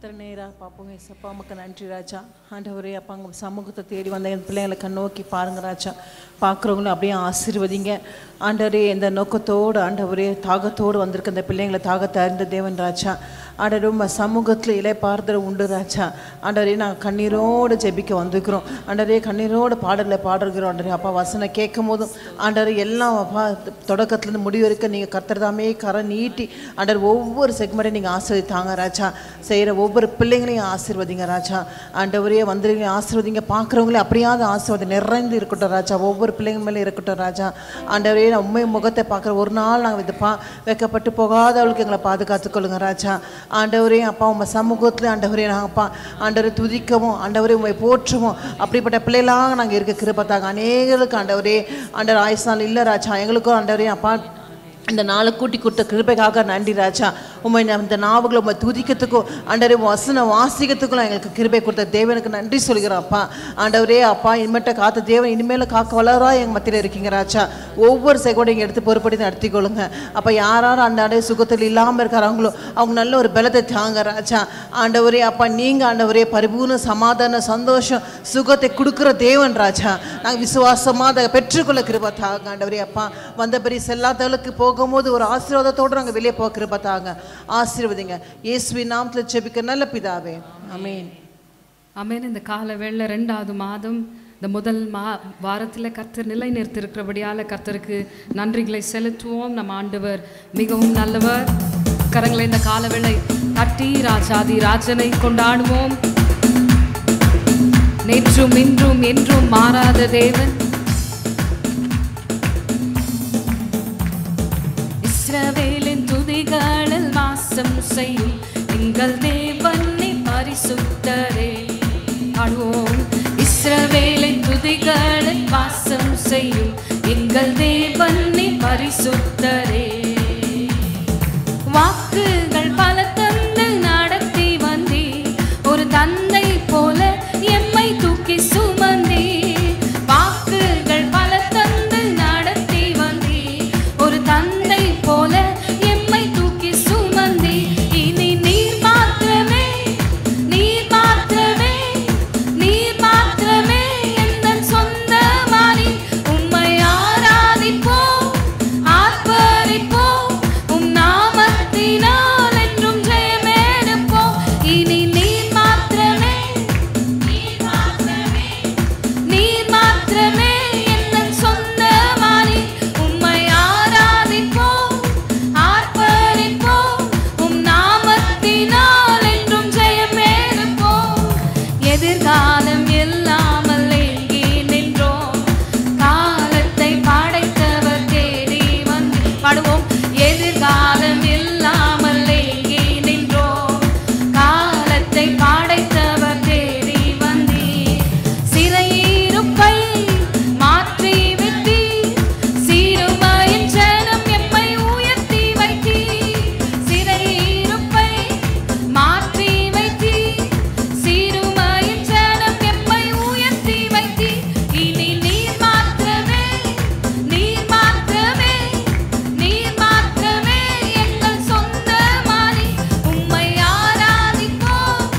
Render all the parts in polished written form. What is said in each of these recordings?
கர்த்தர் நேராக பார்ப்போம். ஏசப்பா உமக்கு நன்றி ராஜா. ஆண்டவரே அப்பா உங்கள் சமூகத்தை தேடி வந்த என் பிள்ளைங்களை கண்ணோக்கி பாருங்க ராஜா. பார்க்குறவங்களும் அப்படியே ஆசீர்வதிங்க ஆண்டவரே. இந்த நோக்கத்தோடு ஆண்டவரே தாகத்தோடு வந்திருக்க இந்த பிள்ளைங்களை தாகத்தை அறிந்த தேவன் ராஜா. ஆண்டவரே உங்கள் சமூகத்தில் இலைப்பாறுதல் உண்டு ராஜா. ஆண்டவரே நாங்கள் கண்ணீரோடு ஜெபிக்க வந்துக்கிறோம் ஆண்டவரே. கண்ணீரோடு பாடலை பாடுகிறோம் ஆண்டவரே. அப்பா வசனம் கேட்கும் போதும் ஆண்டவரே எல்லாம் அப்பா தொடக்கத்துலேருந்து முடிவு வரைக்கும் நீங்கள் கர்த்தர் தாமே கரை நீட்டி ஆண்டவர் ஒவ்வொரு செக்மெண்ட்டையும் நீங்கள் ஆசீர்வதித்தாங்க ராஜா. செய்கிற ஒவ்வொரு பிள்ளைங்களையும் ஆசீர்வதிங்க ராஜா. ஆண்டவரே வந்துருங்க ஆசீர்வதிங்க. பார்க்குறவங்களே அப்படியாவது ஆசீர்வாதம் நிறைந்து இருக்கட்டும் ராஜா. ஒவ்வொரு பிள்ளைங்க மேலே இருக்கட்டும் ராஜா. ஆண்டவரே நான் உண்மை முகத்தை பார்க்குற ஒரு நாள் நாங்கள் இது வைக்கப்பட்டு போகாதவளுக்கு எங்களை பாதுகாத்துக்கொள்ளுங்க ராஜா. ஆண்டவரே அப்பா உங்கள் சமூகத்தில் ஆண்டவரே நாங்கள் அப்பா ஆண்டவரை துதிக்கவும் ஆண்டவரே உண்மை போற்றுவோம். அப்படிப்பட்ட பிள்ளைகளாக நாங்கள் இருக்க கிருபைத்தாங்க. அநேகருக்கு ஆண்டவரே ஆண்டவர் ஆயுசு நாள் இல்லை ராஜா. எங்களுக்கும் ஆண்டவரே அப்பா இந்த நாளை கூட்டி கொடுத்த கிருபைக்காக நன்றி ராஜா. உண்மை இந்த நாவுகளை உண்மை துதிக்கிறதுக்கும் ஆண்டவரே வசனம் வாசிக்கிறதுக்கும் எங்களுக்கு கிருபை கொடுத்த தேவனுக்கு நன்றி சொல்கிறோம் அப்பா. ஆண்டவரே அப்பா இனிமேட்ட காத்த தேவன் இனிமேல் காக்க வளரா எங்கள் மத்தியில் இருக்கீங்க ராஜா. ஒவ்வொரு செகண்டையும் எடுத்து பொறுப்படி நடத்திக்கொள்ளுங்க அப்பா. யாரும் அந்த சுகத்தில் இல்லாமல் இருக்கிறாங்களோ அவங்க நல்ல ஒரு பலத்தை தாங்க ராஜா. ஆண்டவரே அப்பா நீங்கள் ஆண்டவரே பரிபூர்ண சமாதான சந்தோஷம் சுகத்தை கொடுக்குற தேவன் ராஜா. நாங்கள் விசுவாசமாக அதை பெற்றுக்கொள்ள கிருபை தாங்க ஆண்டவரே அப்பா. வந்த பெரிய செல்லாதவளுக்கு போகும்போது ஒரு ஆசீர்வாதத்தோடு நாங்கள் வெளியே போக கிருபை தாங்க. ஆசீர்வதிங்க இயேசுவின் நாமத்தில் ஜெபிக்க நல்ல பிதாவே ஆமென். ஆமென். இந்த கால வேளை 2வது மாதம் இந்த முதல் வாரத்தில் கர்த்தர் நிலை நிறுத்திருக்கிறபடியால் கர்த்தருக்கு நன்றிகளை செலுத்துவோம். நம் ஆண்டவர் மிகவும் நல்லவர். கரங்களை இந்த கால வேளை தட்டி ராஜாதி ராஜனை கொண்டாடுவோம். நேற்றும் இன்றும் என்றும் மாறாத தேவன். இஸ்ரவேலின் துதிகளில் வாசம் செய்யும் எங்கள் தேவனை பரிசுத்தரே பாடுவோம். இஸ்ரவேலின் துதிகளில் வாசம் செய்யும் எங்கள் தேவனை பரிசுத்தரே. வாக்குகள் பல தந்து நடத்தி வந்தே ஒரு தந்தை போல எம்மை தூக்கி சுமந்தே. வாக்குகள் பல தந்து நடத்தி வந்தே ஒரு தந்தை போல எம்மை தூக்கி சுமந்தே. இனி நீர் மாத்திரமே நீர் மாத்திரமே நீர் மாத்திரமே எந்தன் சொந்தமானி. உம்மை ஆராதிப்போம் ஆர்ப்பரிப்போம் உம் நாமத்தினால் என்றும் ஜெயமெடுப்போம். இனி நீர் மாத்திரமே நீர் மாத்திரமே நீர் மாத்திரமே எந்தன் சொந்தமானி. உம்மை ஆராதிப்போம் ஆர்ப்பரிப்போம் உம் நாமத்தினால் என்றும் ஜெயமெடுப்போம். எதிர்காலம் இல்லாமல் எங்கே நின்றோம் காலத்தை படைத்தவர் தேடி வந்து பாடுவோம். எதிர்காலம் இல்லாமல் எங்கே நின்றோம் காலத்தை படைத்தவர் தேடி வந்தே. சிறையிருப்பை மாற்றி விட்டீர் சிறுமையின் ஜனம் எம்மை உயர்த்தி வைத்தீர். சிறையிருப்பை மாற்றி வைத்தீர் சிறுமையின் ஜனம் எம்மை உயர்த்தி வைத்தீர். இனி நீர் மாத்திரமே நீர் மாத்திரமே நீர் மாத்திரமே எங்கள் சொந்தமானி. உம்மை ஆராதிப்போம்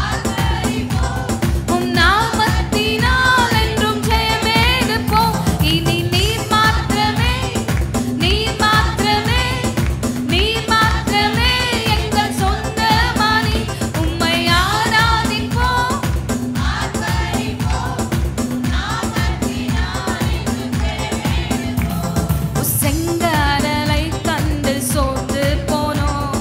ஆர்ப்பரிப்போம் உம் நாமத்தினால் என்றும் ஜெயமெடுப்போம். இனி நீர் மாத்திரமே நீர் மாத்திரமே நீர் மாத்திரமே எங்கள் சொந்தமானி. உம்மை ஆராதிப்போம் ஆர்ப்பரிப்போம் உம் நாமத்தினால் என்றும் ஜெயமெடுப்போம். செங்கடலை கண்டு சோர்ந்து போனோம்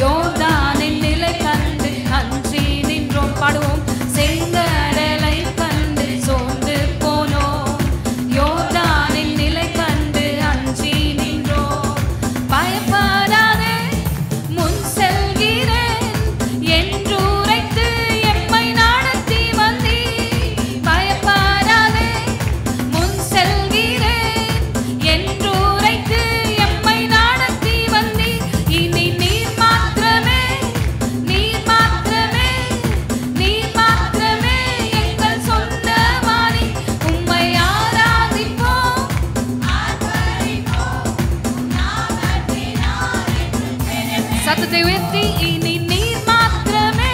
யோர்தானின் நிலை கண்டு அஞ்சி நின்றோம் பாடுவோம். செங்கடலை கண்டு சோர்ந்து போனோம் யோர்தானின் நிலை கண்டு அஞ்சி நின்றோம். பயப்படாதே முன் செல்கிறேன் என்று உரைத்து எம்மை நடத்தி வந்தீர். பயப்படாதே முன் செல்கிறேன் என்று உரைத்து எம்மை நடத்தி வந்தீர். இனி நீர் மாத்திரமே நீர் மாத்திரமே நீர் மாத்திரமே எங்கள் சொந்தமானி. உம்மை ஆராதிப்போம் ஆர்ப்பரிப்போம் உம் நாமத்தினால் என்றும் ஜெயமெடுப்போம். சத்தத்தை உயர்த்தி இனி நீர் மாத்திரமே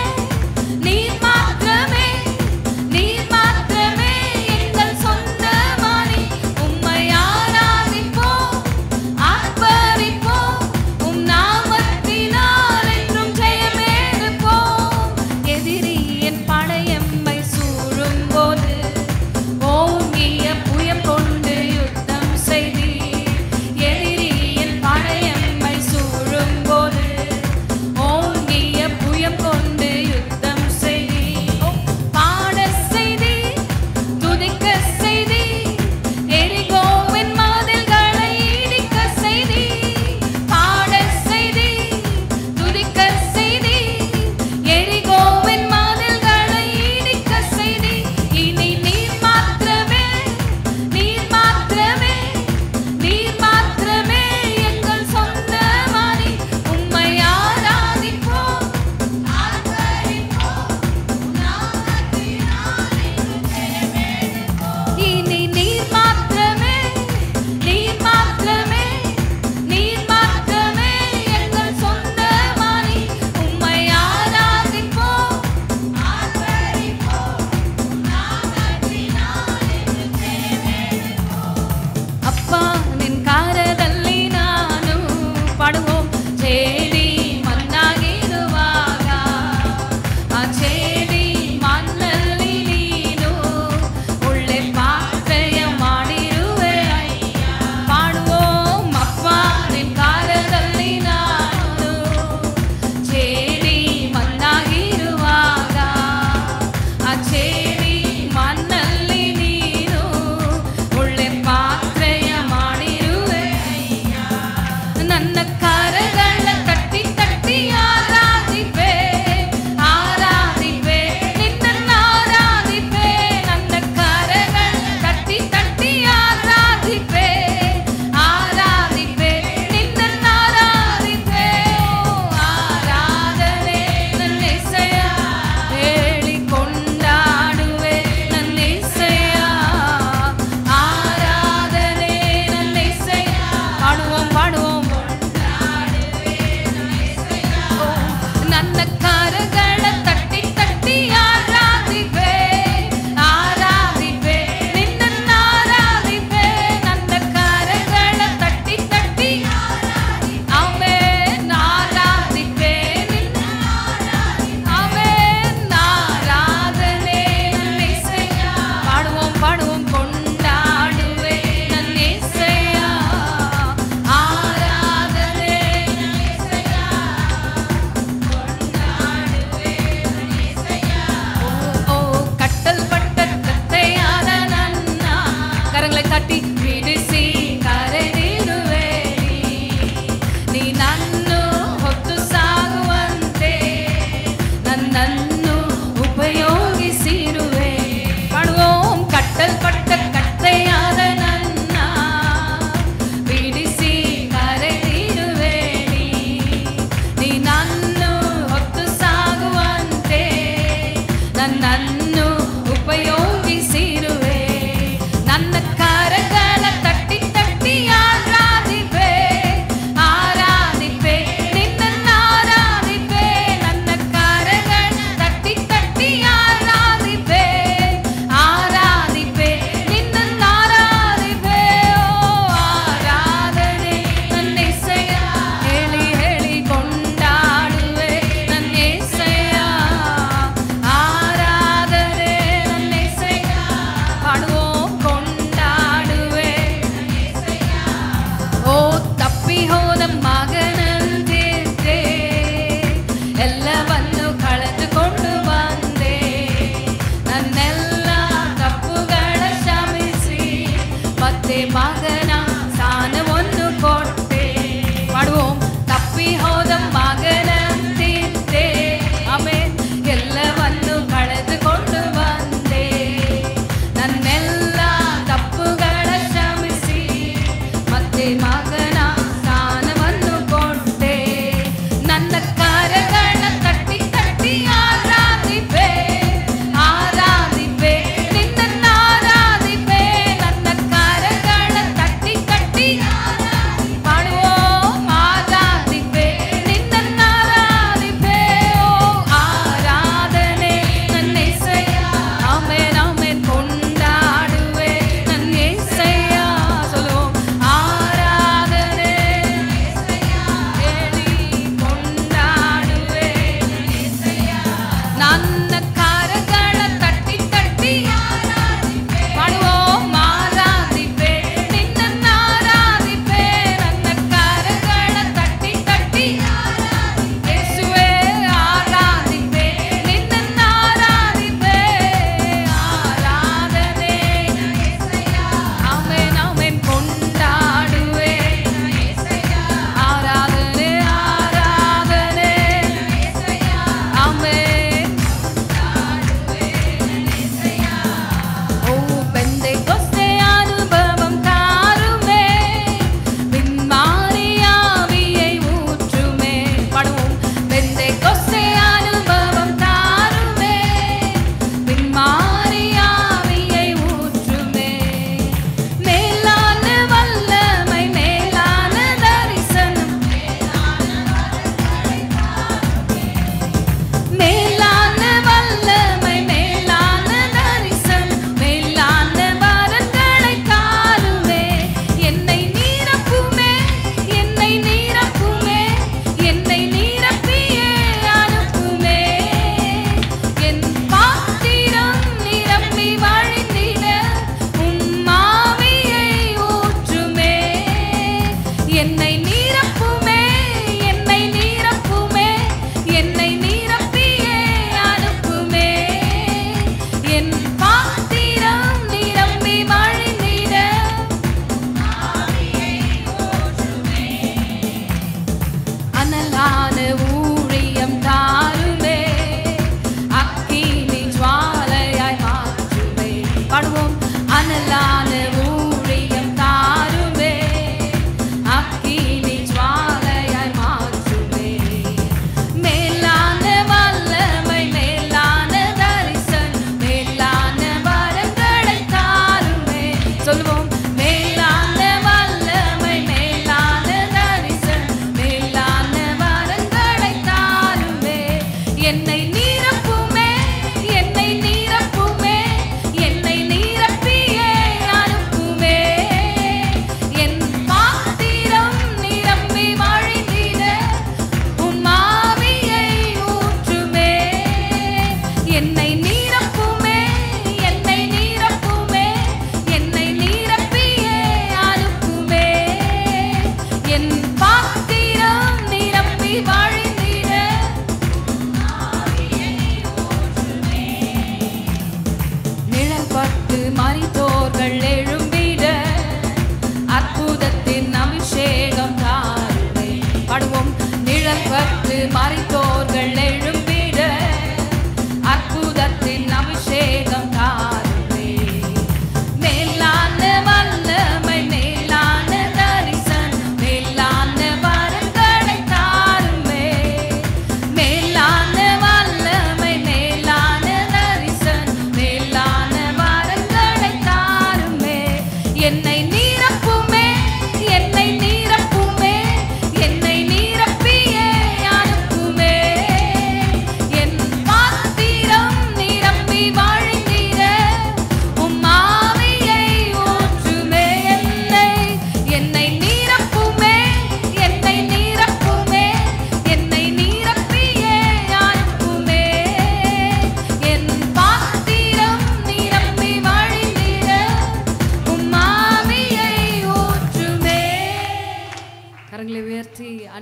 ತಟ್ಟಿ ಬಿಡಿಸಿ ಕರೆದಿರುವೆ ನೀ ನನ್ನು ಹೊತ್ತು ಸಾಗುವಂತೆ ನನ್ನನ್ನು ಉಪಯೋಗಿಸಿರುವೆ ಮಾಡುவோம் ಕಟ್ಟಲ್ಪಟ್ಟ ಕತ್ತೆಯಾದ ನನ್ನ ಬಿಡಿಸಿ ಕರೆದಿರುವೆ ನೀ ನನ್ನು ಹೊತ್ತು ಸಾಗುವಂತೆ ನನ್ನನ್ನು ಉಪಯೋಗಿಸಿರುವೆ ನನ್ನ ಕರಗಳ ತಟ್ಟಿ ತಟ್ಟಿ ಆರಾಧಿಪೆ ಆರಾಧಿಪೆ ನಿನ್ನನ್ನು ಆರಾಧಿಪೆ ನನ್ನ ಕರಗಳ ತಟ್ಟಿ ತಟ್ಟಿ ಆರಾಧಿಪೆ ಆರಾಧಿಪೆ ನಿನ್ನನ್ನು ಆರಾಧಿಪೆ ಆರಾಧನೆ ನನ್ನ యేసయ్య ಹೇಳಿ ಹೇಳಿ ಕೊಂಡಾಡುವೆ ನನ್ನ యేసయ్ಯ ಆರಾಧನೆ ನನ್ನ యేసయ్ಯ ಪಾಡುவோம் ಕೊಂಡಾಡುವೆ ಓ ತಪ್ಪಿ ಹೋದ ಮಗನಂತಿದ್ದೆ ಎಲ್ಲವನ್ನು ಕಳೆದುಕೊಂಡು ಬಂದೆ ನನ್ನೆಲ್ಲ ತಪ್ಪುಗಳ ಕ್ಷಮಿಸಿ ಮತ್ತೆ ಮಗನ ಸ್ಥಾನವನ್ನು ಕೊಟ್ಟೆ ಮಾಡುவோம் ತಪ್ಪಿ ಹೋದ ಮಗನಂತಿದ್ದೆ ಆಮೇಲೆ ಎಲ್ಲವನ್ನು ಕಳೆದುಕೊಂಡು ಬಂದೆ ನನ್ನೆಲ್ಲ ತಪ್ಪುಗಳ ಕ್ಷಮಿಸಿ ಮತ್ತೆ ಮಗನ ಸ್ಥಾನವನ್ನು ಕೊಟ್ಟೆ ನನ್ನ ಕರಗಳ ತಟ್ಟಿ ತಟ್ಟಿ ಆರಾಧಿಪೆ ಆರಾಧಿಪೆ ನಿನ್ನನ್ನು ಆರಾಧಿಪೆ ನನ್ನ ಕರಗಳ ತಟ್ಟಿ ತಟ್ಟಿ ಮಾಡುவோம் ಆರಾಧಿಪೆ ನಿನ್ನನ್ನು ಆರಾಧಿಪೆ ಓ ಆರಾಧನೆ ನನ್ನ యేసయ్య ಆಮೆನ್ ಆಮೆನ್ ಕೊಂಡಾಡುವೆ ನನ್ನ యేసయ్య சொல்லுவோம் ஆராதனை ಹೇಳಿ ಕೊಂಡಾಡುವೆ ನನ್ನ ಕರಗಳ ತಟ್ಟಿ ತಟ್ಟಿ ಮಾಡುவோம் ಆರಾಧಿಪೆ ನಿನ್ನನ್ನು ಆರಾಧಿಪೆ ನನ್ನ ಕರಗಳ ತಟ್ಟಿ ತಟ್ಟಿ ಯೇಸುವೇ ಆರಾಧಿಪೆ ನಿನ್ನನ್ನು ಆರಾಧಿಪೆ ಆರಾಧನೆ ಆಮೆನ್ ಆಮೆನ್ ಕೊಂಡಾಡುವೆ ಆರಾಧನೆ ಆರಾಧನೆ ಆಮೆನ್ ஓ பெந்தைக்கொஸ்தே அனுபவம் தாருமே பின்மாரியாவியை ஊற்றுமே பாடுவோம் பெந்தைக்கொஸ்தே அனுபவம் தாருமே பின்மாரியாவியை ஊற்றுமே மேலான வல்லமை மேலான தரிசனம் மேலான வல்லமை மேலான தரிசனம் மேலான வரங்களை தாருமே என்னை நிரப்புமே என்னை நிரப்புமே என்னை நிரப்பியே அனுப்புமே என் பாத்திரம் நிரம்பி வழிந்திட உம் ஆவியை ஊற்றுமே என்னை நிரப்புமே என்னை நிரப்புமே என்னை நிரப்பியே அனுப்புமே என் பாத்திரம் நிரம்பி வழிந்திட அனலான ஊழியம் தாருமே அக்கினி ஜுவாலையாய் மாற்றுமே பாடுவோம் அனலான ஊழியம் தாருமே அக்கினி ஜுவாலையாய் மாற்றுமே மேலான வல்லமை மேலான தரிசனம் மேலான வரங்களை தாருமே சொல்லுவோம் மேலான வல்லமை மேலான தரிசனம் மேலான வரங்களை தாருமே என்னை நிரப்புமே என்னை நிரப்புமே என்னை நிரப்பியே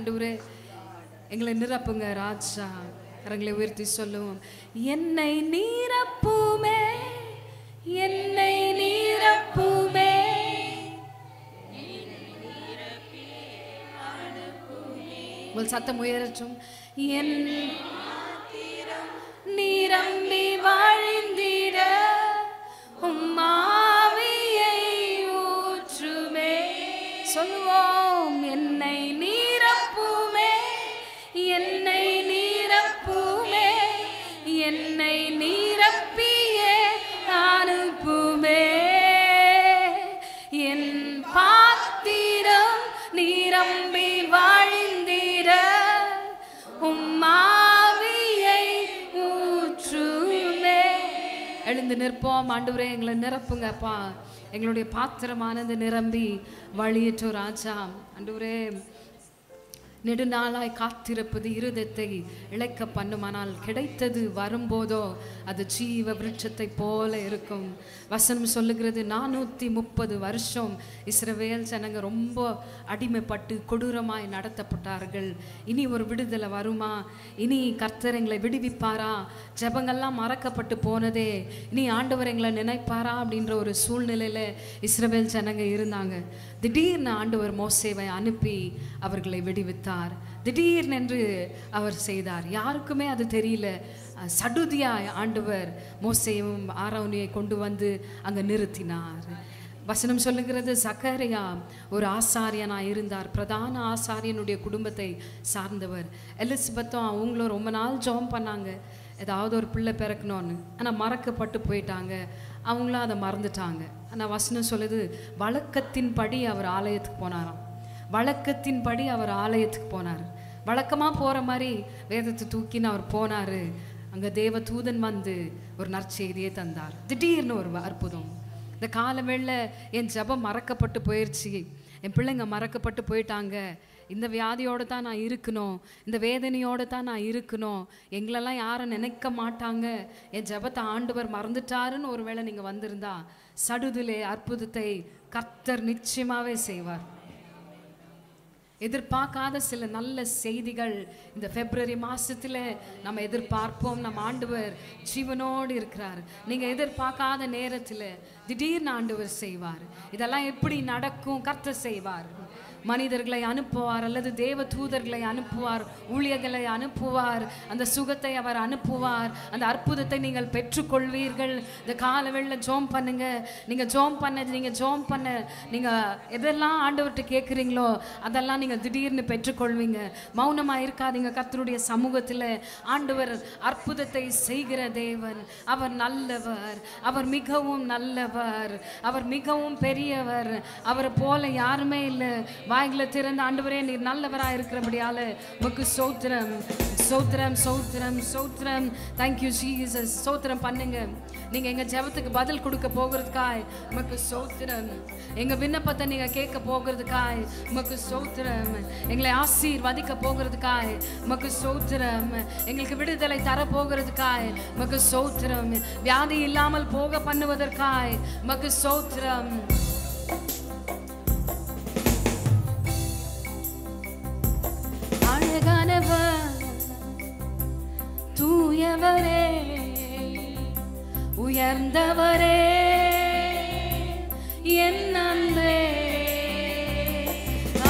ஆண்டவரே எங்களை நிரப்புங்க ராஜா. கரங்களை உயர்த்தி சொல்லுவோம். என்னை நீரப்புமே, என்னை நீரப்புமே, உங்கள் சத்தம் உயரட்டும். என் நிரம்பி வாழ்ந்திட உம்மாவியை ஊற்றுமே. சொல்லுவோம். என்னை நீரப்புமே, என்னை நீரப்புமே, என்னை நீரப்பியே அனுப்புமே. என் பாத்திரம் நீரம்பி வாழ்ந்திட உம்மாவியை ஊற்றுமே. எழுந்து நிற்போம். ஆண்டவரே எங்களை நிரப்புங்கப்பா. எங்களுடைய பாத்திரமானது நிரம்பி வழியேற்றோ ராஜா. ஆண்டவரே நெடுநாளாய் காத்திருப்பது இருதயத்தை இழைக்க பண்ணுமானால் கிடைத்தது வரும்போதோ அது ஜீவ விருட்சத்தை போல இருக்கும். வசனம் சொல்லுகிறது 430 வருஷம் இஸ்ரவேல் ஜனங்க ரொம்ப அடிமைப்பட்டு கொடூரமாய் நடத்தப்பட்டார்கள். இனி ஒரு விடுதலை வருமா? இனி கர்த்தர் எங்களை விடுவிப்பாரா? ஜெபங்கள்லாம் மறக்கப்பட்டு போனதே, இனி ஆண்டவர் எங்களை நினைப்பாரா அப்படின்ற ஒரு சூழ்நிலையில் இஸ்ரவேல் ஜனங்க இருந்தாங்க. திடீர்னு ஆண்டவர் மோசேவை அனுப்பி அவர்களை விடுவித்தார். திடீர்னென்று அவர் செய்தார். யாருக்குமே அது தெரியல. சடுதியாய் ஆண்டவர் மோசேயும் ஆரோனையை கொண்டு வந்து அங்கே நிறுத்தினார். வசனம் சொல்லுகிறது சக்கரியா ஒரு ஆசாரியனாக இருந்தார். பிரதான ஆசாரியனுடைய குடும்பத்தை சார்ந்தவர். எலிசபெத்தும் அவங்களும் ரொம்ப நாள் ஜெபம் பண்ணாங்க, ஏதாவது ஒரு பிள்ளை பிறக்கணும்னு. ஆனால் மறக்கப்பட்டு போயிட்டாங்க. அவங்களும் அதை மறந்துட்டாங்க. ஆனால் வசனம் சொல்லுது வழக்கத்தின்படி அவர் ஆலயத்துக்கு போனாராம். வழக்கத்தின்படி அவர் ஆலயத்துக்கு போனார். வழக்கமாக போகிற மாதிரி வேதத்தை தூக்கின்னு அவர் போனார். அங்கே தேவ தூதன் வந்து ஒரு நற்செய்தியை தந்தார். திடீர்னு ஒரு அற்புதம். இந்த காலவேள என் ஜெபம் மறக்கப்பட்டு போயிடுச்சு, என் பிள்ளைங்க மறக்கப்பட்டு போயிட்டாங்க, இந்த வியாதியோடு தான் நான் இருக்கணும், இந்த வேதனையோடு தான் நான் இருக்கணும், எங்களெல்லாம் யாரும் நினைக்க மாட்டாங்க, என் ஜெபத்தை ஆண்டவர் மறந்துட்டாருன்னு ஒரு வேளை நீங்கள் வந்திருந்தா சடுதிலே அற்புதத்தை கர்த்தர் நிச்சயமாகவே செய்வார். எதிர்பார்க்காத சில நல்ல செய்திகள் இந்த பிப்ரவரி மாதத்தில் நம்ம எதிர்பார்ப்போம். நம்ம ஆண்டவர் ஜீவனோடு இருக்கிறார். நீங்கள் எதிர்பார்க்காத நேரத்தில் திடீர்னு ஆண்டவர் செய்வார். இதெல்லாம் எப்படி நடக்கும்? கர்த்தர் செய்வார். மனிதர்களை அனுப்புவார் அல்லது தேவ தூதர்களை அனுப்புவார், ஊழியர்களை அனுப்புவார். அந்த சுகத்தை அவர் அனுப்புவார். அந்த அற்புதத்தை நீங்கள் பெற்றுக்கொள்வீர்கள். இந்த காலவெளியில் ஜோம் பண்ணுங்க. நீங்கள் ஜோம் பண்ண நீங்கள் எதெல்லாம் ஆண்டவர்கிட்ட கேட்குறீங்களோ அதெல்லாம் நீங்கள் திடீர்னு பெற்றுக்கொள்வீங்க. மௌனமாக இருக்காதீங்க. கர்த்தருடைய சமூகத்தில் ஆண்டவர் அற்புதத்தை செய்கிற தேவன். அவர் நல்லவர், அவர் மிகவும் நல்லவர், அவர் மிகவும் பெரியவர். அவரை போல யாருமே இல்லை. வாய்களை திறந்து ஆண்டவரே நீர் நல்லவராக இருக்கிறபடியால உமக்கு ஸ்தோத்திரம், ஸ்தோத்திரம், ஸ்தோத்திரம், ஸ்தோத்திரம். Thank you Jesus. ஸ்தோத்திரம் பண்ணுங்க. நீங்கள் எங்கள் ஜெபத்துக்கு பதில் கொடுக்க போகிறதுக்காய் உமக்கு ஸ்தோத்திரம். எங்கள் விண்ணப்பத்தை நீங்கள் கேட்க போகிறதுக்காய் உமக்கு ஸ்தோத்திரம். எங்களை ஆசீர்வதிக்க போகிறதுக்காய் உமக்கு ஸ்தோத்திரம். எங்களுக்கு விடுதலை தர போகிறதுக்காய் உமக்கு ஸ்தோத்திரம். வியாதி இல்லாமல் போக பண்ணுவதற்காய் உமக்கு ஸ்தோத்திரம். அழகானவர், தூயவரே, உயர்ந்தவரே, என் அன்பே.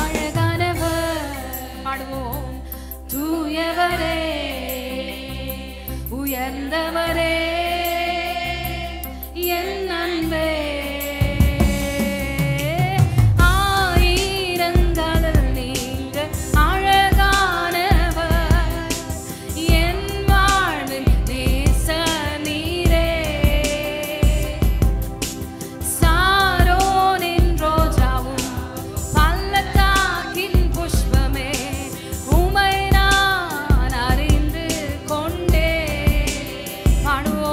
அழகானவர், பாடுவோம். தூயவரே, உயர்ந்தவரே, என் அன்பே. பாடுவோம்.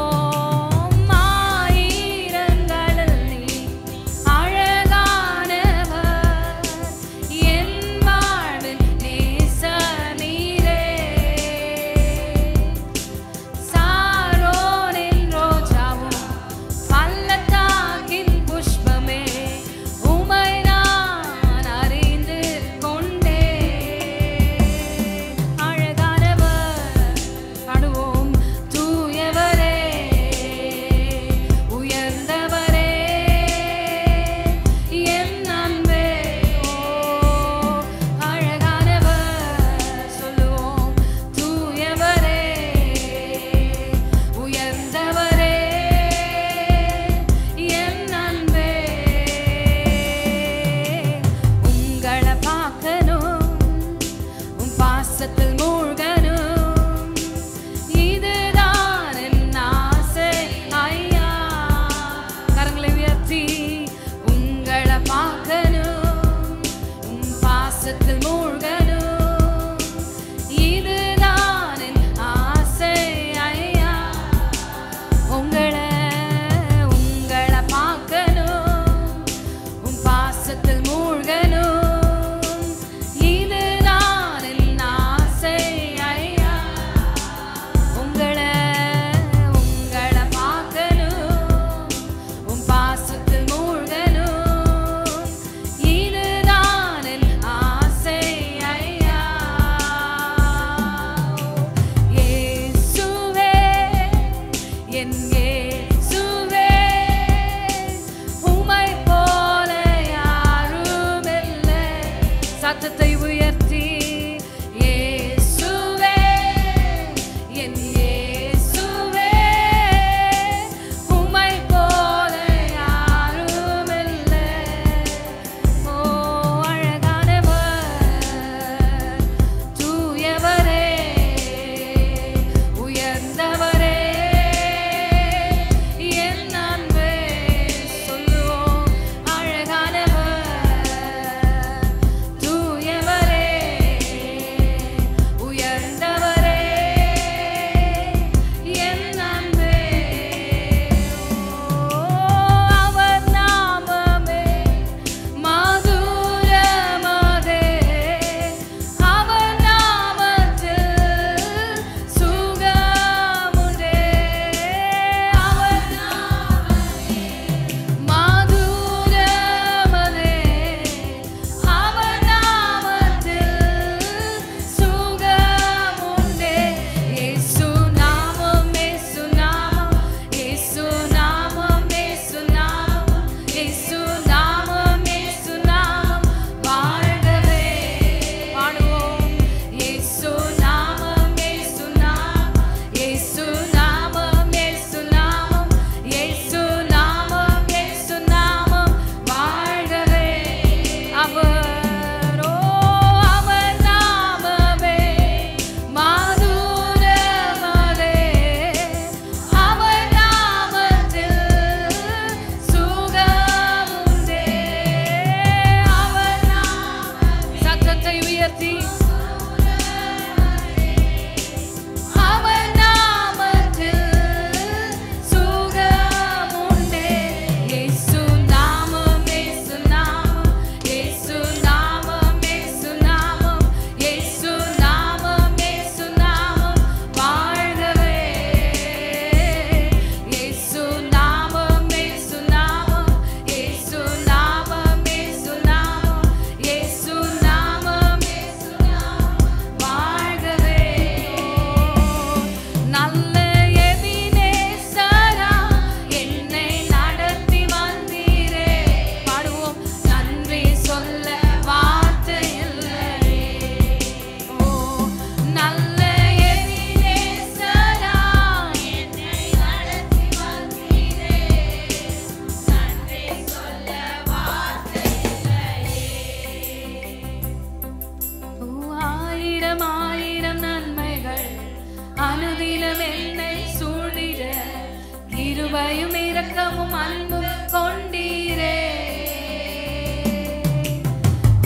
இரக்கமும் அன்பும் கொண்டீரே.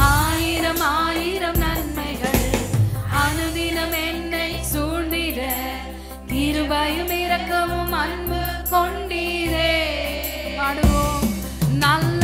ஆயிரம் ஆயிரம் நன்மைகள் அனுதினம் என்னை சூழ்ந்திட கிருபையும் இரக்கமும் அன்பு கொண்டீரே. பாடுவோம். நல்ல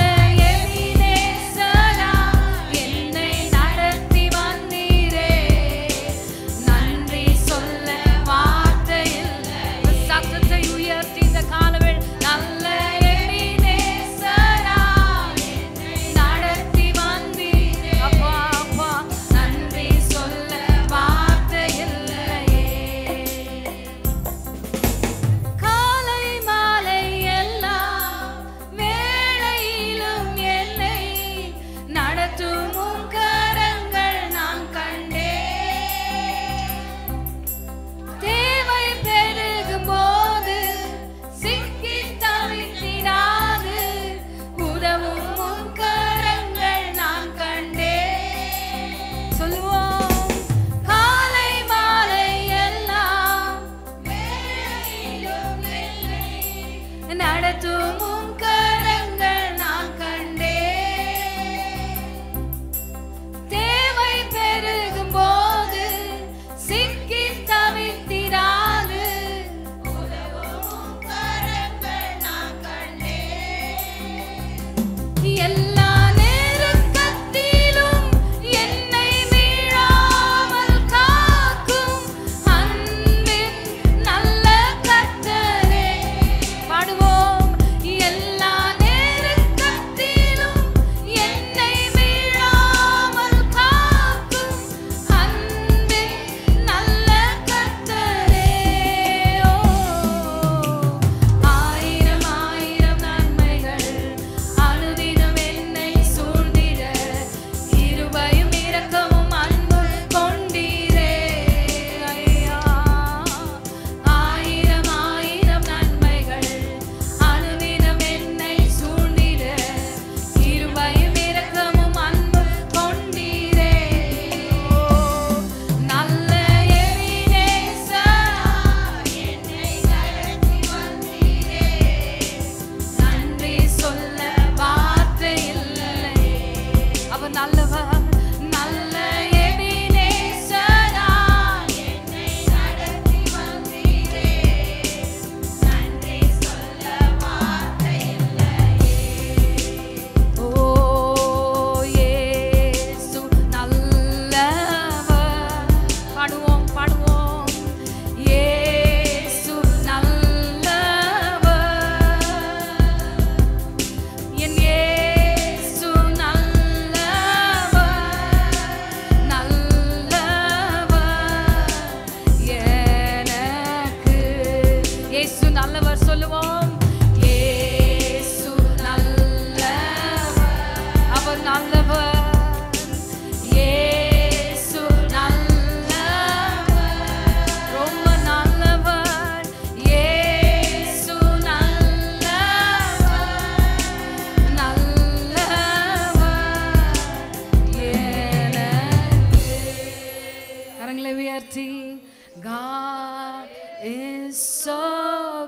God is so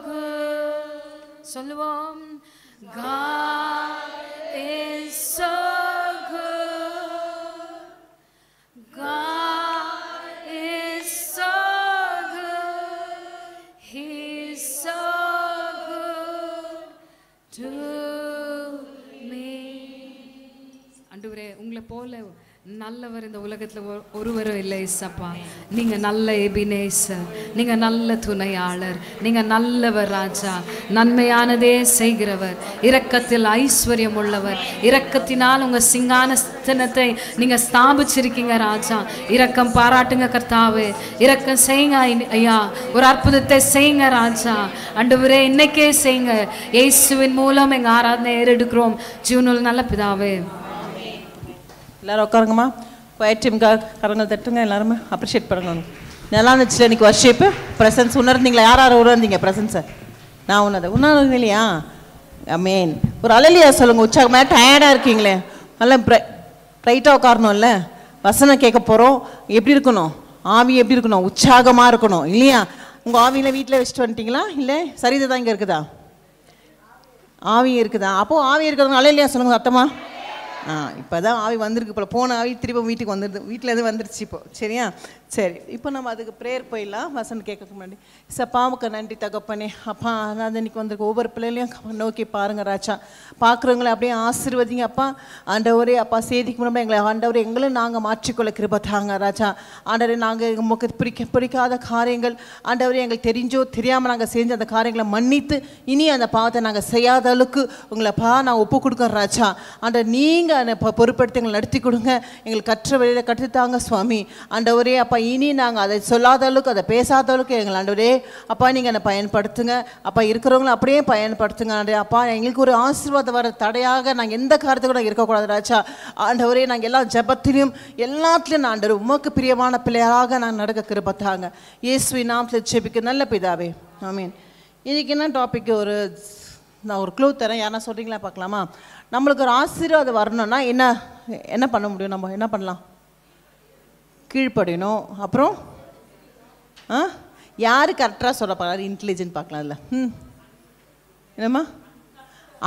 good. சொல்லுவோம். God is so good. God is so good. He is so good to me. ஆண்டவரே, உங்களை போல நல்லவர் இந்த உலகத்தில் ஒருவரும் இல்லை இயேசப்பா. நீங்கள் நல்ல எபினேசர், நீங்கள் நல்ல துணையாளர், நீங்கள் நல்லவர் ராஜா, நன்மையானதே செய்கிறவர், இரக்கத்தில் ஐஸ்வர்யம் உள்ளவர், இரக்கத்தினால் உங்கள் சிங்காசனத்தை நீங்கள் ஸ்தாபிச்சிருக்கீங்க ராஜா. இரக்கம் பாராட்டுங்க கர்த்தாவே, இரக்கம் செய்யுங்க ஐயா, ஒரு அற்புதத்தை செய்யுங்க ராஜா. ஆண்டவரே, இன்னைக்கே செய்யுங்க. இயேசுவின் மூலம் எங்கள் ஆராதனை ஏறெடுக்கிறோம் ஜீவனுள்ள நல்ல பிதாவே. எல்லோரும் உட்காருங்கம்மா. குவைட் டீமுக்காக கரங்கள் தட்டுங்க. எல்லாருமே அப்ரிஷியேட் பண்ணுங்க. நல்லா இருந்துச்சுல இன்றைக்கி வர்ஷிப்பு. ப்ரெசன்ஸ் உணர்ந்தீங்களா? யார் யார் உணர்ந்தீங்க ப்ரெசன்ஸை? நான் உணர்ந்து இல்லையா? மீன் ஒரு அலலியா சொல்லுங்கள். உற்சாகமாக டயர்டாக இருக்கீங்களே, நல்லா ப்ரைட்டாக உட்காரணும்ல. வசனம் கேட்க போகிறோம். எப்படி இருக்கணும்? ஆவி எப்படி இருக்கணும்? உற்சாகமாக இருக்கணும் இல்லையா? உங்கள் ஆவியில் வீட்டில் வச்சுட்டு வந்துட்டீங்களா? இல்லை சரிதை தான் இங்கே இருக்குதா? ஆவி இருக்குதா? அப்போது ஆவி இருக்கிறவங்க அலையிலையா சொல்லுங்கள் சத்தமா. இப்போ தான் ஆவி வந்திருக்கு. இப்போ போன ஆவி திரும்ப வீட்டுக்கு வந்துடுது. வீட்டில் எதுவும் வந்துருச்சு இப்போது. சரியா? சரி, இப்போ நம்ம அதுக்கு ப்ரேயர் போயிடலாம். வசனம் கேட்கறதுக்கு முன்னாடி சப்பாவுக்கு நன்றி தகப்பனே. அப்பா நான் இன்னைக்கு வந்திருக்கு ஒவ்வொரு பிள்ளைகளையும் நோக்கி பாருங்க ராஜா. பார்க்குறவங்கள அப்படியே ஆசீர்வதிங்க அப்பா. ஆண்டவரே அப்பா செய்திக்கு முன்னாடி எங்களை ஆண்டவரே எங்களும் நாங்கள் மாற்றிக்கொள்ள கிருபை தாங்க ராஜா. ஆண்டவரே நாங்கள் நமக்கு பிடிக்காத காரியங்கள் ஆண்டவரே எங்களுக்கு தெரிஞ்சோ தெரியாமல் நாங்கள் செஞ்ச அந்த காரியங்களை மன்னித்து இனி அந்த பாவத்தை நாங்கள் செய்யாத அளவுக்கு உங்களைப்பா நான் ஒப்பு கொடுக்குறோம் ராஜா. ஆண்டவர் நீங்கள் பொறுப்படுத்தி எங்களை நடத்தி கொடுங்க. எங்களுக்கு கற்ற வழியில் கற்றுத்தாங்க சுவாமி. ஆண்டவரே அப்பா இனி நாங்கள் அதை சொல்லாத அளவுக்கு அதை பேசாத அளவுக்கு எங்கள் ஆண்டவரே அப்பா நீங்கள் என்னை பயன்படுத்துங்க அப்பா. இருக்கிறவங்களும் அப்படியே பயன்படுத்துங்க ஆண்டே அப்பா. எங்களுக்கு ஒரு ஆசீர்வாதம் வர தடையாக நாங்கள் எந்த காரியத்துக்கும் நாங்கள் இருக்கக்கூடாது ராஜா. ஆண்டவரே நாங்கள் எல்லா ஜபத்திலையும் எல்லாத்துலேயும் ஆண்டவர் உமக்கு பிரியமான பிள்ளையாக நாங்கள் நடக்க கிருபத்தாங்க. இயேசுவின் நாமத்தில் ஜெபிக்க நல்ல பிதாவே, ஆமீன். இன்றைக்கி என்ன டாபிக்? நான் ஒரு க்ளூ தரேன், யாரா சொல்கிறீங்களா பார்க்கலாமா? நம்மளுக்கு ஒரு ஆசீர்வாதம் வரணும்னா என்ன பண்ண முடியும்? நம்ம என்ன பண்ணலாம்? கீழ்ப்படியணும். அப்புறம் யார் கரெக்டாக சொல்ல போகிறாரு? இன்டெலிஜென்ட் பார்க்கலாம். இல்லை என்னம்மா?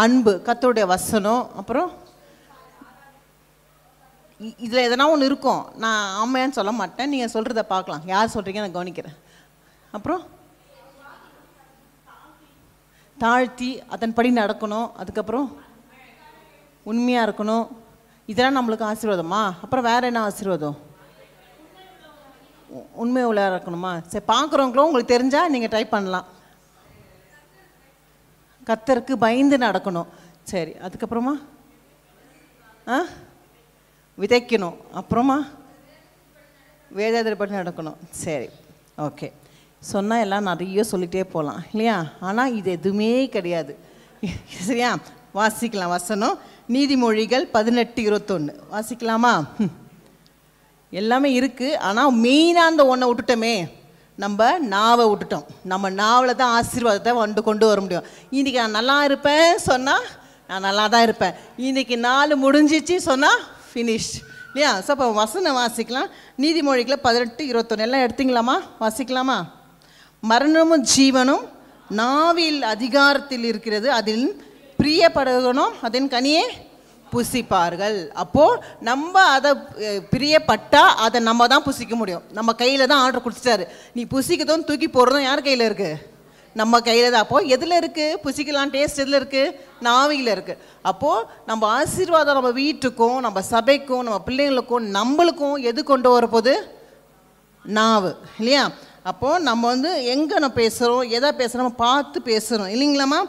அன்பு, கர்த்தருடைய வசனம். அப்புறம் இதில் எதனா ஒன்று இருக்கும். நான் ஆமையான்னு சொல்ல மாட்டேன், நீங்கள் சொல்கிறத பார்க்கலாம். யார் சொல்கிறீங்க நான் கவனிக்கிறேன். அப்புறம் தாழ்த்தி அதன்படி நடக்கணும். அதுக்கப்புறம் உண்மையாக இருக்கணும். இதெல்லாம் நம்மளுக்கு ஆசீர்வாதமா? அப்புறம் வேறு என்ன ஆசீர்வாதம்? உண்மை உள்ள இருக்கணுமா? சரி, பார்க்குறவங்களும் உங்களுக்கு தெரிஞ்சால் நீங்கள் ட்ரை பண்ணலாம். கர்த்தருக்கு பயந்து நடக்கணும். சரி, அதுக்கப்புறமா விதைக்கணும். அப்புறமா வேதத்தின்படி நடக்கணும். சரி, ஓகே. சொன்னால் எல்லாம் நிறைய சொல்லிகிட்டே போகலாம் இல்லையா? ஆனால் இது எதுவுமே கிடையாது. சரியா? வாசிக்கலாம் வசனம். நீதிமொழிகள் 18:21 வாசிக்கலாமா? எல்லாமே இருக்குது. ஆனால் மெயினாக அந்த ஒன்றை விட்டுட்டோமே, நம்ம நாவை விட்டுட்டோம். நம்ம நாவில் தான் ஆசீர்வாதத்தை கொண்டு வர முடியும். இன்றைக்கி நான் நல்லா இருப்பேன் சொன்னால் நான் நல்லா தான் இருப்பேன். இன்றைக்கி நாள் முடிஞ்சிச்சு சொன்னால் ஃபினிஷ் இல்லையா? ஸோ அப்போ வசனம் வாசிக்கலாம். நீதிமொழிகளை 18:21 எல்லாம் எடுத்தீங்களாமா? வாசிக்கலாமா? மரணமும் ஜீவனும் நாவில் அதிகாரத்தில் இருக்கிறது, அதில் பிரியப்படணும், அதன் கனியே புசிப்பார்கள். அப்போது நம்ம அதை பிரியப்பட்டால் அதை நம்ம தான் புசிக்க முடியும். நம்ம கையில் தான் ஆர்டர் கொடுத்துட்டாரு. நீ புசிக்கதும் தூக்கி போடுறதும் யார் கையில் இருக்குது? நம்ம கையில் தான். அப்போது எதில் இருக்குது புசிக்கலாம்? டேஸ்ட் எதில் இருக்குது? நாவியில் இருக்குது. அப்போது நம்ம ஆசீர்வாதம் நம்ம வீட்டுக்கும் நம்ம சபைக்கும் நம்ம பிள்ளைங்களுக்கும் நம்மளுக்கும் எது கொண்டு வரப்போகுது? நாவு இல்லையா? அப்போது நம்ம எங்கே நம்ம பேசுகிறோம், எதை பேசுகிறோம், நம்ம பார்த்து பேசுகிறோம் இல்லைங்களாம்மா?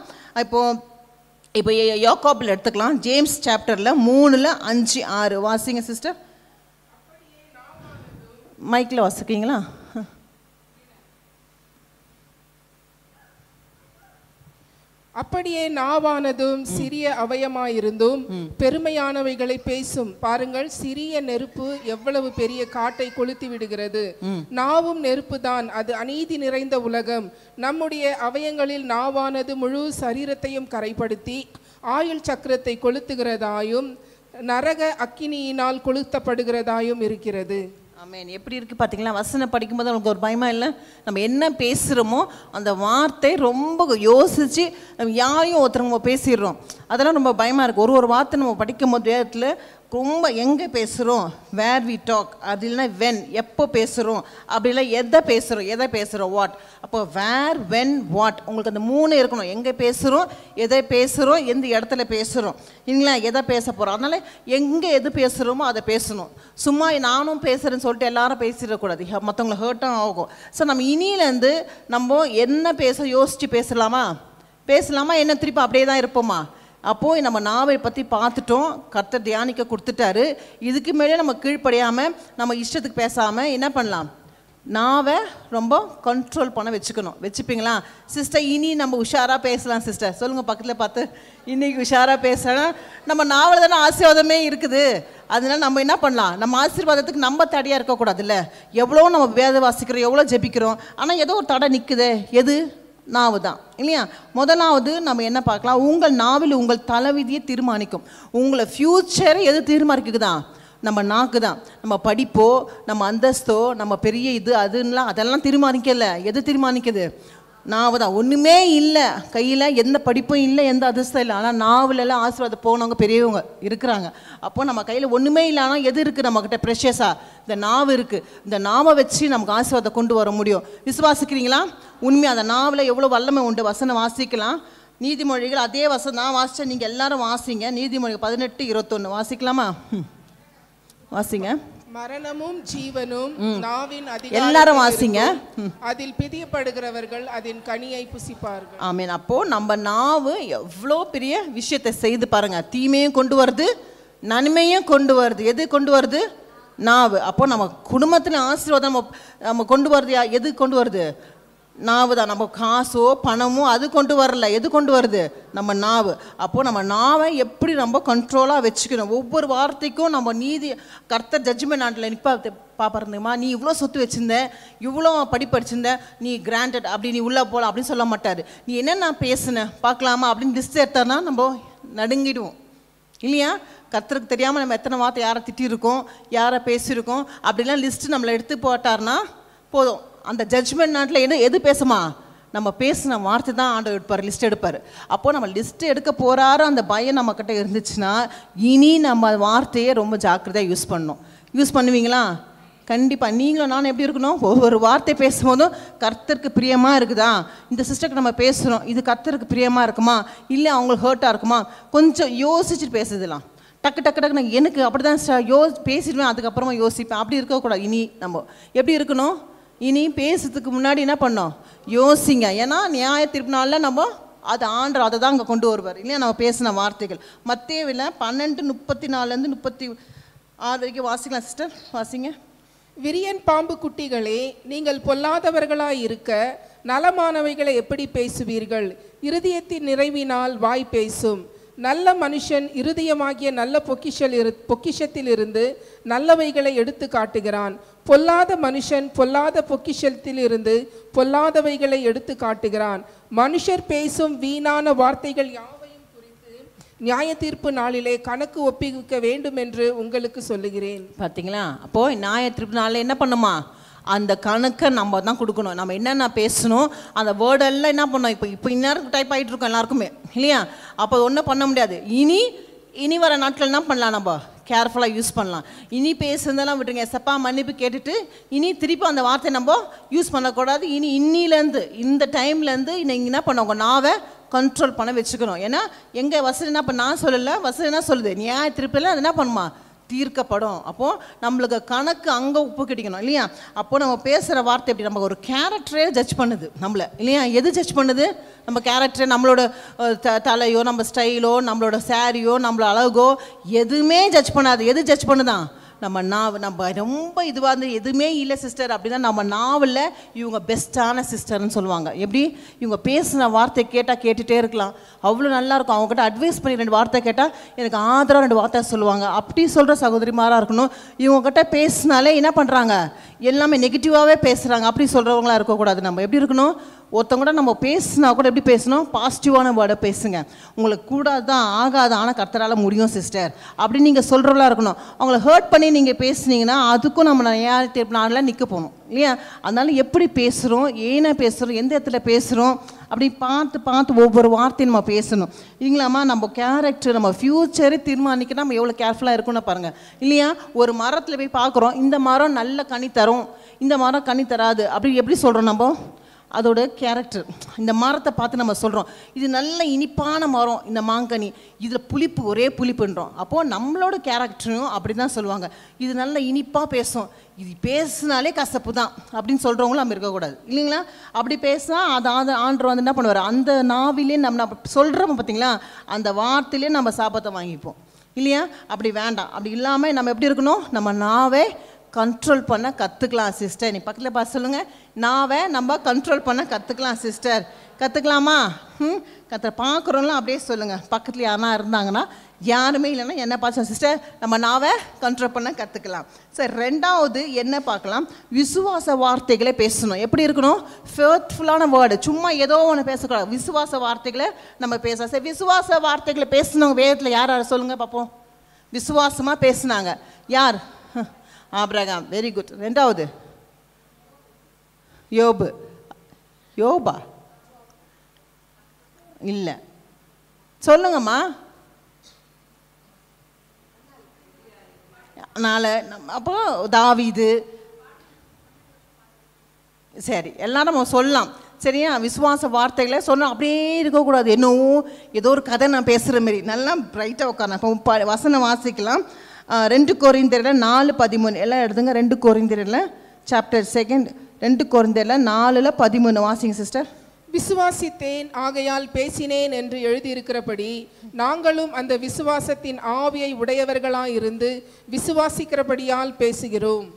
இப்போ யோகாபில் எடுத்துக்கலாம். ஜேம்ஸ் சாப்டரில் 3:5-6 வாசிங்க சிஸ்டர். மைக்கில் வாசிக்கிறீங்களா? அப்படியே நாவானதும் சிறிய அவயமாயிருந்தும் பெருமையானவைகளை பேசும். பாருங்கள், சிறிய நெருப்பு எவ்வளவு பெரிய காட்டை கொளுத்தி விடுகிறது. நாவும் நெருப்பு தான், அது அநீதி நிறைந்த உலகம். நம்முடைய அவயங்களில் நாவானது முழு சரீரத்தையும் கரைப்படுத்தி ஆயுள் சக்கரத்தை கொளுத்துகிறதாயும் நரக அக்கினியினால் கொளுத்தப்படுகிறதாயும் இருக்கிறது. ஆமேன். எப்படி இருக்குது பார்த்தீங்களா? வசனம் படிக்கும்போது நமக்கு ஒரு பயமாக இல்லை? நம்ம என்ன பேசுகிறோமோ அந்த வார்த்தை ரொம்ப யோசித்து நம்ம யாரையும் ஒருத்தர் நம்ம பேசிடுறோம். அதெல்லாம் ரொம்ப பயமாக இருக்குது. ஒரு வார்த்தை நம்ம படிக்கும் போது வேதத்தில் ரொம்ப எங்கே பேசுகிறோம், வேர் வி டாக், அது இல்லைன்னா வென், எப்போ பேசுகிறோம், அப்படி இல்லை எதை பேசுகிறோம், வாட். அப்போ வேர், வென், வாட், உங்களுக்கு அந்த 3 இருக்கணும். எங்கே பேசுகிறோம், எதை பேசுகிறோம், எந்த இடத்துல பேசுகிறோம் இல்லைங்களா? எதை பேச போகிறோம். அதனால் எங்கே எது பேசுகிறோமோ அதை பேசணும். சும்மா நானும் பேசுகிறேன்னு சொல்லிட்டு எல்லாரும் பேசிடக்கூடாது, மற்றவங்களை ஹர்ட்டும் ஆகும். ஸோ நம்ம இனியிலேருந்து நம்ம என்ன யோசித்து பேசலாமா என்ன திருப்பி அப்படியே தான் இருப்போமா? அப்போது நம்ம நாவை பற்றி பார்த்துட்டோம். கர்த்தர் தியானிக்க கொடுத்துட்டாரு. இதுக்கு மேலே நம்ம கீழ்ப்படியாமல் நம்ம இஷ்டத்துக்கு பேசாமல் என்ன பண்ணலாம்? நாவை ரொம்ப கண்ட்ரோல் பண்ண வச்சுப்பீங்களா சிஸ்டர்? இனி நம்ம உஷாராக பேசலாம் சிஸ்டர். சொல்லுங்கள் பக்கத்தில் பார்த்து. இன்றைக்கி உஷாராக பேசலாம். நம்ம நாவில் தானே ஆசீர்வாதமே இருக்குது. அதனால் நம்ம என்ன பண்ணலாம்? நம்ம ஆசீர்வாதத்துக்கு நம்ம தடையாக இருக்கக்கூடாதுல்ல. எவ்வளோ நம்ம வேத வாசிக்கிறோம், எவ்வளோ ஜெபிக்கிறோம், ஆனால் ஏதோ ஒரு தடை நிற்குது. எது? நாவு தான் இல்லையா? முதலாவது நம்ம என்ன பார்க்கலாம்? உங்கள் நாவில் உங்கள் தலைவிதியை தீர்மானிக்கும். உங்களை ஃப்யூச்சரை எது தீர்மானிக்குதுதான்? நம்ம நாக்கு தான். நம்ம படிப்போ, நம்ம அந்தஸ்தோ, நம்ம பெரிய இது அதுன்னா அதெல்லாம் தீர்மானிக்கல. எது தீர்மானிக்குது? நாவு தான். ஒன்றுமே இல்லை கையில், எந்த படிப்பும் இல்லை, எந்த அதிர்ஷ்டம் இல்லை, ஆனால் நாவலெல்லாம் ஆசீர்வாதம் போனவங்க பெரியவங்க இருக்கிறாங்க. அப்போது நம்ம கையில் ஒன்றுமே இல்லை, ஆனால் எது இருக்குது நம்மக்கிட்ட ப்ரெஷஸாக? இந்த நாவு இருக்குது. இந்த நாவை வச்சு நமக்கு ஆசீர்வாதம் கொண்டு வர முடியும். விசுவாசிக்கிறீங்களா? உண்மையாக அந்த நாவில் எவ்வளோ வல்லமை உண்டு. வசனம் வாசிக்கலாம். நீதிமொழிகள் அதே வசனம் நான் வாசித்தேன், நீங்கள் எல்லாரும் வாசிங்க. நீதிமொழிகள் 18:21 வாசிக்கலாமா? வாசிங்க. மரணமும் ஜீவனும் நாவின் எல்லாரும் வாசிங்க. அதில் பிரியப்படுகிறவர்கள் அதன் கனியை புசிப்பார்கள். ஆமென். அப்போ நம்ம நாவு எவ்வளோ பெரிய விஷயத்தை செய்து பாருங்க. தீமையும் கொண்டு வருது, நன்மையும் கொண்டு வருது. எது கொண்டு வருது? நாவு. அப்போ நம்ம குடும்பத்தில் ஆசீர்வாதம் நம்ம கொண்டு வருது. எது கொண்டு வருது? நாவு தான். நம்ம காசோ பணமோ அது கொண்டு வரல. எது கொண்டு வருது? நம்ம நாவு. அப்போது நம்ம நாவை எப்படி நம்ம கண்ட்ரோலாக வச்சுக்கணும். ஒவ்வொரு வார்த்தைக்கும் நம்ம நீதி கர்த்தர் ஜட்ஜ்மெண்ட் நாட்டில் நிற்பா பார்ப்பறதுமா, நீ இவ்வளோ சொத்து வச்சுருந்த, இவ்வளோ படிச்சிருந்த, நீ கிராண்டட் அப்படி நீ உள்ளே போகலாம் அப்படின்னு சொல்ல மாட்டார். நீ என்னென்ன பேசுனேன் பார்க்கலாமா அப்படின்னு லிஸ்ட் எடுத்தார்னா நம்ம நடுங்கிடுவோம் இல்லையா? கர்த்தருக்கு தெரியாமல் நம்ம எத்தனை வார்த்தை யாரை திட்டிருக்கோம், யாரை பேசியிருக்கோம் அப்படிலாம் லிஸ்ட்டு நம்மளை எடுத்து போட்டார்னா போதும். அந்த ஜட்ஜ்மெண்ட் நாட்டில் எது பேசுமா? நம்ம பேசின வார்த்தை தான் ஆண்டவர் எடுப்பார், லிஸ்ட் எடுப்பார். அப்போது நம்ம லிஸ்ட்டு எடுக்க போகிறாரோ அந்த பயம் நம்மக்கிட்ட இருந்துச்சுன்னா இனி நம்ம வார்த்தையை ரொம்ப ஜாக்கிரதையாக யூஸ் பண்ணணும். யூஸ் பண்ணுவீங்களா? கண்டிப்பாக. நீங்களும் நானும் எப்படி இருக்கணும்? ஒவ்வொரு வார்த்தை பேசும்போதும் கர்த்தருக்கு பிரியமாக இருக்குதா? இந்த சிஸ்டருக்கு நம்ம பேசுகிறோம், இது கர்த்தருக்கு பிரியமாக இருக்குமா, இல்லை அவங்களுக்கு ஹர்ட்டாக இருக்குமா? கொஞ்சம் யோசிச்சுட்டு பேசுதலாம். டக்கு டக்கு டக்கு நான் எனக்கு அப்படி தான் பேசிடுவேன், அதுக்கப்புறமா யோசிப்பேன். அப்படி இருக்கக்கூடாது. இனி நம்ம எப்படி இருக்கணும்? இனி பேசுறதுக்கு முன்னாடி என்ன பண்ணோம்? யோசிங்க. ஏன்னா நியாய தீர்ப்பு நாளில் நம்ம அது ஆண்டவர் அதை தான் அங்கே கொண்டு வருவார் இல்லையா? நம்ம பேசின வார்த்தைகள். மத்தேயுவில் 12:34 36 வரைக்கும் வாசிக்கலாம் சிஸ்டர், வாசிங்க. விரியன் பாம்பு குட்டிகளே, நீங்கள் பொல்லாதவர்களாய் இருக்க நலமானவைகளை எப்படி பேசுவீர்கள்? இருதயத்தின் நிறைவினால் வாய் பேசும். நல்ல மனுஷன் இருதயமாகிய நல்ல பொக்கிஷத்திலிருந்து நல்லவைகளை எடுத்து காட்டுகிறான். பொல்லாத மனுஷன் பொல்லாத பொக்கிஷத்திலிருந்து பொல்லாதவைகளை எடுத்து காட்டுகிறான். மனுஷர் பேசும் வீணான வார்த்தைகள் யாவையும் குறித்து நியாய தீர்ப்பு நாளிலே கணக்கு ஒப்புவிக்க வேண்டும் என்று உங்களுக்கு சொல்லுகிறேன். பார்த்தீங்களா? அப்போது நியாய தீர்ப்பு நாளில் என்ன பண்ணுமா? அந்த கணக்கை நம்ம தான் கொடுக்கணும். நம்ம என்னென்ன பேசணும், அந்த வேர்டெல்லாம் என்ன பண்ணோம். இப்போ இந்நேரம் டைப் ஆகிட்டு இருக்கோம் எல்லாருக்குமே இல்லையா? அப்போ ஒன்றும் பண்ண முடியாது. இனி வர நாட்கள் என்ன பண்ணலாம்? நம்ம கேர்ஃபுல்லாக யூஸ் பண்ணலாம். இனி பேசுனதெல்லாம் விட்டுருங்க. சப்பா மன்னிப்பு கேட்டுட்டு இனி திருப்பி அந்த வார்த்தை நம்ம யூஸ் பண்ணக்கூடாது. இன்னிலேருந்து இந்த டைம்லேருந்து நீங்கள் என்ன பண்ண, உங்கள் நாவை கண்ட்ரோல் பண்ண வச்சுக்கணும். ஏன்னா எங்கள் வசதி என்ன பண்ண, நான் சொல்லலை, வசதி என்ன சொல்லுது? நியாய திருப்பியில் அது என்ன பண்ணுமா? தீர்க்கப்படும். அப்போது நம்மளுக்கு கணக்கு அங்கே உப்பு கிடைக்கணும் இல்லையா? அப்போது நம்ம பேசுகிற வார்த்தை எப்படி? நம்ம ஒரு கேரக்டரே ஜட்ஜ் பண்ணுது நம்மளை இல்லையா? எது ஜட்ஜ் பண்ணுது? நம்ம கேரக்டரை, நம்மளோட தலையோ, நம்ம ஸ்டைலோ, நம்மளோட சாரியோ, நம்மளோட அழகோ எதுவுமே ஜட்ஜ் பண்ணாது. எது ஜட்ஜ் பண்ணுதான்? நம்ம நாவு. நம்ம ரொம்ப இதுவாக இருந்து எதுவுமே இல்லை சிஸ்டர் அப்படின்னா நம்ம நாவில் இவங்க பெஸ்ட்டான சிஸ்டர்னு சொல்லுவாங்க. எப்படி? இவங்க பேசின வார்த்தை கேட்டால் கேட்டுகிட்டே இருக்கலாம், அவ்வளோ நல்லாயிருக்கும். அவங்ககிட்ட அட்வைஸ் பண்ணி 2 வார்த்தை கேட்டால் எனக்கு ஆதரவாக 2 வார்த்தை சொல்லுவாங்க. அப்படி சொல்கிற சகோதரிமாராக இருக்கணும். இவங்ககிட்ட பேசினாலே என்ன பண்ணுறாங்க? எல்லாமே நெகட்டிவாகவே பேசுகிறாங்க. அப்படி சொல்கிறவங்களாம் இருக்கக்கூடாது. நம்ம எப்படி இருக்கணும்? ஒருத்தவங்க கூட நம்ம பேசினா கூட எப்படி பேசணும்? பாசிட்டிவான வேர்டை பேசுங்க. உங்களுக்கு கூடாது தான், ஆகாது, ஆனால் கர்த்தரால் முடியும் சிஸ்டர் அப்படி நீங்கள் சொல்கிறவங்களா இருக்கணும். அவங்கள ஹர்ட் பண்ணி நீங்கள் பேசுனீங்கன்னா அதுக்கும் நம்ம நிறையா நாளில் நிற்க போகணும் இல்லையா? அதனால எப்படி பேசுகிறோம், ஏன்னா பேசுகிறோம், எந்த இடத்துல பேசுகிறோம் அப்படி பார்த்து ஒவ்வொரு வார்த்தையும் நம்ம பேசணும் இல்லைங்களாம்மா? நம்ம கேரக்டர், நம்ம ஃப்யூச்சரை தீர்மானிக்க நம்ம எவ்வளோ கேர்ஃபுல்லாக இருக்குன்னு பாருங்கள் இல்லையா? ஒரு மரத்தில் போய் பார்க்குறோம், இந்த மரம் நல்ல கனி தரும், இந்த மரம் கனி தராது அப்படி எப்படி சொல்கிறோம்? நம்ம அதோட கேரக்டர். இந்த மரத்தை பார்த்து நம்ம சொல்கிறோம் இது நல்ல இனிப்பான மரம், இந்த மாங்கனி இதில் புளிப்பு, ஒரே புளிப்புன்றோம். அப்போது நம்மளோட கேரக்டரும் அப்படி தான் சொல்லுவாங்க. இது நல்ல இனிப்பாக பேசும், இது பேசினாலே கசப்பு தான் அப்படின்னு சொல்கிறவங்களும் நம்ம இருக்கக்கூடாது இல்லைங்களா? அப்படி பேசினா அது ஆண்டவர் வந்து என்ன பண்ணுவார்? அந்த நாவிலே நம்ம சொல்கிறோம் பார்த்தீங்களா, அந்த வார்த்தையிலே நம்ம சாபத்தை வாங்கிப்போம் இல்லையா? அப்படி வேண்டாம். அப்படி இல்லாமல் நம்ம எப்படி இருக்கணும்? நம்ம நாவே கண்ட்ரோல் பண்ண கற்றுக்கலாம் சிஸ்டர். நீ பக்கத்தில் பார்த்து சொல்லுங்கள், நாவை நம்ம கண்ட்ரோல் பண்ண கற்றுக்கலாம் சிஸ்டர். கற்றுக்கலாமா? பார்க்குறோம்லாம் அப்படியே சொல்லுங்கள். பக்கத்தில் யாருனா இருந்தாங்கன்னா, யாருமே இல்லைன்னா என்ன பார்த்து சிஸ்டர் நம்ம நாவை கண்ட்ரோல் பண்ண கற்றுக்கலாம். சரி, 2வது என்ன பார்க்கலாம்? விசுவாச வார்த்தைகளை பேசணும். எப்படி இருக்கணும்? ஃபேத்ஃபுல்லான வேர்டு, சும்மா ஏதோ ஒன்று பேசக்கூடாது. விசுவாச வார்த்தைகளை நம்ம பேசலாம். சரி, விசுவாச வார்த்தைகளை பேசினவங்க வேதத்தில் யார் யார் சொல்லுங்கள் பார்ப்போம். விசுவாசமாக பேசுனாங்க யார்? ஆபிரகாம். Very good. 2வது யோபா. இல்லை. சொல்லுங்கம்மா. அப்போ தாவீது, சரி எல்லாரும் நம்ம சொல்லலாம் சரியா. விசுவாச வார்த்தைகளை சொன்னோம் அப்படியே இருக்கக்கூடாது, என்னவோ ஏதோ ஒரு கதை நான் பேசுகிற மாரி. நல்லா பிரைட்டாக உட்காரணும். இப்போ வசனம் வாசிக்கலாம். 2 கொரிந்தியரில் 4:13 எல்லாம் எடுத்துங்க. 2 கொரிந்தியரில் சாப்டர் 2 2 கொரிந்தியரில் 4:13 வாசிங்க சிஸ்டர். விசுவாசித்தேன் ஆகையால் பேசினேன் என்று எழுதியிருக்கிறபடி நாங்களும் அந்த விசுவாசத்தின் ஆவியை உடையவர்களாயிருந்து விசுவாசிக்கிறபடியால் பேசுகிறோம்.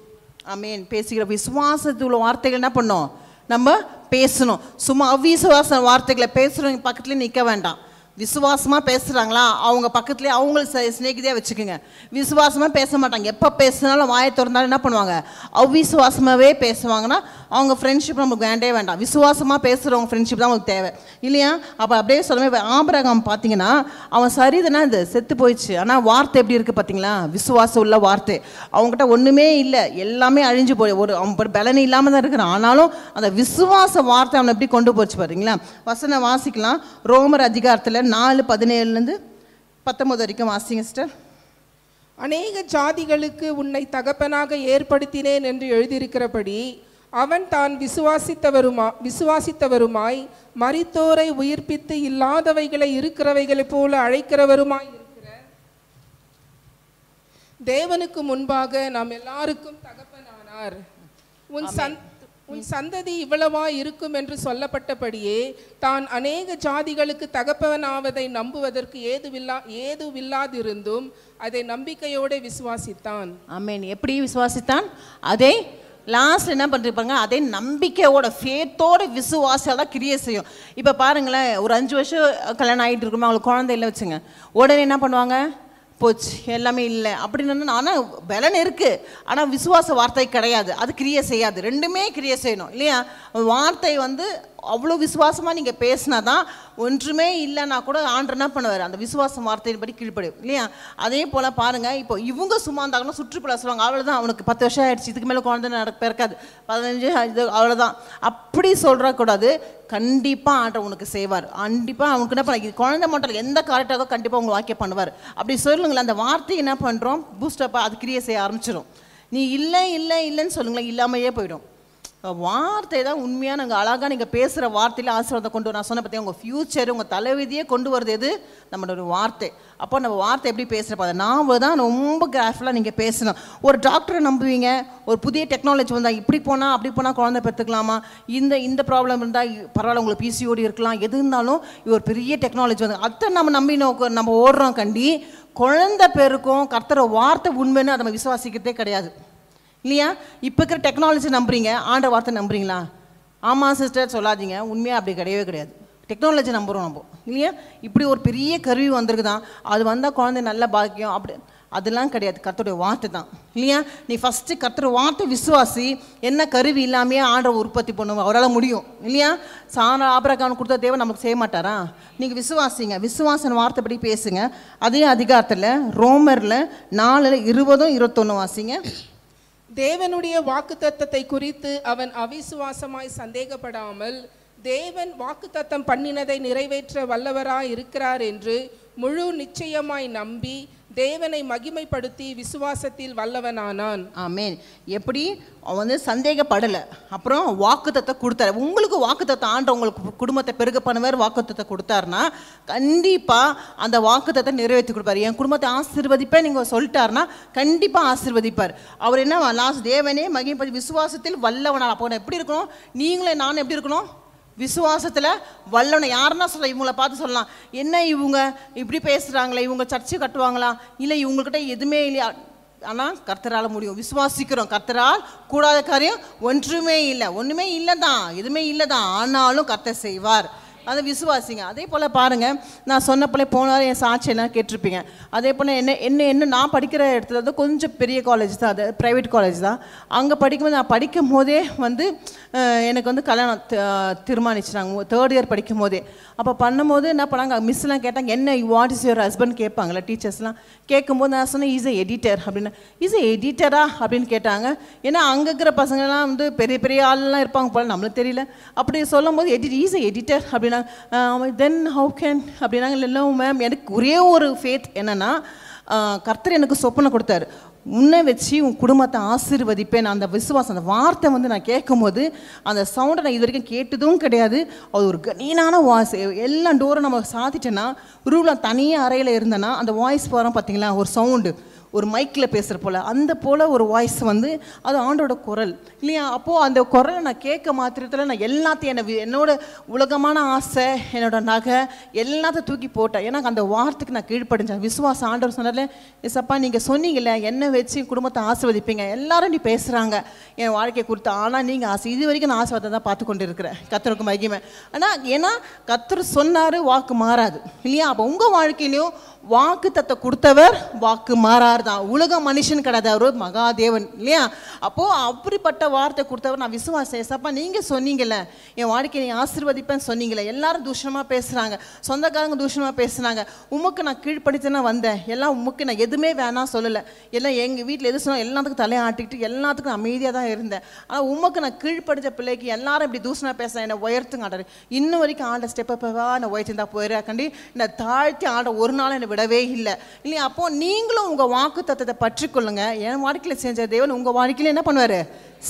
ஆமென். பேசுகிற விசுவாசத்துள்ள வார்த்தைகள் என்ன பண்ணோம், நம்ம பேசணும். சும்மா அவிசுவாச வார்த்தைகளை பேசுகிறவங்க பக்கத்துலேயே நிற்க வேண்டாம். விசுவாசமாக பேசுகிறாங்களா அவங்க பக்கத்துலேயே அவங்கள ஸ்நேகிதியாக வச்சுக்கோங்க. விசுவாசமாக பேச மாட்டாங்க, எப்போ பேசுனாலும் வாயை திறந்தாலும் என்ன பண்ணுவாங்க, அவ்விசுவாசமாகவே பேசுவாங்கன்னா அவங்க ஃப்ரெண்ட்ஷிப் நமக்கு வேண்டே வேண்டாம். விசுவாசமாக பேசுகிறவங்க ஃப்ரெண்ட்ஷிப் தான் அவங்களுக்கு தேவை இல்லையா. அப்போ அப்படியே சொல்லவே ஆபிரகாம் பார்த்தீங்கன்னா அவன் சரிதானே இது செத்து போயிடுச்சு, ஆனால் வார்த்தை எப்படி இருக்குது பார்த்தீங்களா, விசுவாசம் உள்ள வார்த்தை. அவங்ககிட்ட ஒன்றுமே இல்லை, எல்லாமே அழிஞ்சு போய் ஒரு அவன் பலனை இல்லாமல் தான் இருக்கிறான். ஆனாலும் அந்த விசுவாச வார்த்தை அவனை எப்படி கொண்டு போச்சு பார்த்தீங்களா. வசனம் வாசிக்கலாம். ரோமர் அதிகாரத்தில் 4:17-19 வரைக்கும் வாசிங்க சிஸ்டர். அநேக ஜாதிகளுக்கு உன்னை தகப்பனாக ஏற்படுத்தினேன் என்று எழுதியிருக்கிறபடி அவன் தான் விசுவாசித்தவருமாய் மரித்தோரை உயிர்ப்பித்து இல்லாதவைகளை இருக்கிறவைகளைப் போல அழைக்கிறவருமாய் இருக்கிற தேவனுக்கு முன்பாக நாம் எல்லாருக்கும் தகப்பனானார். உன் சந்ததி இவ்வளவா இருக்கும் என்று சொல்லப்பட்டபடியே தான் அநேக ஜாதிகளுக்கு தகப்பனாவதை நம்புவதற்கு ஏதுவில்லாதிருந்தும் அதை நம்பிக்கையோடு விசுவாசித்தான். ஆமென். எப்படி விசுவாசித்தான்? அதை லாஸ்ட் என்ன பண்ணிருப்பாங்க, அதே நம்பிக்கையோட ஃபேத்தோட விசுவாசியாக தான் கிரியை செய்யும். இப்போ பாருங்களேன், ஒரு 5 வருஷம் கல்யாணம் ஆகிட்டு இருக்குமா, அவங்களுக்கு குழந்தை இல்லை வச்சுங்க, உடனே என்ன பண்ணுவாங்க, போச்சு எல்லாமே இல்லை அப்படின்னு. ஆனால் பலன் இருக்குது, ஆனால் விசுவாச வார்த்தை கிடையாது, அது கிரியை செய்யாது. ரெண்டுமே கிரியை செய்யணும் இல்லையா. வார்த்தை அவ்வளோ விசுவாசமாக நீங்கள் பேசினா தான், ஒன்றுமே இல்லைன்னா கூட ஆண்டர் என்ன பண்ணுவார், அந்த விசுவாசம் வார்த்தையின்படி கீழ்ப்படும் இல்லையா. அதே போல் பாருங்கள், இப்போ இவங்க சும்மா இருந்தாங்கன்னா சுற்றுப்புற சொல்லுவாங்க, அவ்வளோதான் அவனுக்கு 10 வருஷம் ஆகிடுச்சு, இதுக்கு மேலே குழந்தை பிறக்காது, 15 இது அவ்வளோதான் அப்படி சொல்கிறக்கூடாது. கண்டிப்பாக ஆண்டர் உனக்கு செய்வார். கண்டிப்பாக அவனுக்கு என்ன பண்ண, குழந்தை மட்டும் எந்த கரெக்டாக கண்டிப்பாக உங்களை வாக்கியம் பண்ணுவார். அப்படி சொல்லுங்களேன், அந்த வார்த்தையை என்ன பண்ணுறோம், பூஸ்டப்பாக அது கிரியை செய்ய ஆரம்பிச்சிடும். நீ இல்லை இல்லை இல்லைன்னு சொல்லுங்களேன், இல்லாமையே போயிடும். வார்த்தை தான் உண்மையாக நாங்கள் அழகாக நீங்கள் பேசுகிற வார்த்தையில் ஆசீர்வாதத்தை கொண்டு வர. நான் சொன்ன பார்த்தீங்க, உங்கள் ஃப்யூச்சர் உங்கள் தலைவிதியே கொண்டு வருது எது, நம்மளோட வார்த்தை. அப்போ நம்ம வார்த்தை எப்படி பேசுகிறப்ப நாம் தான் ரொம்ப கேர்ஃபுல்லாக நீங்கள் பேசணும். ஒரு டாக்டரை நம்புவீங்க, ஒரு புதிய டெக்னாலஜி வந்தால் இப்படி போனால் அப்படி போனால் குழந்தை பெற்றுக்கலாமா, இந்த ப்ராப்ளம் இருந்தால் பரவாயில்ல உங்களுக்கு பிசிஓடி இருக்கலாம், எது இருந்தாலும் இது ஒரு பெரிய டெக்னாலஜி வந்து அதை நம்ம நம்பி நம்ம ஓடுறோம். கண்டி குழந்தை பேருக்கும் கர்த்தரை வார்த்தை உண்மைன்னு அதை நம்ம விசுவாசிக்கிறதே கிடையாது இல்லையா. இப்போ இருக்கிற டெக்னாலஜி நம்புறீங்க, ஆண்ட வார்த்தை நம்புறீங்களா? ஆமாம் சிஸ்டர் சொல்லாதீங்க, உண்மையாக அப்படி கிடையவே கிடையாது. டெக்னாலஜி நம்புகிறோம் நம்ம இல்லையா. இப்படி ஒரு பெரிய கருவி வந்திருக்கு தான், அது வந்தால் குழந்தை நல்ல பாக்கியம் அப்படி, அதெல்லாம் கிடையாது. கர்த்தருடைய வார்த்தை தான் இல்லையா. நீ ஃபஸ்ட்டு கர்த்தர் வார்த்தை விசுவாசி. என்ன கருவி இல்லாமையே ஆண்டவர் உற்பத்தி பண்ணுவோம், அவரால் முடியும் இல்லையா. ஆபிரகாம் கொடுத்த தேவன் நமக்கு செய்ய மாட்டாரா? நீங்கள் விசுவாசிங்க, விசுவாசன வார்த்தைப்படி பேசுங்க. அதே அதிகாரத்தில் ரோமரில் 4:20-21 வாசிங்க. தேவனுடைய வாக்குத்தத்தத்தை குறித்து அவன் அவிசுவாசமாய் சந்தேகப்படாமல் தேவன் வாக்குத்தத்தம் பண்ணினதை நிறைவேற்ற வல்லவராய் இருக்கிறார் என்று முழு நிச்சயமாய் நம்பி தேவனை மகிமைப்படுத்தி விசுவாசத்தில் வல்லவனானான். ஆமென். எப்படி அவன் சந்தேகப்படலை, அப்புறம் வாக்குத்தத்தம் கொடுத்தாரு. உங்களுக்கு வாக்குத்தத்தம் ஆண்ட உங்களுக்கு குடும்பத்தை பெருக பண்ணுவார். வாக்குத்தத்தம் கொடுத்தாருன்னா கண்டிப்பாக அந்த வாக்குத்தத்தை நிறைவேற்றி கொடுப்பார். என் குடும்பத்தை ஆசீர்வதிப்பேன் நீங்கள் சொல்லிட்டாருன்னா கண்டிப்பாக ஆசீர்வதிப்பார். அவர் என்ன லாஸ்ட் தேவனே மகிமைப்படுத்தி விசுவாசத்தில் வல்லவனான். அப்போ எப்படி இருக்கணும், நீங்களே நானும் எப்படி இருக்கணும், விசுவாசத்தில் வல்லவனை. யாருன்னா சொல்ல, இவங்களை பார்த்து சொல்லலாம், என்ன இவங்க இப்படி பேசுகிறாங்களே, இவங்க சர்ச்சை கட்டுவாங்களா, இல்லை இவங்கக்கிட்ட எதுவுமே இல்லையா. ஆனால் கர்த்தரால் முடியும், விசுவாசிக்கிறோம். கர்த்தரால் கூடாத காரியம் ஒன்றுமே இல்லை, ஒன்றுமே இல்லை தான், எதுவுமே இல்லை தான், ஆனாலும் கர்த்தர் செய்வார். அதை விசுவாசிங்க. அதே போல் பாருங்கள், நான் சொன்ன போல போனாலும் என் சாட்சியெல்லாம் கேட்டிருப்பீங்க. அதே போல் என்ன நான் படிக்கிற இடத்துல கொஞ்சம் பெரிய காலேஜ் தான், அது ப்ரைவேட் காலேஜ் தான். அங்கே படிக்கும்போது நான் படிக்கும் போதே எனக்கு கல்யாணம் தீர்மானிச்சிட்டாங்க 3rd இயர் படிக்கும் போதே. அப்போ பண்ணும்போது என்ன பண்ணாங்க, மிஸ்லாம் கேட்டாங்க, என்ன வாட் இஸ் யுவர் ஹஸ்பண்ட் கேட்பாங்களா டீச்சர்ஸ்லாம். கேட்கும்போது நான் சொன்னேன், இஸ் எ எடிட்டர் அப்படின்னு. இஸ் எ எடிட்டரா அப்படின்னு கேட்டாங்க. ஏன்னா அங்கே இருக்கிற பசங்கள்லாம் பெரிய பெரிய ஆள்லாம் இருப்பாங்க போல, நம்மளுக்கு தெரியல. அப்படி சொல்லும் போது இஸ் எ எடிட்டர் அப்படின்னு அப்படின்னா தென் ஹவு கேன் அப்படின்னாங்க. இல்லை மேம், எனக்கு ஒரே ஒரு ஃபேத் என்னென்னா, கர்த்தர் எனக்கு சொப்பனை கொடுத்தாரு, முன்னே வச்சு உன் குடும்பத்தை ஆசீர்வதிப்பேன். அந்த விசுவாசம், அந்த வார்த்தை வந்து நான் கேட்கும்போது அந்த சவுண்டை நான் இது வரைக்கும் கேட்டதும் கிடையாது. அது ஒரு கனீனான வாய்ஸ். எல்லா டோரும் நம்ம சாத்திட்டேன்னா, ரூமில் தனியாக அறையில் இருந்தேன்னா அந்த வாய்ஸ் போகிறோம் பார்த்தீங்களா, ஒரு சவுண்டு, ஒரு மைக்கில் பேசுகிற போல், அந்த போல் ஒரு வாய்ஸ் வந்து அது ஆண்டோட குரல் இல்லையா. அப்போது அந்த குரலை நான் கேட்க மாத்திரத்தில் நான் எல்லாத்தையும் என்னோட உலகமான ஆசை, என்னோட நகை எல்லாத்தையும் தூக்கி போட்டேன். ஏன்னா அந்த வார்த்தைக்கு நான் கீழ்ப்படிஞ்சேன். விசுவாசம் ஆண்டவர் சொன்னார்ல, ஏசப்பா நீங்கள் சொன்னீங்கல்ல என்ன வச்சு குடும்பத்தை ஆசீர்வதிப்பீங்க, எல்லாரும் நீ பேசுகிறாங்க என் வாழ்க்கையை கொடுத்து, ஆனால் நீங்கள் இது வரைக்கும் நான் ஆசீர்வாதம் தான் பார்த்து கொண்டு இருக்கிறேன். கர்த்தருக்கு மகிமை. ஆனால் ஏன்னா கர்த்தர் சொன்னார், வாக்கு மாறாது இல்லையா. அப்போ உங்கள் வாழ்க்கையிலையும் வாக்கு தத்தை கொடுத்தவர் வாக்கு மாறார் தான். உலக மனுஷன் கிடையாது, அவர் மகாதேவன் இல்லையா. அப்போது அப்படிப்பட்ட வார்த்தை கொடுத்தவர் நான் விசுவாசம். ஏசப்பா நீங்கள் சொன்னீங்கல்ல என் வாழ்க்கையை நீ ஆசீர்வதிப்பேன்னு சொன்னீங்களே, எல்லாரும் தூஷணமாக பேசுகிறாங்க, சொந்தக்காரங்க தூஷணமாக பேசுகிறாங்க, உமக்கு நான் கீழ்ப்படுத்தினா வந்தேன், எல்லாம் உமக்கு நான் எதுவுமே வேணாம் சொல்லலை, எல்லாம் எங்கள் வீட்டில் எது சொன்னால் எல்லாத்துக்கும் தலையாட்டிக்கிட்டு எல்லாத்துக்கும் அமைதியாக தான் இருந்தேன். ஆனால் உமக்கு நான் கீழ்ப்படுத்த பிள்ளைக்கு எல்லாரும் இப்படி தூஷணமாக பேசுகிறேன், என்னை உயர்த்துங்க ஆண்டர். இன்னும் வரைக்கும் ஆண்ட ஸ்டெப்பப்பா நான் உயர்த்திருந்தா போயிடாக்கண்டி என்னை தாழ்த்தி ஆண்ட ஒரு நாள் என்னை விடவே இல்லை இல்லையா. அப்போது நீங்களும் உங்கள் வாக்கு தத்தத்தை பற்றிக்கொள்ளுங்க. என் வாழ்க்கையில் செஞ்ச தேவன் உங்கள் வாழ்க்கையில் என்ன பண்ணுவார்,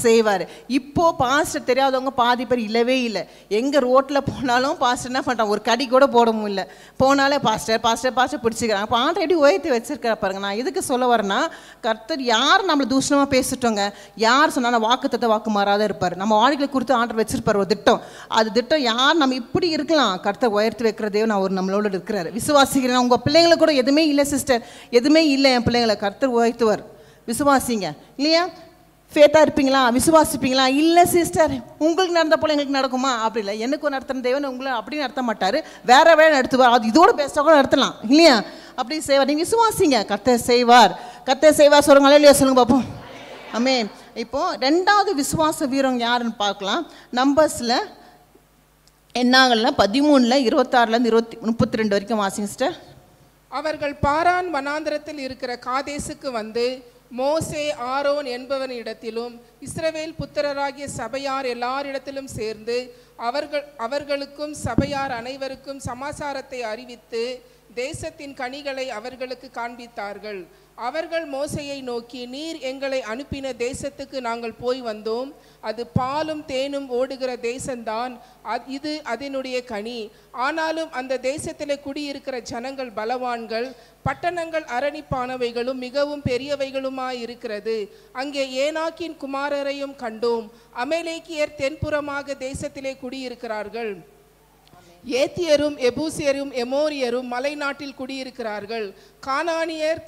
செய்வார். இப்போது பாஸ்டர் தெரியாதவங்க பாதி பேர் இல்லவே இல்லை. எங்கே ரோட்டில் போனாலும் பாஸ்டர் என்ன பண்ணுறான், ஒரு கடி கூட போடவும் இல்லை, போனாலே பாஸ்டர் பாஸ்டர் பாஸ்டர் பிடிச்சிக்கிறாங்க. அப்போ ஆண்டை எப்படி உயர்த்தி வச்சிருக்கிற பாருங்க. நான் எதுக்கு சொல்ல வரேன்னா, கர்த்தர் யார் நம்மளை தூஷணமாக பேசிட்டோங்க, யார் சொன்னால் வாக்குத்தத்தை வாக்கு மாறாத இருப்பார். நம்ம வாழ்க்கையில் கொடுத்து ஆண்டர் வச்சிருப்பார் ஒரு திட்டம். அது திட்டம் யார் நம்ம இப்படி இருக்கலாம், கர்த்தர் உயர்த்தி வைக்கிறதே நான் ஒரு நம்மளோட இருக்கிறார். விசுவாசிக்கிறேன். உங்கள் பிள்ளைங்களை கூட எதுவுமே இல்லை சிஸ்டர், எதுவுமே இல்லை என் பிள்ளைங்களை, கர்த்தர் உயர்த்துவார். விசுவாசிங்க இல்லையா. ஃபேத்தாக இருப்பீங்களா, விசுவாசிப்பீங்களா? இல்லை சிஸ்டர், உங்களுக்கு நடந்த போல எங்களுக்கு நடக்குமா? அப்படி இல்லை. எனக்கு நடத்துகிற தேவன் உங்களை அப்படி நடத்த மாட்டார், வேற வேலை நடத்துவார். அது இதோட பெஸ்ட்டாக கூட நடத்தலாம் இல்லையா. அப்படி செய்வார். நீங்கள் விசுவாசிங்க, கர்த்தர் செய்வார். கர்த்தர் செய்வார் சொல்லுங்க, இல்லையா சொல்லுங்க பார்ப்போம். ஆமென். இப்போது ரெண்டாவது விசுவாச வீரம் யாருன்னு பார்க்கலாம். நம்பர்ஸில் என்னாங்கள்னா 13 26 32 வரைக்கும் வாசிங்க சிஸ்டர். அவர்கள் பாரான் வனாந்திரத்தில் இருக்கிற காதேசுக்கு வந்து மோசே ஆரோன் என்பவனிடத்திலும் இஸ்ரவேல் புத்திரராகிய சபையார் எல்லாரிடத்திலும் சேர்ந்து அவர்களுக்கும் சபையார் அனைவருக்கும் சமாசாரத்தை அறிவித்து தேசத்தின் கனிகளை அவர்களுக்கு காண்பித்தார்கள். அவர்கள் மோசையை நோக்கி, நீர் எங்களை அனுப்பின தேசத்துக்கு நாங்கள் போய் வந்தோம், அது பாலும் தேனும் ஓடுகிற தேசம்தான், இது அதனுடைய கனி. ஆனாலும் அந்த தேசத்திலே குடியிருக்கிற ஜனங்கள் பலவான்கள், பட்டணங்கள் அரணிப்பானவைகளும் மிகவும் பெரியவைகளுமாயிருக்கிறது. அங்கே ஏனாக்கின் குமாரரையும் கண்டோம். அமலேக்கியர் தென்புறமாக தேசத்திலே குடியிருக்கிறார்கள். ஏத்தியரும் எபூசியரும் எமோரியரும் மலை நாட்டில் குடியிருக்கிறார்கள். கானானியர்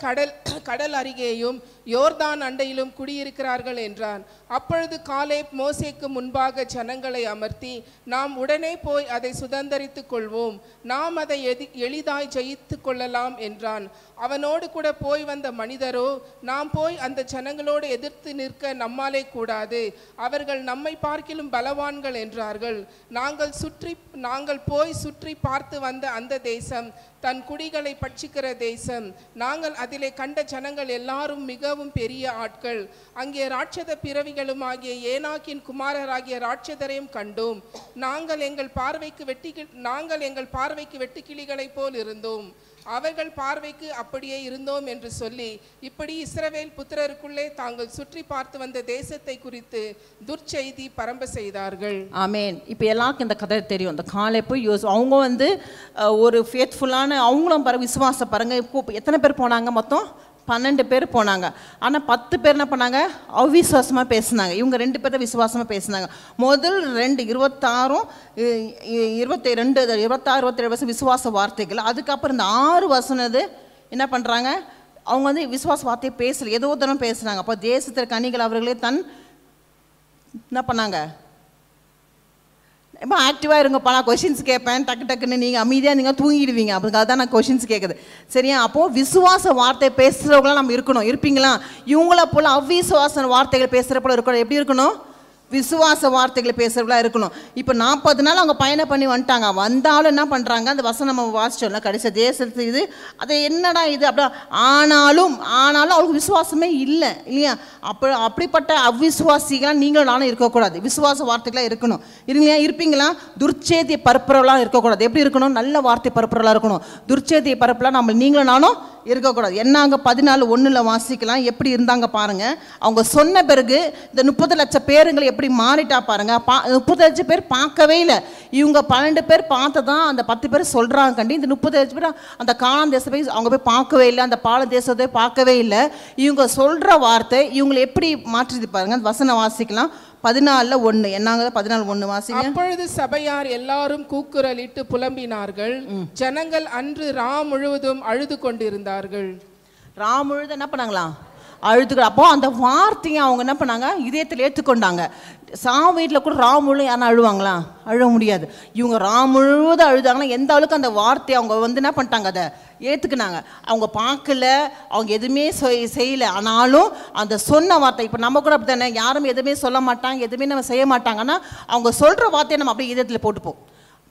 கடல் அருகேயும் யோர்தான் அண்டையிலும் குடியிருக்கிறார்கள் என்றான். அப்பொழுது காலேப் மோசேக்கு முன்பாக ஜனங்களை அமர்த்தி, நாம் உடனே போய் அதை சுதந்தரித்துக் கொள்வோம், நாம் அதை எளிதாய் ஜெயித்து கொள்ளலாம் என்றான். அவனோடு கூட போய் வந்த மனிதரோ, நாம் போய் அந்த ஜனங்களோடு எதிர்த்து நிற்க நம்மாலே கூடாது, அவர்கள் நம்மை பார்க்கிலும் பலவான்கள் என்றார்கள். நாங்கள் போய் சுற்றி பார்த்து வந்த அந்த தேசம் தன் குடிகளை பட்சிக்கிற தேசம். நாங்கள் அதிலே கண்ட ஜனங்கள் எல்லாரும் மிகவும் பெரிய ஆட்கள். அங்கே ராட்சத பிறவிகளும் ஆகிய ஏனாக்கின் குமாரராகிய ராட்சதரையும் கண்டோம். நாங்கள் எங்கள் பார்வைக்கு வெட்டுக்கிளிகளைப் போல் இருந்தோம், அவர்கள் பார்வைக்கு அப்படியே இருந்தோம் என்று சொல்லி, இப்படி இஸ்ரவேல் புத்திரருக்குள்ளே தாங்கள் சுற்றி பார்த்து வந்த தேசத்தை குறித்து துர்ச்செய்தி பரம்ப செய்தார்கள். ஆமேன். இப்போ எல்லாருக்கும் இந்த கதை தெரியும். இந்த காலேப் அவங்க வந்து ஒரு ஃபேத்ஃபுல்லான, அவங்களும் விசுவாசம் பாருங்க. இப்போ எத்தனை பேர் போனாங்க? மொத்தம் 12 பேர் போனாங்க. ஆனால் 10 பேர் என்ன பண்ணாங்க? அவிசுவாசமாக பேசினாங்க. இவங்க 2 பேர் தான் விசுவாசமாக பேசினாங்க. முதல் 2 26 27 வருஷம் விசுவாச வார்த்தைகள். அதுக்கப்புறம் இந்த 6 வருஷம் என்ன பண்ணுறாங்க? அவங்க வந்து விசுவாச வார்த்தையை பேசல, ஏதோ தரம் பேசுனாங்க. அப்போ தேசத்தின் கனிகள் அவர்களே என்ன பண்ணாங்க? இப்போ ஆக்டிவாக இருங்கப்பா, நான் கொஷின்ஸ் கேட்பேன், டக்குன்னு நீங்கள் அமைதியாக நீங்கள் தூங்கிடுவீங்க. அதுக்காக தான் நான் கொஷின்ஸ் கேட்குது, சரியா? அப்போது விசுவாச வார்த்தை பேசுகிறவங்களாம் நம்ம இருக்கணும். இருப்பீங்களா? இவங்கள போல் அவ்விசுவாச வார்த்தைகள் பேசுகிற போல இருக்கணும். எப்படி இருக்கணும்? விசுவாச வார்த்தைகளை பேசுறவங்களா இருக்கணும். இப்போ 40 நாள் அவங்க பயணம் பண்ணி வந்துட்டாங்க. வந்தாலும் என்ன பண்ணுறாங்க, அந்த வசனம் நம்ம வாசிச்சோம்ல கடைசி தேசத்து இது அது என்னடா இது அப்படி ஆனாலும் அவங்களுக்கு விசுவாசமே இல்லை இல்லையா? அப்படிப்பட்ட அவ்விசுவாசிகளாக நீங்களும் நானும் இருக்கக்கூடாது. விசுவாச வார்த்தைகளாக இருக்கணும். இல்லையா? இருப்பீங்களா? துர்ச்செய்தியை பரப்புறவளாக இருக்கக்கூடாது. எப்படி இருக்கணும்? நல்ல வார்த்தை பரப்புறவளாக இருக்கணும். துர்ச்செய்தியை பரப்பலாம் நம்ம நீங்களும் நானும் இருக்கக்கூடாது. என்னாங்க 14:1 வாசிக்கலாம். எப்படி இருந்தாங்க பாருங்க. அவங்க சொன்ன பிறகு இந்த 30 லட்சம் பேருங்களை எப்படி மாறிட்டா பாருங்க. 30 லட்சம் பேர் பார்க்கவே இல்லை. இவங்க 12 பேர் பார்த்ததான் அந்த 10 பேர் சொல்றாங்க கண்டி. இந்த 30 லட்சம் பேர் அந்த கானான் தேசத்தை போய் அவங்க போய் பார்க்கவே இல்லை. அந்த பால தேசத்தை பார்க்கவே இல்லை. இவங்க சொல்ற வார்த்தை இவங்களை எப்படி மாற்றுது பாருங்க. அந்த வசனம் வாசிக்கலாம். 14:1 என்னாங்க 14:1 வாசிங்க. அப்பொழுது சபையார் எல்லாரும் கூக்குரலிட்டு புலம்பினார்கள். ஜனங்கள் அன்று முழுவதும் அழுது கொண்டிருந்தார்கள். முழுவதும் என்ன பண்ணாங்களா? அழுதுகள். அப்போ அந்த வார்த்தையை அவங்க என்ன பண்ணாங்க? இதயத்தில் ஏற்றுக்கொண்டாங்க. வீட்டில் கூட முழுவதும் யாரும் அழுவாங்களா? அழுவ முடியாது. இவங்க முழுவதும் அழுதாங்கன்னா எந்த அளவுக்கு அந்த வார்த்தையை அவங்க என்ன பண்ணிட்டாங்க, அதை ஏற்றுக்குனாங்க. அவங்க பார்க்கல, அவங்க எதுவுமே செய்யலை. ஆனாலும் அந்த சொன்ன வார்த்தை, இப்போ நம்ம கூட அப்படி தானே, யாரும் எதுவுமே சொல்ல மாட்டாங்க, எதுவுமே நம்ம செய்ய மாட்டாங்கன்னா அவங்க சொல்கிற வார்த்தையை நம்ம அப்படியே இதயத்தில் போட்டுப்போம்.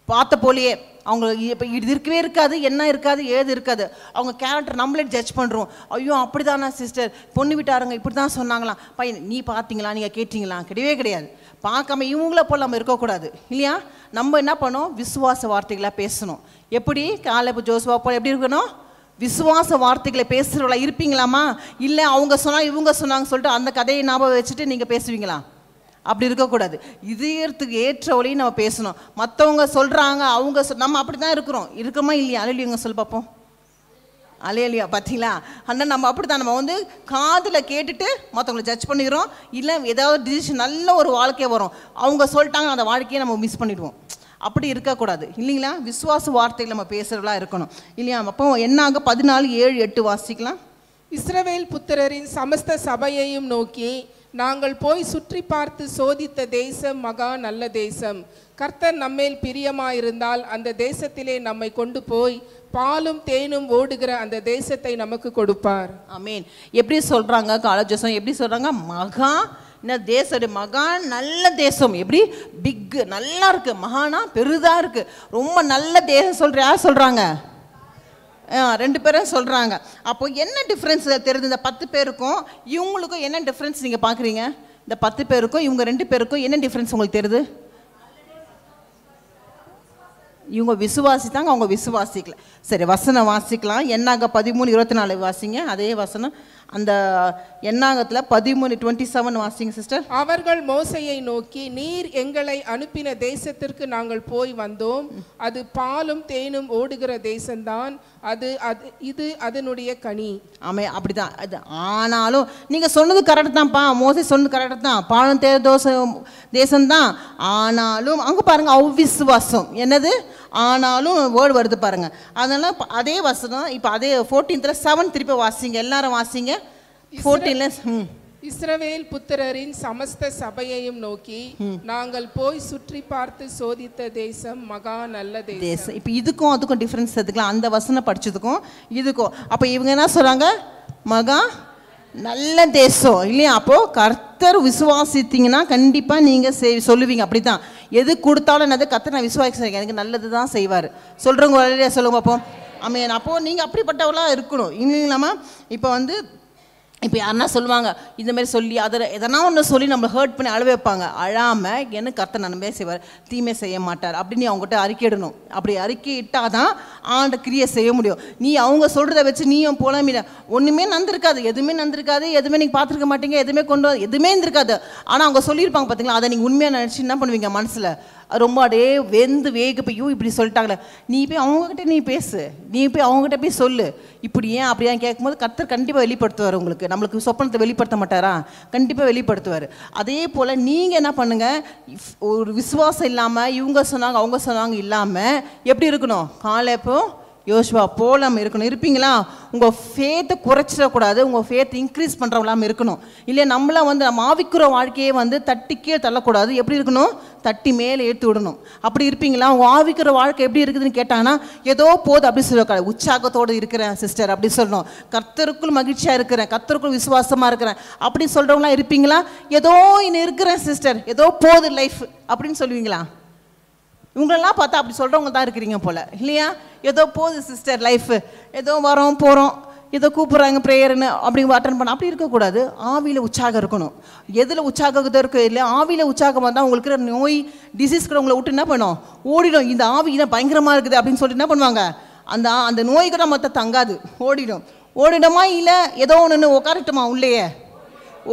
பார்த்த போலேயே அவங்க இப்போ இது இருக்கவே இருக்காது, என்ன இருக்காது, ஏது இருக்காது. அவங்க கேரக்டர் நம்மளே ஜட்ஜ் பண்ணுறோம். ஐயோ அப்படி தானா சிஸ்டர், பொண்ணு விட்டாருங்க இப்படி தான் சொன்னாங்களாம், பையன் நீ பார்த்தீங்களா, நீங்கள் கேட்டீங்களா? கிடையவே கிடையாது. பார்க்காம இவங்கள போல் நம்ம இருக்கக்கூடாது இல்லையா? நம்ம என்ன பண்ணோம்? விசுவாச வார்த்தைகளாக பேசணும். எப்படி காலேப் ஜோசுவா போல் எப்படி இருக்கணும்? விசுவாச வார்த்தைகளை பேசுகிறவங்களா இருப்பீங்களாமா? இல்லை அவங்க சொன்னால் இவங்க சொன்னாங்க சொல்லிட்டு அந்த கதையை ஞாபகம் வச்சுட்டு நீங்கள் பேசுவீங்களா? அப்படி இருக்கக்கூடாது. இதயத்துக்கு ஏற்ற வழியும் நம்ம பேசணும். மற்றவங்க சொல்கிறாங்க, அவங்க நம்ம அப்படி தான் இருக்கிறோமா இல்லையா? அலையிலியவங்க சொல்லி பார்ப்போம். அலையிலியா பார்த்தீங்களா? ஆனால் நம்ம அப்படி தான், நம்ம காதில் கேட்டுட்டு மற்றவங்களை ஜட்ஜ் பண்ணிடுறோம். இல்லை ஏதாவது டிசிஷன் நல்ல ஒரு வாழ்க்கையை வரும், அவங்க சொல்லிட்டாங்க, அந்த வாழ்க்கையை நம்ம மிஸ் பண்ணிடுவோம். அப்படி இருக்கக்கூடாது இல்லைங்களா? விசுவாச வார்த்தைகள் நம்ம பேசுகிறவங்களா இருக்கணும் இல்லையா? அப்போ என்னாக 14:7-8 வாசிக்கலாம். இஸ்ரவேல் புத்திரரின் சமஸ்த சபையையும் நோக்கி, நாங்கள் போய் சுற்றி பார்த்து சோதித்த தேசம் மகா நல்ல தேசம். கர்த்தர் நம்மேல் பிரியமாயிருந்தால் அந்த தேசத்திலே நம்மை கொண்டு போய் பாலும் தேனும் ஓடுகிற அந்த தேசத்தை நமக்கு கொடுப்பார். ஆமென். எப்படி சொல்றாங்க காலேஜ் எப்படி சொல்றாங்க? மகா தேசம், மகா நல்ல தேசம். எப்படி பிக் நல்லா இருக்கு, மகானா பெருதா இருக்கு, ரொம்ப நல்ல தேசம் யார் சொல்றாங்க? 2 பேரும் சொல்கிறாங்க. அப்போ என்ன டிஃப்ரென்ஸ் தெரியுது? இந்த 10 பேருக்கும் இவங்களுக்கும் என்ன டிஃப்ரென்ஸ் நீங்கள் பார்க்குறீங்க? இந்த 10 பேருக்கும் இவங்க 2 பேருக்கும் என்ன டிஃப்ரென்ஸ் உங்களுக்கு தெரியுது? இவங்க விசுவாசித்தாங்க, அவங்க விசுவாசிக்கல. சரி, வசனம் வாசிக்கலாம். என்னாக 13:24 வாசிங்க. அதே வசனம் அந்த என்னாகத்தில் 13:27 வாசிங்க சிஸ்டர். அவர்கள் மோசையை நோக்கி, நீர் எங்களை அனுப்பின தேசத்திற்கு நாங்கள் போய் வந்தோம், அது பாலும் தேனும் ஓடுகிற தேசம்தான், இது அதனுடைய கனி. ஆமே, அப்படிதான் அது. ஆனாலும் நீங்கள் சொன்னது கரெக்ட் தான்ப்பா, மோசை சொன்னது கரெக்ட் தான், பாலும் தேசம்தான். ஆனாலும் அங்கே பாருங்கள் அவ்விசுவாசம். என்னது? ஆனாலும் வேர்டு வருது பாருங்க. அதனால அதே வசனம் இப்போ அதே 14:7 திருப்பி வாசிங்க. எல்லாரும் வாசிங்க. 14 இஸ்ரவேல் புத்திரரின் சமஸ்த சபையையும் நோக்கி, நாங்கள் போய் சுற்றி பார்த்து சோதித்த தேசம் மகா நல்ல தேசம். இப்போ இதுக்கும் அதுக்கும் டிஃபரன்ஸ் எடுத்துக்கலாம். அந்த வசனம் படிச்சதுக்கும் இதுக்கும். அப்போ இவங்க என்ன சொல்றாங்க? மகா நல்ல தேசம் இல்லையா? அப்போது கர்த்தர் விசுவாசித்தீங்கன்னா கண்டிப்பாக நீங்கள் சொல்லுவீங்க. அப்படி தான் எது கொடுத்தாலும் என்னது கர்த்தர் நான் விசுவாசிக்கிறேன், எனக்கு நல்லது தான் செய்வார் சொல்கிறவங்க வழியா சொல்லுங்க பார்ப்போம். ஆமாம். அப்போது நீங்கள் அப்படிப்பட்டவளாக இருக்கணும் இல்லைங்களாம்மா? இப்போ யாருன்னா சொல்லுவாங்க இந்த மாதிரி சொல்லி அதில் எதனா ஒன்று சொல்லி நம்மளை ஹர்ட் பண்ணி அழ வைப்பாங்க. அழாமல் எனக்கு கர்த்தர் நன்மை செய்வார், தீமை செய்ய மாட்டார் அப்படின்னு அவங்ககிட்ட அறிக்கையிடணும். அப்படி அறிக்கை இட்டால் தான் ஆண்ட கிரியை செய்ய முடியும். நீ அவங்க சொல்கிறத வச்சு நீயும் போலாமில்ல, ஒன்றுமே நந்திருக்காது, எதுவுமே நந்திருக்காது, எதுவுமே நீங்கள் பார்த்துருக்க மாட்டீங்க, எதுவுமே இருந்திருக்காது. ஆனால் அவங்க சொல்லியிருப்பாங்க பார்த்தீங்களா, அதை நீங்கள் உண்மையாக நினச்சி என்ன பண்ணுவீங்க? மனசில் ரொம்ப அப்படியே வெந்து வேக போய் இப்படி சொல்லிட்டாங்களே, நீ போய் அவங்ககிட்ட நீ பேசு, நீ போய் அவங்ககிட்ட போய் சொல்லு, இப்படி ஏன் அப்படியா கேட்கும்போது கர்த்தர் கண்டிப்பாக வெளிப்படுத்துவார். உங்களுக்கு நம்மளுக்கு சொப்பனத்தை வெளிப்படுத்த மாட்டாரா? கண்டிப்பாக வெளிப்படுத்துவார். அதே போல் நீங்கள் என்ன பண்ணுங்கள்? ஒரு விசுவாசம் இல்லாமல் இவங்க சொன்னாங்க அவங்க சொன்னாங்க இல்லாமல் எப்படி இருக்கணும்? காலேப்பும் யோசுவா போல் நம்ம இருக்கணும். இருப்பீங்களா? உங்கள் ஃபேத்தை குறைச்சிடக்கூடாது, உங்கள் ஃபேத்தை இன்க்ரீஸ் பண்ணுறவங்களாம் இருக்கணும். இல்லையா நம்மளாம் வந்து நம்ம ஆவிக்குற வாழ்க்கையே வந்து தட்டி கீழே தள்ளக்கூடாது. எப்படி இருக்கணும்? தட்டி மேலே ஏற்றி விடணும். அப்படி இருப்பீங்களா? உங்கள் ஆவிக்குற வாழ்க்கை எப்படி இருக்குதுன்னு கேட்டாங்கன்னா ஏதோ போது அப்படி சொல்லக்கூடாது. உற்சாகத்தோடு இருக்கிறேன் சிஸ்டர் அப்படி சொல்லணும். கர்த்தருக்குள் மகிழ்ச்சியாக இருக்கிறேன், கர்த்தருக்குள் விசுவாசமாக இருக்கிறேன் அப்படி சொல்கிறவங்களாம் இருப்பீங்களா? ஏதோ இன்னும் இருக்கிறேன் சிஸ்டர், ஏதோ போகுது லைஃப் அப்படின்னு சொல்லுவீங்களா? இவங்களெல்லாம் பார்த்தா அப்படி சொல்கிறவங்க தான் இருக்கிறீங்க போல், இல்லையா? ஏதோ போகுது சிஸ்டர் லைஃபு, ஏதோ வரோம் போகிறோம், ஏதோ கூப்பிட்றாங்க ப்ரேயர்னு அப்படி அட்டன் பண்ண அப்படி இருக்கக்கூடாது. ஆவியில் உற்சாகம் இருக்கணும். எதில் உற்சாகத்தை இருக்குது இல்லை? ஆவியில் உற்சாகம் வந்தால் உங்களுக்கு நோய் டிசீஸ் கூட உங்களை விட்டு என்ன பண்ணும்? ஓடிடும். இந்த ஆவி தான் பயங்கரமாக இருக்குது அப்படின்னு சொல்லிட்டு என்ன பண்ணுவாங்க? அந்த நோய் கூட மொத்தம் தங்காது, ஓடிடுமா? இல்லை ஏதோ ஒன்று உட்காரட்டுமா உள்ளேயே?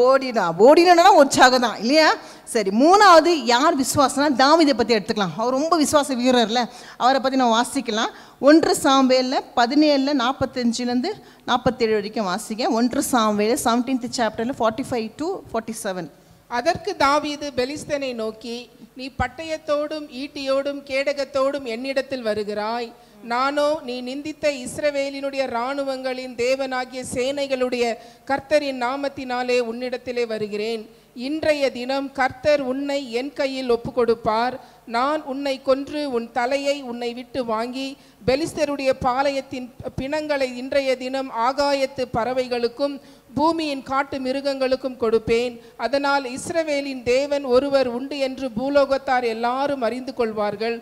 ஓடினா உற்சாகம் தான், இல்லையா? சரி, மூணாவது யார் விசுவாசம்னா தாவீதை பற்றி எடுத்துக்கலாம். அவர் ரொம்ப விசுவாச வீரர்ல, அவரை பற்றி நம்ம வாசிக்கலாம். 1 சாமுவேல் 17 45 47 வரைக்கும் வாசிக்க. 1 சாமுவேல் 17th chapter 45 to 47. அதற்கு தாவீது பெலிஸ்தனை நோக்கி, நீ பட்டயத்தோடும் ஈட்டியோடும் கேடகத்தோடும் என்னிடத்தில் வருகிறாய், நானோ நீ நிந்தித்த இஸ்ரவேலினுடைய இராணுவங்களின் தேவனாகிய சேனைகளுடைய கர்த்தரின் நாமத்தினாலே உன்னிடத்திலே வருகிறேன். இன்றைய தினம் கர்த்தர் உன்னை என் கையில் ஒப்பு கொடுப்பார். நான் உன்னை கொன்று உன் தலையை உன்னை விட்டு வாங்கி பெலிஸ்தருடைய பாளையத்தின் பிணங்களை இன்றைய தினம் ஆகாயத்து பறவைகளுக்கும் பூமியின் காட்டு மிருகங்களுக்கும் கொடுப்பேன். அதனால் இஸ்ரவேலின் தேவன் ஒருவர் உண்டு என்று பூலோகத்தார் எல்லாரும் அறிந்து கொள்வார்கள்.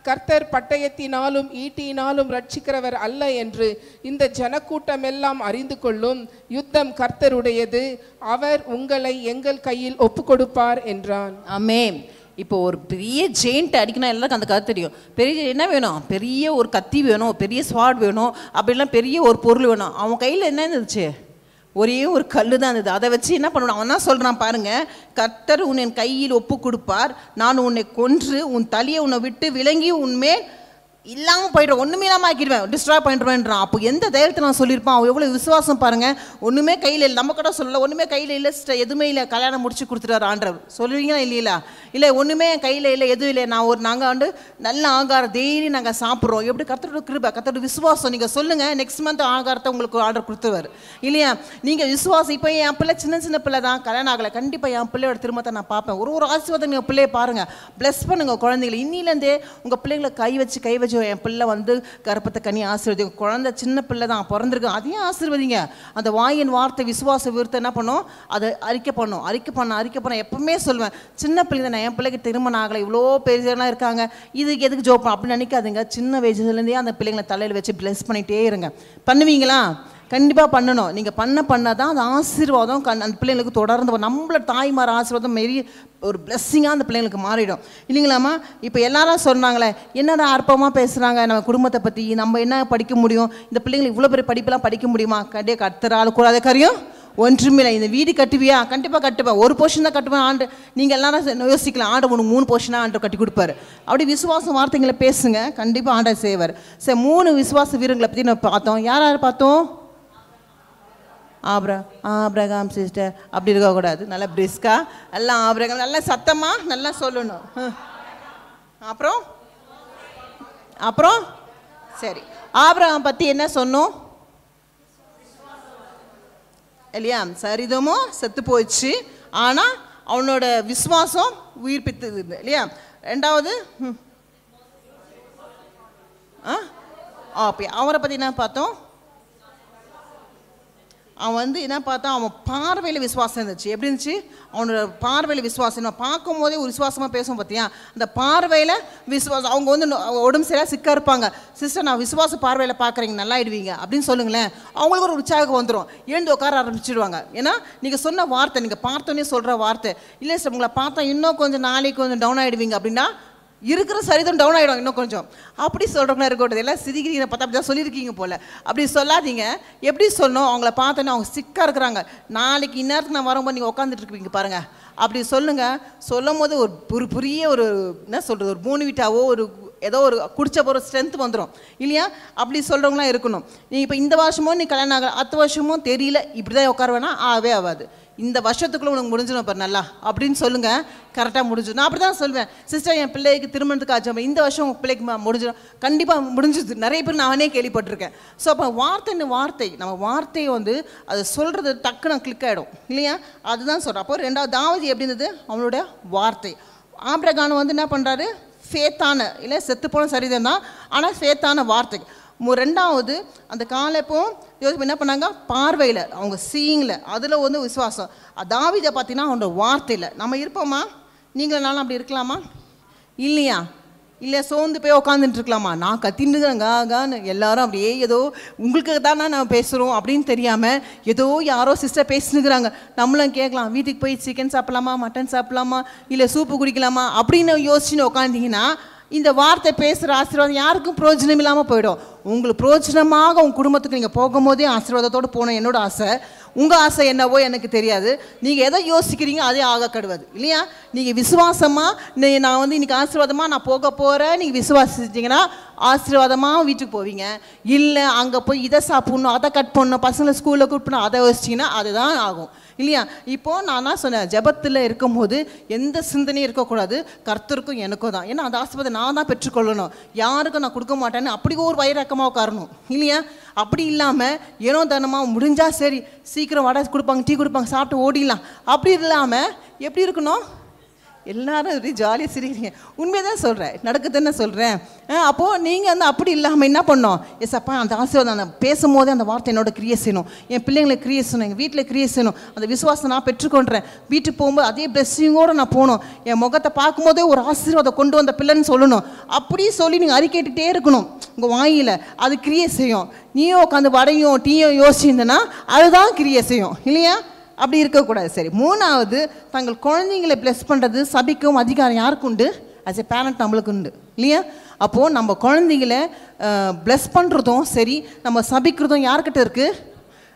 கர்த்தர் பட்டயத்தினாலும் ஈட்டியினாலும் ரட்சிக்கிறவர் அல்ல என்று இந்த ஜனக்கூட்டமெல்லாம் அறிந்து கொள்ளும். யுத்தம் கர்த்தருடையது, அவர் உங்களை எங்கள் கையில் ஒப்பு கொடுப்பார் என்றான். ஆமென். இப்போ ஒரு பெரிய ஜெயிண்ட் அடிக்கணும், எல்லாருக்கும் அந்த கதை தெரியும். பெரிய என்ன வேணும்? பெரிய ஒரு கத்தி வேணும், பெரிய ஸ்வாட் வேணும், அப்படிலாம் பெரிய ஒரு பொருள் வேணும். அவன் கையில் என்ன இருந்துச்சு? ஒரே ஒரு கல் தான் இருந்தது. அதை வச்சு என்ன பண்ணணும்? அவன் தான் சொல்கிறான் பாருங்க, கர்த்தர் உன் என் கையில் ஒப்பு கொடுப்பார், நான் உன்னை கொன்று உன் தலையை உன்னை விட்டு விலங்கி உன்மேல் இல்லாமல் போய்டுவேன், ஒன்றுமே இல்லாமல் ஆக்கிடுவேன், டிஸ்ட்ராய் பண்ணிடுவேன்றான். அப்போ எந்த தைரியத்தை நான் சொல்லியிருப்பான்? அவன் எவ்வளோ விசுவாசம் பாருங்கள். ஒன்றுமே கையில் இல்லை, நம்ம கூட சொல்லலை, ஒன்றுமே கையில் இல்லை சிஸ்டர், எதுவுமே இல்லை, கல்யாணம் முடிச்சு கொடுத்துட்டார் ஆண்டவர். சொல்லுவீங்களா? இல்லையா? இல்லை, ஒன்றுமே என் கையில் இல்லை, எதுவும் இல்லை, நாங்கள் வந்து நல்ல ஆகாரம் டெய்லி நாங்கள் சாப்பிட்றோம். எப்படி? கர்த்தரோட கிருபை, கர்த்தரோட விசுவாசம். நீங்கள் சொல்லுங்கள், நெக்ஸ்ட் மந்த் ஆகாரத்தை உங்களுக்கு ஆர்டர் கொடுத்துருவார், இல்லையா? நீங்கள் விசுவாசம். இப்போ என் பிள்ளை சின்ன பிள்ளை தான், கல்யாணம் ஆகலை, கண்டிப்பாக என் பிள்ளையோட திருமணத்தை நான் பார்ப்பேன். ஒரு ஆசீர்வாதம் நீங்கள் பிள்ளையை பாருங்கள், ப்ளஸ் பண்ணுங்கள் குழந்தைங்களை. இன்னிலேருந்தே உங்கள் பிள்ளைங்களை கை வச்சு என் பிள்ளை வந்து கர்ப்பத்தை கனி ஆசீர்வதிங்க. குழந்தை சின்ன பிள்ளை தான் பிறந்திருக்கு, அதையும் ஆசீர்வதிங்க. அந்த வாயின் வார்த்தை விசுவாச விருத்தை என்ன பண்ணும்? அதை அறிக்கை பண்ண எப்பவுமே சொல்லுவேன், சின்ன பிள்ளை தான், என் பிள்ளைக்கு திருமணம் ஆகலை, இவ்வளோ பெரியலாம் இருக்காங்க, இதுக்கு எதுக்கு ஜோப்போம் அப்படின்னு நினைக்காதுங்க. சின்ன வயசுலேருந்தே அந்த பிள்ளைங்களை தலையில் வச்சு பிளஸ் பண்ணிகிட்டே இருங்க. பண்ணுவீங்களா? கண்டிப்பாக பண்ணணும். நீங்கள் பண்ணால் தான் அந்த ஆசீர்வாதம் அந்த பிள்ளைங்களுக்கு தொடர்ந்து நம்மளோட தாய்மார் ஆசீர்வாதம் மாரி ஒரு பிளஸ்ஸிங்காக அந்த பிள்ளைங்களுக்கு மாறிடும், இல்லைங்களாம்மா? இப்போ எல்லாரும் சொன்னாங்களே, என்னடா அற்பமாக பேசுகிறாங்க நம்ம குடும்பத்தை பற்றி, நம்ம என்ன படிக்க முடியும், இந்த பிள்ளைங்களுக்கு இவ்வளோ பெரிய படிப்பெல்லாம் படிக்க முடியுமா? கண்டிப்பாக கத்துறாள் கூடாத காரியம் ஒன்றுமே இல்லை. இந்த வீடு கட்டுவியா? கண்டிப்பாக கட்டுவேன். ஒரு போர்ஷன் தான் கட்டுவேன். ஆண்டு நீங்கள் எல்லாரும் யோசிக்கலாம், ஆண்டு ஒன்று 3 போர்ஷனாக ஆண்டு கட்டி கொடுப்பாரு. அப்படி விசுவாசம் வார்த்தைங்களை பேசுங்க, கண்டிப்பாக ஆண்டை செய்வார். சரி, 3 விசுவாச வீரர்களை பற்றி நம்ம பார்த்தோம். யார் பார்த்தோம்? ஆபிரகாம் சிஸ்டர் அப்படி இருக்கக்கூடாது, நல்லா பிரிஸ்கா எல்லாம் ஆபிரகாம் நல்லா சத்தமாக நல்லா சொல்லணும். அப்புறம் சரி, ஆபிரகாம் பற்றி என்ன சொன்னோம் இல்லையா? சரிதமோ செத்து போயிடுச்சு, ஆனால் அவனோட விசுவாசம் உயிர்ப்பித்தது இல்லையா? ரெண்டாவது அவரை பற்றி என்ன பார்த்தோம்? அவன் வந்து என்ன பார்த்தா, அவன் பார்வையில் விசுவாசம் இருந்துச்சு. எப்படி இருந்துச்சு? அவனோட பார்வையில் விசுவாசம். நான் பார்க்கும் போதே ஒரு விசுவாசமாக பேசுவோம் பார்த்தியா, அந்த பார்வையில் விசுவாசம். அவங்க வந்து உடம்பு சரியாக சிக்கா இருப்பாங்க, சிஸ்டர் நான் விசுவாச பார்வையில் பார்க்குறீங்க நல்லா ஆயிடுவீங்க அப்படின்னு சொல்லுங்களேன், அவங்களுக்கு ஒரு உற்சாகம் வந்துடும், எழுந்து உட்கார ஆரம்பிச்சிடுவாங்க. ஏன்னா நீங்கள் சொன்ன வார்த்தை, நீங்கள் பார்த்தோன்னே சொல்கிற வார்த்தை, இல்லை சார் உங்களை பார்த்தா இன்னும் கொஞ்சம் நாளைக்கு கொஞ்சம் டவுன் ஆகிடுவீங்க அப்படின்னா இருக்கிற சரிதான் டவுன் ஆகிடும் இன்னும் கொஞ்சம். அப்படி சொல்கிறவங்களா இருக்கக்கூடாது. எல்லாம் சிரிக்கிறீங்க பார்த்தா அப்படி தான் சொல்லியிருக்கீங்க போல், அப்படி சொல்லாதீங்க. எப்படி சொல்லணும்? அவங்கள பார்த்தோன்னே அவங்க சிக்காக இருக்கிறாங்க, நாளைக்கு இந்நேரத்துக்கு நான் வரும்போது நீங்கள் உட்காந்துட்டு இருப்பீங்க பாருங்கள், அப்படி சொல்லுங்கள். சொல்லும் போது ஒரு பெரிய ஒரு என்ன சொல்கிறது, ஒரு போனிவிட்டாவோ ஒரு ஏதோ ஒரு குடிச்ச போகிற ஸ்ட்ரென்த் வந்துடும் இல்லையா? அப்படி சொல்கிறவங்களாம் இருக்கணும். நீங்கள் இப்போ இந்த வருஷமும் நீ கல்யாணம் ஆகலை, அடுத்த வருஷமும் தெரியல, இப்படி தான் உட்கார வேணாம், ஆகவே ஆகாது. இந்த வருஷத்துக்குள்ளே உனக்கு முடிஞ்சிடும் பாரு நல்லா அப்படின்னு சொல்லுங்கள், கரெக்டாக முடிஞ்சிடும். நான் அப்படி தான் சொல்வேன். சிஸ்டர் என் பிள்ளைக்கு திருமணத்துக்கு ஆச்சு, இந்த வருஷம் உங்கள் பிள்ளைக்கு முடிஞ்சிடும், கண்டிப்பாக முடிஞ்சிது. நிறைய பேர் நானே கேள்விப்பட்டிருக்கேன். ஸோ அப்போ வார்த்தை நம்ம வார்த்தையை வந்து அதை சொல்கிறது டக்குன்னு கிளிக் ஆகிடும் இல்லையா? அதுதான் சொல்கிறேன். அப்போ ரெண்டாவது தாவீது எப்படி இருந்தது? அவனோட வார்த்தை. ஆபிரகாம் வந்து என்ன பண்ணுறாரு? ஃபேத்தான இல்லை செத்து போன சரிதான் தான், ஆனால் ஃபேத்தான வார்த்தை. ரெண்டாவது அந்த காலப்போ என்ன பண்ணாங்க? பார்வையில், அவங்க சீயிங்கில், அதில் வந்து விசுவாசம். தாவீதை பார்த்தீங்கன்னா அவனோட வார்த்தையில். நம்ம இருப்போமா? நீங்களும் நானும் அப்படி இருக்கலாமா? இல்லையா? இல்லை சோர்ந்து போய் உட்காந்துட்டு இருக்கலாமா? நான் கத்தின்னுங்கிறேங்கான்னு எல்லாரும் அப்படியே ஏதோ உங்களுக்கு தானே நான் பேசுகிறோம் அப்படின்னு தெரியாமல் ஏதோ யாரோ சிஸ்டர் பேசினுக்கிறாங்க. நம்மளும் கேட்கலாம், வீட்டுக்கு போய் சிக்கன் சாப்பிட்லாமா, மட்டன் சாப்பிட்லாமா, இல்லை சூப்பு குடிக்கலாமா அப்படின்னு யோசிச்சுன்னு உட்காந்திங்கன்னா இந்த வார்த்தை பேசுகிற ஆசீர்வாதம் யாருக்கும் பிரயோஜனம் இல்லாமல் போயிடும். உங்களுக்கு பிரயோஜனமாக உங்கள் குடும்பத்துக்கு நீங்கள் போகும்போதே ஆசீர்வாதத்தோடு போகணும். என்னோட ஆசை. உங்கள் ஆசை என்னவோ எனக்கு தெரியாது. நீங்கள் எதை யோசிக்கிறீங்க அதே ஆக கடுவது இல்லையா? நீங்கள் விசுவாசமாக நான் வந்து இன்றைக்கி ஆசீர்வாதமாக நான் போக போகிறேன் நீங்கள் விசுவாசிச்சிங்கன்னா ஆசீர்வாதமாக வீட்டுக்கு போவீங்க. இல்லை அங்கே போய் இதை சாப்பிட்ணும், அதை கட் பண்ணணும், பசங்களை ஸ்கூலில் கூப்பிடணும், அதை யோசிச்சிங்கன்னா அதுதான் ஆகும் இல்லையா? இப்போது நான் தான் சொன்னேன், ஜெபத்தில் இருக்கும்போது எந்த சிந்தனையும் இருக்கக்கூடாது. கர்த்தருக்கும் எனக்கும் தான். ஏன்னா அந்த ஆசீர்வாதம் நான் தான் பெற்றுக்கொள்ளணும், யாருக்கும் நான் கொடுக்க மாட்டேன்னு அப்படி ஒரு வயிறக்கமாக உட்காரணும் இல்லையா? அப்படி இல்லாமல் ஏனோ தானமாக முடிஞ்சால் சரி சீக்கிரம் வடை கொடுப்பாங்க, டீ கொடுப்பாங்க, சாப்பிட்டு ஓடிடலாம். அப்படி இல்லாமல் எப்படி இருக்கணும்? எல்லாரும் இப்படி ஜாலியாக சிரிக்கிறீங்க, உண்மையை தான் சொல்கிறேன், நடக்குதுன்னு சொல்கிறேன். அப்போது நீங்கள் வந்து அப்படி இல்லாமல் என்ன பண்ணோம்? எஸ் அப்பா அந்த ஆசீர்வாதம் நான் பேசும்போதே அந்த வார்த்தை என்னோட கிரியை செய்யணும், என் பிள்ளைங்களை கிரியை செய்யணும், எங்கள் வீட்டில் கிரியை செய்யணும். அந்த விசுவாசம் நான் பெற்றுக்கொண்டேன். வீட்டுக்கு போகும்போது அதே பிளெஸ்ஸிங்கோடு நான் போகணும். என் முகத்தை பார்க்கும்போதே ஒரு ஆசீர்வாதம் கொண்டு வந்த பிள்ளைன்னு சொல்லணும். அப்படி சொல்லி நீங்கள் அறிக்கைட்டுகிட்டே இருக்கணும் உங்கள் வாயில். அது கிரியை செய்யும். நீயும் உட்காந்து வடையும் டீயும் யோசிச்சிருந்தேன்னா அதுதான் கிரியை செய்யும் இல்லையா? அப்படி இருக்கக்கூடாது. சரி, மூணாவது தங்கள் குழந்தைங்களை ப்ளஸ் பண்ணுறது சபிக்கும் அதிகாரம் யாருக்கு உண்டு? ஆஸ் எ பேரண்ட் நம்மளுக்கு உண்டு இல்லையா? அப்போது நம்ம குழந்தைங்களை ப்ளஸ் பண்ணுறதும் சரி நம்ம சபிக்கிறதும் யார்கிட்ட இருக்குது?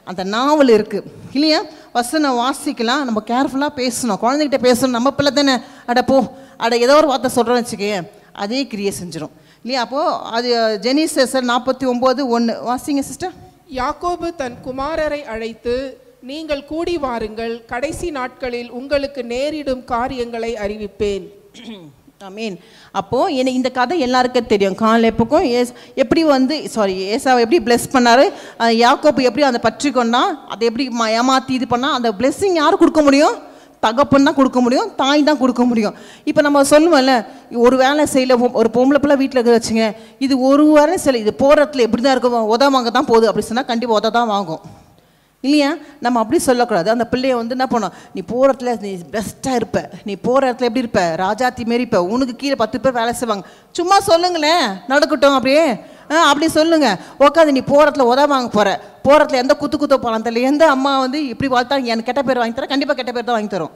அந்த நாவல் இருக்குது இல்லையா? வசனம் வாசிக்கலாம், நம்ம கேர்ஃபுல்லாக பேசணும், குழந்தைகிட்ட பேசணும். நம்ம பிள்ளை தானே ஏதோ ஒரு வார்த்தை சொல்கிறோன்னு வச்சுக்கே அதே கிரியை செஞ்சிடும் இல்லையா? அப்போது அது ஜெனிசஸ் 49:1 வாசிங்க சிஸ்டர். யாக்கோபு தன் குமாரரை அழைத்து, நீங்கள் கூடி வாருங்கள், கடைசி நாட்களில் உங்களுக்கு நேரிடும் காரியங்களை அறிவிப்பேன். ஆமீன். அப்போது எனக்கு இந்த கதை எல்லாருக்கும் தெரியும். காலேப்புக்கும் எப்படி வந்து ஏசாவை எப்படி பிளெஸ் பண்ணார், யாக்கோபு எப்படி அதை பற்றி கொண்டா, அதை எப்படி ஏமாற்றி இது பண்ணால், அந்த பிளெஸ்ஸிங் யார் கொடுக்க முடியும்? தகப்பன் தான் கொடுக்க முடியும், தாய் தான் கொடுக்க முடியும். இப்போ நம்ம சொல்லுவோம்ல, ஒரு வேலை செய்யல, ஒரு பொம்பளை பிள்ளை வீட்டில் இருக்க வச்சுங்க, இது ஒரு வேலை செய்யலை, இது போகிற இடத்துல எப்படி தான் இருக்கும், உத வாங்க தான் போகுது அப்படி சொன்னால் கண்டிப்பாக உத தான் வாங்கும் இல்லையா? நம்ம அப்படி சொல்லக்கூடாது. அந்த பிள்ளைய வந்து என்ன பண்ணோம், நீ போகிற இடத்துல நீ பெஸ்ட்டாக இருப்ப, நீ போகிற இடத்துல எப்படி இருப்ப, ராஜாத்தி மாரி இருப்ப, உனக்கு கீழே 10 பேர் வேலை செய்வாங்க. சும்மா சொல்லுங்களேன், நடக்கட்டும் அப்படியே அப்படி சொல்லுங்கள். உட்காந்து நீ போகிற இடத்துல உத வாங்க போகிற இடத்துல எந்த குத்த போகலாம் தெரியல, எந்த அம்மா வந்து இப்படி வாழ்த்தாங்க எனக்கு கெட்ட பேர் வாங்கி தரேன், கண்டிப்பாக கெட்ட பேர் தான் வாங்கி தரோம்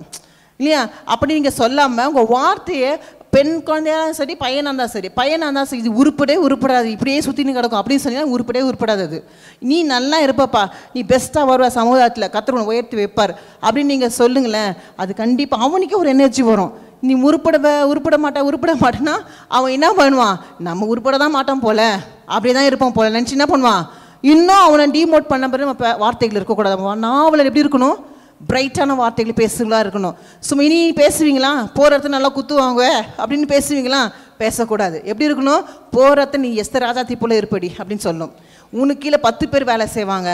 இல்லையா? அப்படி நீங்கள் சொல்லாமல் உங்கள் வார்த்தையை பெண் குழந்தையாக சரி பையனாக இருந்தால் சரி, இது உருப்படாது இப்படியே சுற்றின்னு கிடக்கும் அப்படின்னு சொன்னீங்கன்னா உருப்படாது. அது நீ நல்லா இருப்பப்பா, நீ பெஸ்ட்டாக வருவா சமுதாயத்தில், கர்த்தர் உன்னை உயர்த்தி வைப்பார் அப்படின்னு நீங்கள் சொல்லுங்களேன். அது கண்டிப்பாக அவனுக்கே ஒரு எனர்ஜி வரும். நீ உருப்பட மாட்டேன்னா அவன் என்ன பண்ணுவான், நம்ம உருப்பட தான் மாட்டோம் போல, அப்படியே தான் இருப்போம் போல நினச்சி என்ன பண்ணுவான், இன்னும் அவனை டிமோட் பண்ண பிறகு நம்ம வார்த்தைகள் இருக்கக்கூடாது. நாவல் எப்படி இருக்கணும்? பிரைட்டான வார்த்தைகள் பேசுங்களா இருக்கணும். சும்மா இனி பேசுவீங்களா, போகிற இடத்துல நல்லா குத்துவாங்க அப்படின்னு பேசுவீங்களா, பேசக்கூடாது. எப்படி இருக்கணும்? போகிற இடத்துல நீ எஸ்தர் ராஜாத்தி போல இருப்படி அப்படின்னு சொல்லணும். உனக்கு கீழே 10 பேர் வேலை செய்வாங்க,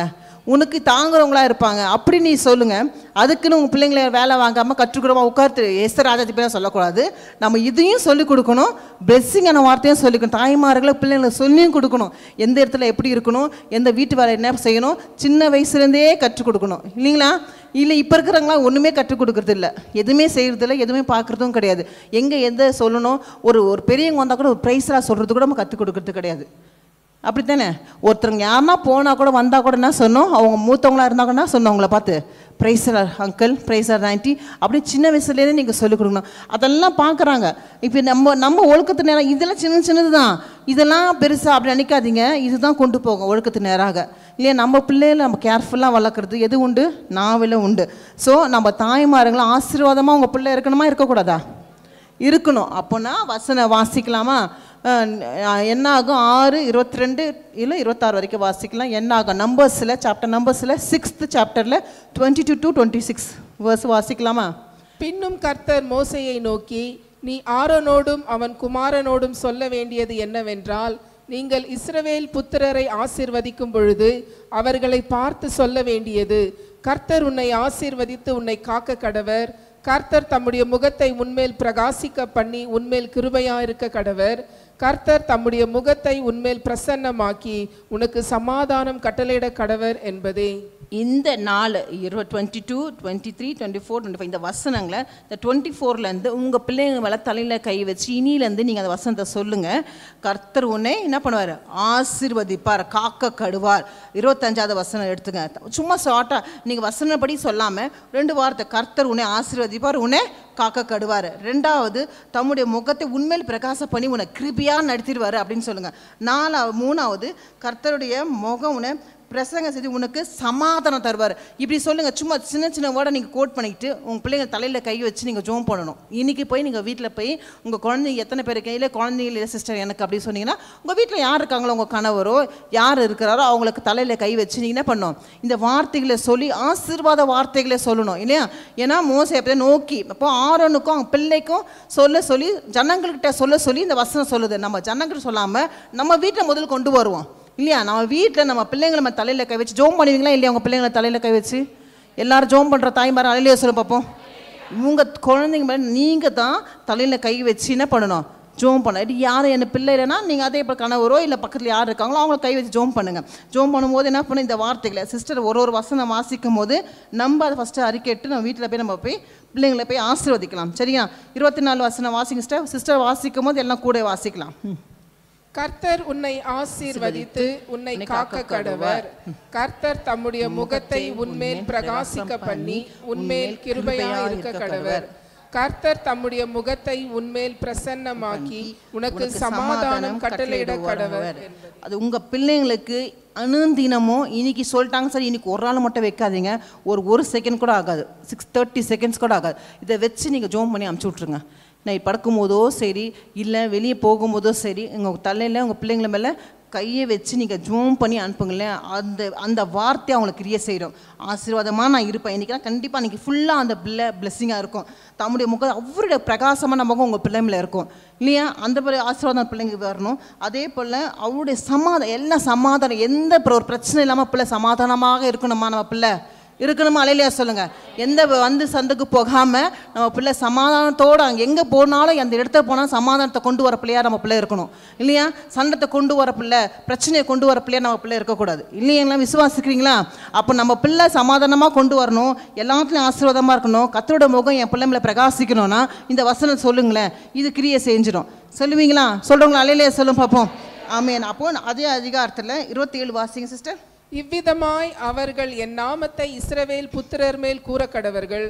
உனக்கு தாங்குறவங்களா இருப்பாங்க அப்படி நீ சொல்லுங்கள். அதுக்குன்னு உங்கள் பிள்ளைங்களை வேலை வாங்காமல் கற்றுக்கூடமா உட்கார்த்து எஸ்தர் ராஜாத்தி பேர் சொல்லக்கூடாது. நம்ம இதையும் சொல்லிக் கொடுக்கணும், பிளெஸ்ஸிங்கான வார்த்தையும் சொல்லிக்கணும். தாய்மார்களை பிள்ளைங்களை சொல்லியும் கொடுக்கணும், எந்த இடத்துல எப்படி இருக்கணும், எந்த வீட்டு வேலை என்ன செய்யணும், சின்ன வயசுலேருந்தே கற்றுக் கொடுக்கணும் இல்லைங்களா? இல்லை இப்போ இருக்கிறவங்களாம் ஒன்றுமே கற்றுக் கொடுக்குறது இல்லை, எதுவுமே செய்கிறதில்ல, எதுவுமே பார்க்குறதும் கிடையாது. எங்கே எந்த சொல்லணும், ஒரு பெரியவங்க வந்தால் கூட ஒரு ப்ரைஸராக சொல்கிறது கூட நம்ம கற்றுக் கொடுக்குறது கிடையாது. அப்படி தானே? ஒருத்தருங்க யாருன்னா போனால் கூட வந்தால் கூட என்ன சொன்னோம், அவங்க மூத்தவங்களாக இருந்தாங்கன்னா சொன்னோம், அவங்கள பார்த்து ப்ரைஸர் அங்கிள், ப்ரைஸர் ஆண்டி அப்படி சின்ன வயசுலேயே நீங்கள் சொல்லிக் கொடுக்கணும். அதெல்லாம் பார்க்குறாங்க. இப்போ நம்ம ஒழுக்கத்து நேரம் இதெல்லாம் சின்னது தான், இதெல்லாம் பெருசாக அப்படி நினைக்காதீங்க, இதுதான் கொண்டு போகும் ஒழுக்கத்து நேராக இல்லையா? நம்ம பிள்ளைகளை நம்ம கேர்ஃபுல்லாக வளர்க்குறது எது உண்டு? நாவல உண்டு. ஸோ நம்ம தாய்மார்களும் ஆசீர்வாதமாக உங்கள் பிள்ளை இருக்கணுமா இருக்கக்கூடாதா? இருக்கணும். அப்போனா வசனம் வாசிக்கலாமா? என்ன ஆகும்? 6:22 இல்லை 26 வரைக்கும் வாசிக்கலாம். என்ன ஆகும்? நம்பர்ஸில் 6th சாப்டரில் 22 to 26 வேர்ஸ் வாசிக்கலாமா? பின்னும் கர்த்தர் மோசேயை நோக்கி, நீ ஆரோனோடும் அவன் குமாரனோடும் சொல்ல வேண்டியது என்னவென்றால், நீங்கள் இஸ்ரவேல் புத்திரரை ஆசீர்வதிக்கும் பொழுது அவர்களை பார்த்து சொல்ல வேண்டியது, கர்த்தர் உன்னை ஆசீர்வதித்து உன்னை காக்க கடவர். கர்த்தர் தம்முடைய முகத்தை உன்மேல் பிரகாசிக்க பண்ணி உன்மேல் கிருபையா இருக்க கடவர். கர்த்தர் தம்முடைய முகத்தை உன்மேல் பிரசன்னமாக்கி உனக்கு சமாதானம் கட்டளையிட கடவர் என்பதே. இந்த 22, 23, 24, 25 இந்த வசனங்களை இந்த 24லேருந்து உங்கள் பிள்ளைங்க மேலே தலையில் கை வச்சு இனியிலேருந்து நீங்கள் அந்த வசனத்தை சொல்லுங்கள். கர்த்தர் உன்னை என்ன பண்ணுவார்? ஆசீர்வதிப்பார், காக்க கடுவார். 25வது வசனம் எடுத்துங்க. சும்மா ஷார்ட்டாக நீங்கள் வசனப்படி சொல்லாமல் 2 வார்த்தை, கர்த்தர் உன்னை ஆசீர்வதிப்பார், உன்னை காக்க கடுவார். 2வது, தம்முடைய முகத்தை உண்மையில் பிரகாசம் பண்ணி உன்னை கிருபியாக நடத்திடுவார் அப்படின்னு சொல்லுங்கள். 3வது, கர்த்தருடைய முகம் உன்னை பிரசங்க செய்து உனக்கு சமாதானம் தருவார். இப்படி சொல்லுங்கள். சும்மா சின்ன சின்ன வேர்டை நீங்கள் கோட் பண்ணிக்கிட்டு உங்கள் பிள்ளைங்க தலையில் கை வச்சு நீங்கள் ஜோம் பண்ணணும். இன்றைக்கி போய் நீங்கள் வீட்டில் போய் உங்கள் குழந்தைங்க எத்தனை பேர் கையில் குழந்தைங்க சிஸ்டர் எனக்கு அப்படி சொன்னீங்கன்னா, உங்கள் வீட்டில் யார் இருக்காங்களோ உங்கள் கணவரோ யார் இருக்கிறாரோ அவங்களுக்கு தலையில் கை வச்சு நீங்கள் என்ன பண்ணணும்? இந்த வார்த்தைகளை சொல்லி ஆசீர்வாத வார்த்தைகளை சொல்லணும் இல்லையா? ஏன்னா மோசே எப்போ நோக்கி அப்போ ஆரோனுக்கும் அவங்க பிள்ளைக்கும் சொல்லி ஜனங்கள்கிட்ட சொல்லி இந்த வசனம் சொல்லுது. நம்ம ஜனங்கிட்ட சொல்லாமல் நம்ம வீட்டில் முதல் கொண்டு வருவோம் இல்லையா? நம்ம வீட்டில் நம்ம பிள்ளைங்களை நம்ம தலையில் கை வச்சு ஜோம் பண்ணுவீங்களா இல்லையா? உங்கள் பிள்ளைங்களை தலையில் கை வச்சு எல்லாரும் ஜோம் பண்ணுற தாய்மார் அலையிலே சொல்ல பார்ப்போம். உங்கள் குழந்தைங்க மேலே நீங்கள் தான் தலையில் கை வச்சு என்ன பண்ணணும்? ஜோம் பண்ண. இது யாரும் என்ன பிள்ளை இல்லைன்னா நீங்கள் அதே இப்போ கணவரோ இல்லை பக்கத்தில் யார் இருக்காங்களோ அவங்கள கை வச்சு ஜோம் பண்ணுங்கள். ஜோம் பண்ணும்போது என்ன பண்ண, இந்த வார்த்தைகளை சிஸ்டர் ஒரு வசனம் வாசிக்கும் போது நம்ம அதை ஃபஸ்ட்டு அறிக்கைட்டு நம்ம வீட்டில் போய் நம்ம போய் பிள்ளைங்களை போய் ஆசீர்வதிக்கலாம். சரியா? 24 வசனம் வாசிங்க சிஸ்டர் வாசிக்கும் போது எல்லாம் கூட வாசிக்கலாம். கர்த்தர் உன்னை ஆசீர்வதித்து உன்னை காக்க கடவர். கர்த்தர் தம்முடைய முகத்தை உன்மேல் பிரகாசிக்க பண்ணி உன்மேல் கிருபையா இருக்க கடவர். கர்த்தர் தம்முடைய முகத்தை உன்மேல் பிரசன்னமாக்கி உனக்கு சமாதானம் கட்டளையிட கடவர். அது உங்கள் பிள்ளைங்களுக்கு அனுதினமும் இன்னைக்கு சொல்லிட்டாங்க சார், இன்னைக்கு ஒரு நாள் மட்டும் வைக்காதீங்க. ஒரு செகண்ட் கூட ஆகாது, 30 செகண்ட்ஸ் கூட ஆகாது. இதை வச்சு நீங்கள் ஜோம் பண்ணி அமுச்சு விட்ருங்க. நைட் படுக்கும் போதோ சரி இல்லை வெளியே போகும்போதோ சரி, உங்கள் தலையில் உங்கள் பிள்ளைங்கள மேலே கையை வச்சு நீங்கள் ஜூம் பண்ணி அனுப்புங்களேன். அந்த வார்த்தையை அவங்களுக்கு கிரியை செய்கிறோம். ஆசீர்வாதமாக நான் இருப்பேன் இன்றைக்கி. கண்டிப்பாக இன்றைக்கி ஃபுல்லாக அந்த பிளெஸ்ஸிங்காக இருக்கும். தம்முடைய முகம் அவருடைய பிரகாசமான முகம் உங்கள் பிள்ளைங்கள இருக்கும் இல்லையா? அந்த ஆசீர்வாதம் பிள்ளைங்களுக்கு வரணும். அதே போல் அவருடைய சமாதானம், எல்லாம் சமாதானம், எந்த ஒரு பிரச்சனை இல்லாமல் பிள்ளை சமாதானமாக இருக்கணுமா நம்ம பிள்ளை இருக்கணுமா? அலையிலையா சொல்லுங்கள். எந்த சந்துக்கு போகாமல் நம்ம பிள்ளை சமாதானத்தோடு அங்கே எங்கே போனாலும் அந்த இடத்துல போனால் சமாதானத்தை கொண்டு வர பிள்ளையாக நம்ம பிள்ளை இருக்கணும் இல்லையா? சண்டத்தை கொண்டு வர பிள்ளை, பிரச்சனையை கொண்டு வர பிள்ளையாக நம்ம பிள்ளை இருக்கக்கூடாது இல்லைங்களா? விசுவாசிக்கிறீங்களா? அப்போ நம்ம பிள்ளை சமாதானமாக கொண்டு வரணும், எல்லாத்துலேயும் ஆசீர்வாதமாக இருக்கணும், கர்த்தரோட முகம் என் பிள்ளை மேலே பிரகாசிக்கணும்னா இந்த வசனம் சொல்லுங்களேன், இது கிரியை செஞ்சிடும். சொல்லுவீங்களா? சொல்கிறவங்களா? அலையிலையா சொல்லும் பார்ப்போம். ஆமேன். அப்போ அதே அதிகாரத்தில் 27 வாசிங்க சிஸ்டர். இவ்விதமாய் அவர்கள் என் நாமத்தை இஸ்ரவேல் புத்திரர் மேல் கூற கடவர்கள்,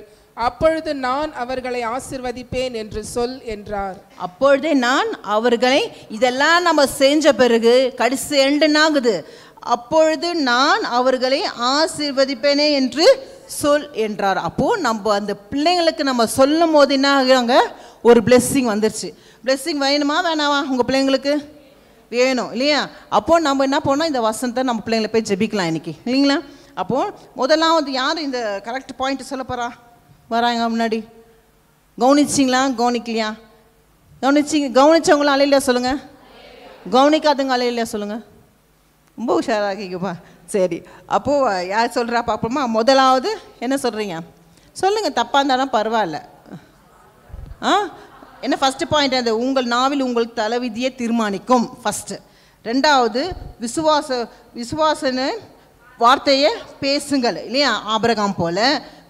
அப்பொழுது நான் அவர்களை ஆசீர்வதிப்பேன் என்று சொல் என்றார். அப்பொழுதே நான் அவர்களை, இதெல்லாம் நம்ம செஞ்ச பிறகு கடைசி எண்டுனாகுது, அப்பொழுது நான் அவர்களை ஆசீர்வதிப்பேனே என்று சொல் என்றார். அப்போது நம்ம அந்த பிள்ளைங்களுக்கு நம்ம சொல்லும் போது என்ன ஆகுறாங்க? ஒரு பிளெஸ்ஸிங் வந்துருச்சு. பிளெஸ்ஸிங் வேணுமா வேணாமா? உங்கள் பிள்ளைங்களுக்கு வேணும் இல்லையா? அப்போது நம்ம என்ன பண்ணோம்? இந்த வசனத்தை நம்ம பிள்ளைங்களை போய் ஜெபிக்கலாம் இன்றைக்கி இல்லைங்களா? அப்போது முதலாவது யார் இந்த கரெக்ட் பாயிண்ட் சொல்ல போகிறா வராங்க முன்னாடி? கவனிச்சிங்களா? கவனிக்கலையா? கவனிச்சவங்களாம் அலையிலையா சொல்லுங்கள். கவனிக்காதவங்க அலையிலையா சொல்லுங்கள். ரொம்ப உஷாராகிங்கப்பா. சரி, அப்போது யார் சொல்கிறா பார்ப்போமா? முதலாவது என்ன சொல்கிறீங்க சொல்லுங்கள். தப்பாக இருந்தாலும் பரவாயில்ல. என்ன ஃபஸ்ட்டு பாயிண்ட்? அந்த உங்கள் நாவில் உங்கள் தலைவிதியை தீர்மானிக்கும் ஃபஸ்ட்டு. 2வது விசுவாசன வார்த்தையை பேசுங்கள் இல்லையா? ஆபிரகாம் போல்,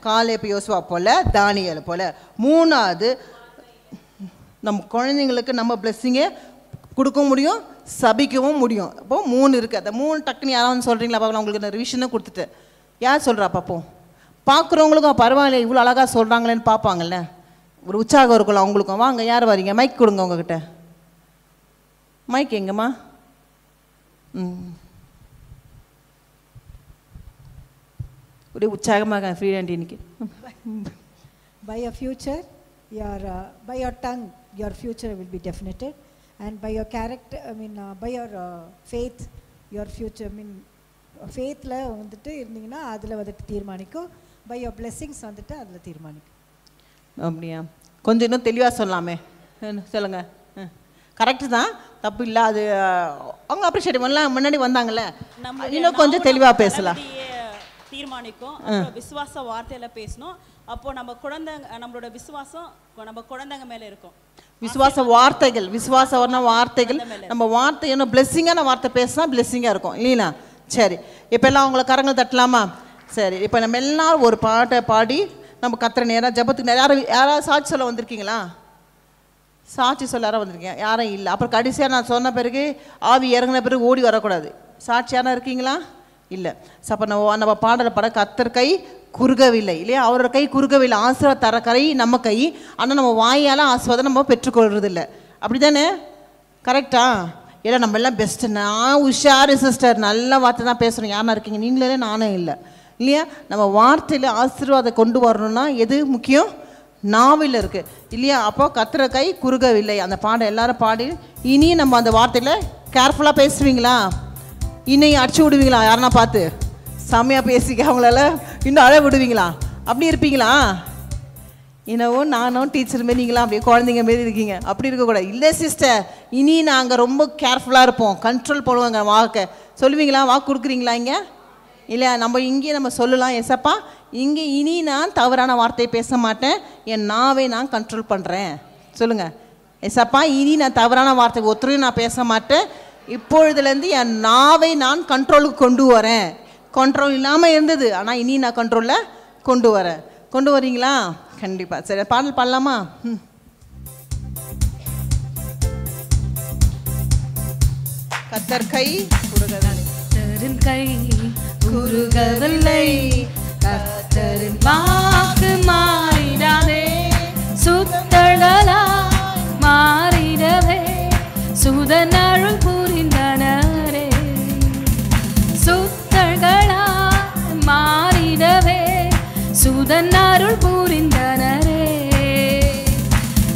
காலேப் யோசுவா போல், தானியேல் போல். 3வது நம்ம குழந்தைங்களுக்கு நம்ம பிளெஸ்ஸிங்கை கொடுக்க முடியும், சபிக்கவும் முடியும். அப்போது 3 இருக்குது. அந்த 3 டக்குன்னு யாராவது சொல்கிறீங்களா பார்க்கலாம்? உங்களுக்கு நான் ரிவிஷனை கொடுத்துட்டு யார் சொல்கிறா பார்ப்போம். பார்க்குறவங்களுக்கும் பரவாயில்ல இவ்வளோ அழகாக சொல்கிறாங்களேன்னு பார்ப்பாங்கல்ல, ஒரு உற்சாகம் இருக்குல்ல அவங்களுக்கும். வாங்க, யார் வரீங்க? மைக் கொடுங்க உங்ககிட்ட. மைக் எங்கம்மா? ஒரே உற்சாகமாக ஃப்ரீ ஆண்டி இன்னைக்கு. By your future, by your tongue, your future will be definited, and by your character, by your faith, your future, faithல வந்துட்டு இருந்தீங்கன்னா அதில் வந்துட்டு தீர்மானிக்கும். by your blessings வந்துட்டு அதில் தீர்மானிக்கும். அப்படியா? கொஞ்சம் இன்னும் தெளிவாக சொல்லலாமே, சொல்லுங்கள். கரெக்டு தான், தப்பு இல்லை. அது அவங்க அப்ரிஷியேட் பண்ணலாம், முன்னாடி வந்தாங்கல்ல, இன்னும் கொஞ்சம் தெளிவாக பேசலாம். தீர்மானிக்கும். விசுவாச வார்த்தையில பேசணும். அப்போ நம்ம குழந்தைங்க, நம்மளோட விசுவாசம் நம்ம குழந்தைங்க மேல இருக்கும். விசுவாச வார்த்தைகள், விசுவாச வார்த்தைகள், நம்ம வார்த்தை என்ன பிளெஸ்ஸிங்கான வார்த்தை பேசினா பிளெஸ்ஸிங்காக இருக்கும் இல்லைங்களா? சரி, இப்போ எல்லாம் அவங்கள கரங்கள் தட்டலாமா? சரி, இப்போ நம்ம எல்லாரும் ஒரு பாட்டை பாடி நம்ம கத்துற நேரம் ஜபத்துக்கு நேரம். யாராவது சாட்சி சொல்ல வந்திருக்கீங்களா? சாட்சி சொல்ல யாரும் வந்திருக்கீங்க? யாரும் இல்லை. அப்புறம் கடைசியாக நான் சொன்ன பிறகு ஆவி இறங்கின பிறகு ஓடி வரக்கூடாது. சாட்சி யாரும் இருக்கீங்களா? இல்லை. அப்போ நம்ம பாடலை பாட கத்தர் கை குறுகவில்லை இல்லையா? அவரோட கை குறுகவில்லை. ஆசீர்வாதம் தர கை நம்ம கை, ஆனால் நம்ம வாயால் ஆசீர்வாதம் நம்ம பெற்றுக்கொள்வது இல்லை. அப்படி தானே? கரெக்டா? ஏன்னா நம்ம எல்லாம் பெஸ்ட்டு, நான் உஷாரு சிஸ்டர், நல்ல வார்த்தை தான் பேசுகிறோம். யாரா இருக்கீங்க? நீங்களே, நானும் இல்லை இல்லையா? நம்ம வார்த்தையில் ஆசீர்வாதம் கொண்டு வரணும்னா எது முக்கியம்? நாவில் இருக்குது இல்லையா? அப்போ கத்துற கை குறுகவில்லை. அந்த பாடம் எல்லாரும் பாடி இனி நம்ம அந்த வார்த்தையில் கேர்ஃபுல்லாக பேசுவீங்களா? இன்னையும் அடிச்சு விடுவீங்களா? யாருன்னா பார்த்து செம்மையாக பேசிக்க அவங்களால இன்னும் அழ விடுவீங்களா? அப்படி இருப்பீங்களா? இன்னவும் நானும் டீச்சர் மாரி நீங்களாம் அப்படியே குழந்தைங்க மாரி இருக்கீங்க. அப்படி இருக்கக்கூடாது. இல்லை சிஸ்டர், இனி நாங்கள் ரொம்ப கேர்ஃபுல்லாக இருப்போம், கண்ட்ரோல் பண்ணுவாங்க வாக்கை. சொல்லுவீங்களா? வாக்கு கொடுக்குறீங்களா இங்கே? இல்லை, நம்ம இங்கேயே நம்ம சொல்லலாம், எசப்பா இங்கே இனி நான் தவறான வார்த்தையை பேச மாட்டேன், என் நாவை நான் கண்ட்ரோல் பண்ணுறேன். சொல்லுங்கள், எசப்பா இனி நான் தவறான வார்த்தை ஒருத்தரையும் நான் பேச மாட்டேன், இப்பொழுதுலேருந்து என் நாவை நான் கண்ட்ரோலுக்கு கொண்டு வரேன். கண்ட்ரோல் இல்லாமல் இருந்தது, ஆனால் இனி நான் கண்ட்ரோலில் கொண்டு வரேன். கொண்டு வரீங்களா? கண்டிப்பாக. சரி, பாடல் பாடலாமா? கத்தர் கை கர்த்தரின் கை குறுகவில்லை, கர்த்தரின் வாக்கு மாறிடாதே, சுத்தர்களாய் மாறிடவே சுதனருள் புரிந்தனரே, சுத்தர்களாய் மாறிடவே சுதனருள் புரிந்தனரே.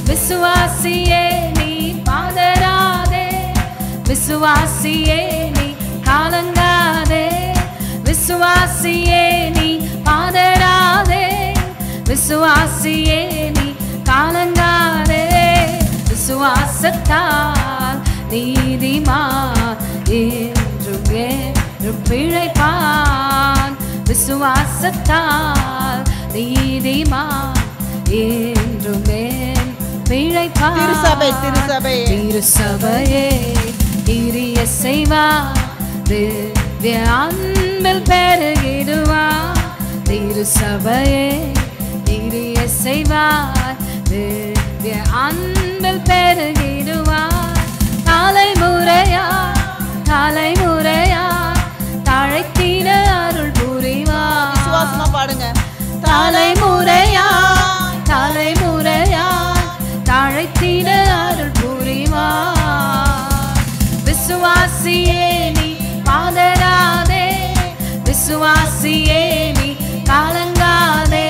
விசுவாசியே நீ பாதராதே, விசுவாசியே நீ காலங்காதே, விசுவாசியே நீ பாதராதே, விசுவாசியே நீ காலங்காதே. விசுவாசத்தால் நீதிமான் என்றும் என்றும் பிழைப்பான், விசுவாசத்தால் நீதிமான் என்றும் என்றும் பிழைப்பான். திருசபை திருசபை திருசபையே கிரிய செய்வார், திவ்ய அன்பில் பெருகிடுவார். திருசபையே கிரிய செய்வார், திவ்ய அன்பில் பெருகிடுவார். தலைமுறையா தலைமுறையா தழைத்திட அருள் புரிவார். விசுவாசமா பாடுங்க. தலைமுறையா தலைமுறையா தழைத்திட அருள் புரிவார். விசுவாசியே நீ பாதராதே, விசுவாசியே நீ காலங்காதே,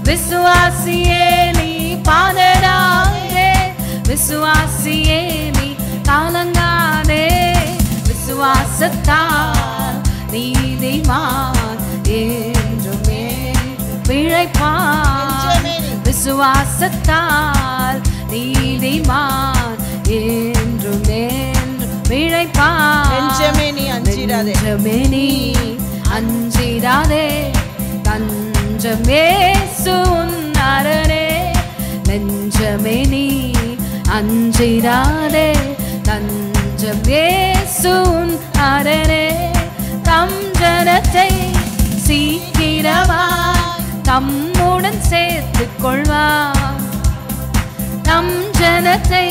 விசுவாசியே நீ பாதராதே, விசுவாசியே நீ காலங்காதே. விசுவாசத்தால் நீதிமான் என்றும் பிழைப்பான், விசுவாசத்தால் நீதிமான் என்றும் என்றும் பிழைப்பான். நெஞ்சமே நீ அஞ்சிடாதே, நெஞ்சமே நீ அஞ்சிடாதே, தஞ்சம் இயேசு உன் அரணே. நெஞ்சமே நீ அஞ்சிடாதே, தஞ்சம் இயேசு உன் அரணே. தம் ஜனத்தை சீக்கிரமாய் தம்முடன் சேர்த்துக் கொள்வார், தம் ஜனத்தை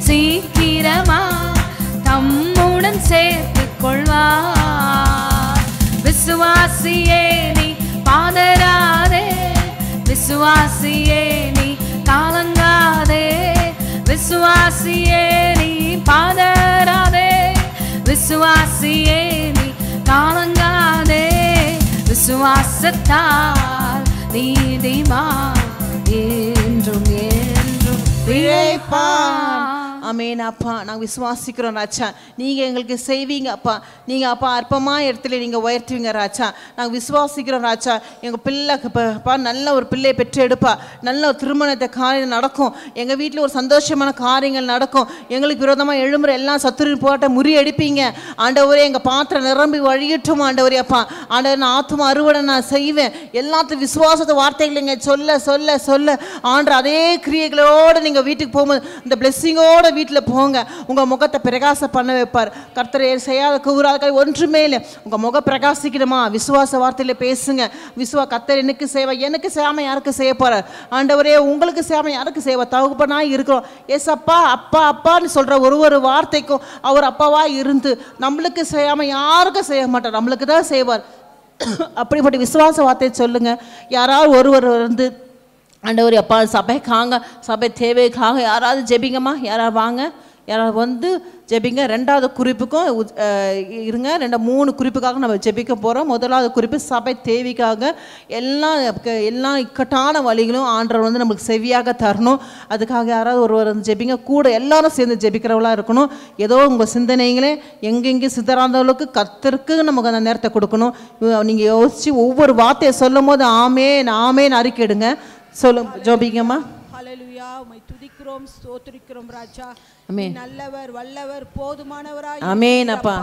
சீக்கிரமாய் தம்முடன் சேர்த்துக் கொள்வார். விசுவாசியே நீ பாதராதே, விசுவாசியே நீ காலங்காதே, விசுவாசியே நீ பாதராதே, விசுவாசியே நீ காலங்காதே. விசுவாசத்தால் நீதிமான் என்றும் என்றும் பிழைப்பான். ஆமென் அப்பா. நாங்கள் விசுவாசிக்கிறோம் ராஜா, நீங்கள் எங்களுக்கு செய்வீங்க அப்பா. நீங்கள் அப்பா அற்பமாக இடத்துல நீங்கள் உயர்த்துவீங்க ராஜா. நாங்கள் விசுவாசிக்கிறோம் ராஜா. எங்கள் பிள்ளை அப்பா நல்ல ஒரு பிள்ளையை பெற்று எடுப்பா, நல்ல ஒரு திருமணத்தை காரியம் நடக்கும், எங்கள் வீட்டில் ஒரு சந்தோஷமான காரியங்கள் நடக்கும். எங்களுக்கு விரோதமாக எழும்புற எல்லாம் சத்துரு போட்ட முறியடிப்பீங்க ஆண்டவரே. எங்கள் பாத்திரம் நிரம்பி வழியட்டும் ஆண்டவரே அப்பா. ஆண்டவர் நான் ஆத்தும அறுவடை நான் செய்வேன். எல்லாத்தையும் விசுவாசத்தை வார்த்தைகள் நீங்கள் சொல்ல சொல்ல சொல்ல ஆண்டவர் அதே கிரியைகளோடு நீங்கள் வீட்டுக்கு போகும்போது இந்த பிளெஸ்ஸிங்கோட வீட்டில் போங்க. உங்கள் முகத்தை பிரகாசம் பண்ண வைப்பார் கர்த்தர். செய்யாத கூறாத ஒன்றுமே இல்லை. உங்கள் முகம் பிரகாசிக்கணுமா? விசுவாச வார்த்தையில் பேசுங்க. கர்த்தர் எனக்கு செய்வார். எனக்கு செய்யாமல் யாருக்கு செய்ய போகிறார் ஆண்டவரே? உங்களுக்கு செய்யாமல் யாருக்கு செய்வார்? தகுப்பனாக இருக்கிறோம். எஸ் அப்பா அப்பா அப்பான்னு சொல்கிற ஒரு வார்த்தைக்கும் அவர் அப்பாவாக இருந்து நம்மளுக்கு செய்யாமல் யாருக்கும் செய்ய மாட்டார், நம்மளுக்கு தான் செய்வார். அப்படிப்பட்ட விசுவாச வார்த்தையை சொல்லுங்க. யாராவது ஒருவர் வந்து ஆண்டவர் அப்பா சபை தேவைக்காக யாராவது ஜெபிங்கம்மா, யாராவது வாங்க, யாராவது வந்து ஜெபிங்க. ரெண்டாவது குறிப்புக்கும் இருங்க, 3 குறிப்புக்காக நம்ம ஜெபிக்க போகிறோம். முதலாவது குறிப்பு சபை தேவைக்காக. எல்லா இக்கட்டான வழிகளும் ஆண்டவர் வந்து நம்மளுக்கு செவியாக தரணும். அதுக்காக யாராவது ஒருவர் வந்து ஜெபிங்க. கூட எல்லாரும் சேர்ந்து ஜெபிக்கிறவளாக இருக்கணும். ஏதோ உங்கள் சிந்தனைகளே எங்கெங்கே சிதறாதவர்களுக்கு கர்த்தருக்கு நமக்கு அந்த நேரத்தை கொடுக்கணும். நீங்கள் யோசித்து ஒவ்வொரு வார்த்தையை சொல்லும் போது ஆமேன் ஆமேன் அறிக்கையிடுங்க. ஜெபிங்கம்மா. ஹல்லேலூயா. உம்மை துதிக்கிறோம், ஸ்தோத்திரிக்கிறோம் ராஜா. ஆமென். நல்லவர், வல்லவர், போதுமானவராய் ஆமென் அப்பா.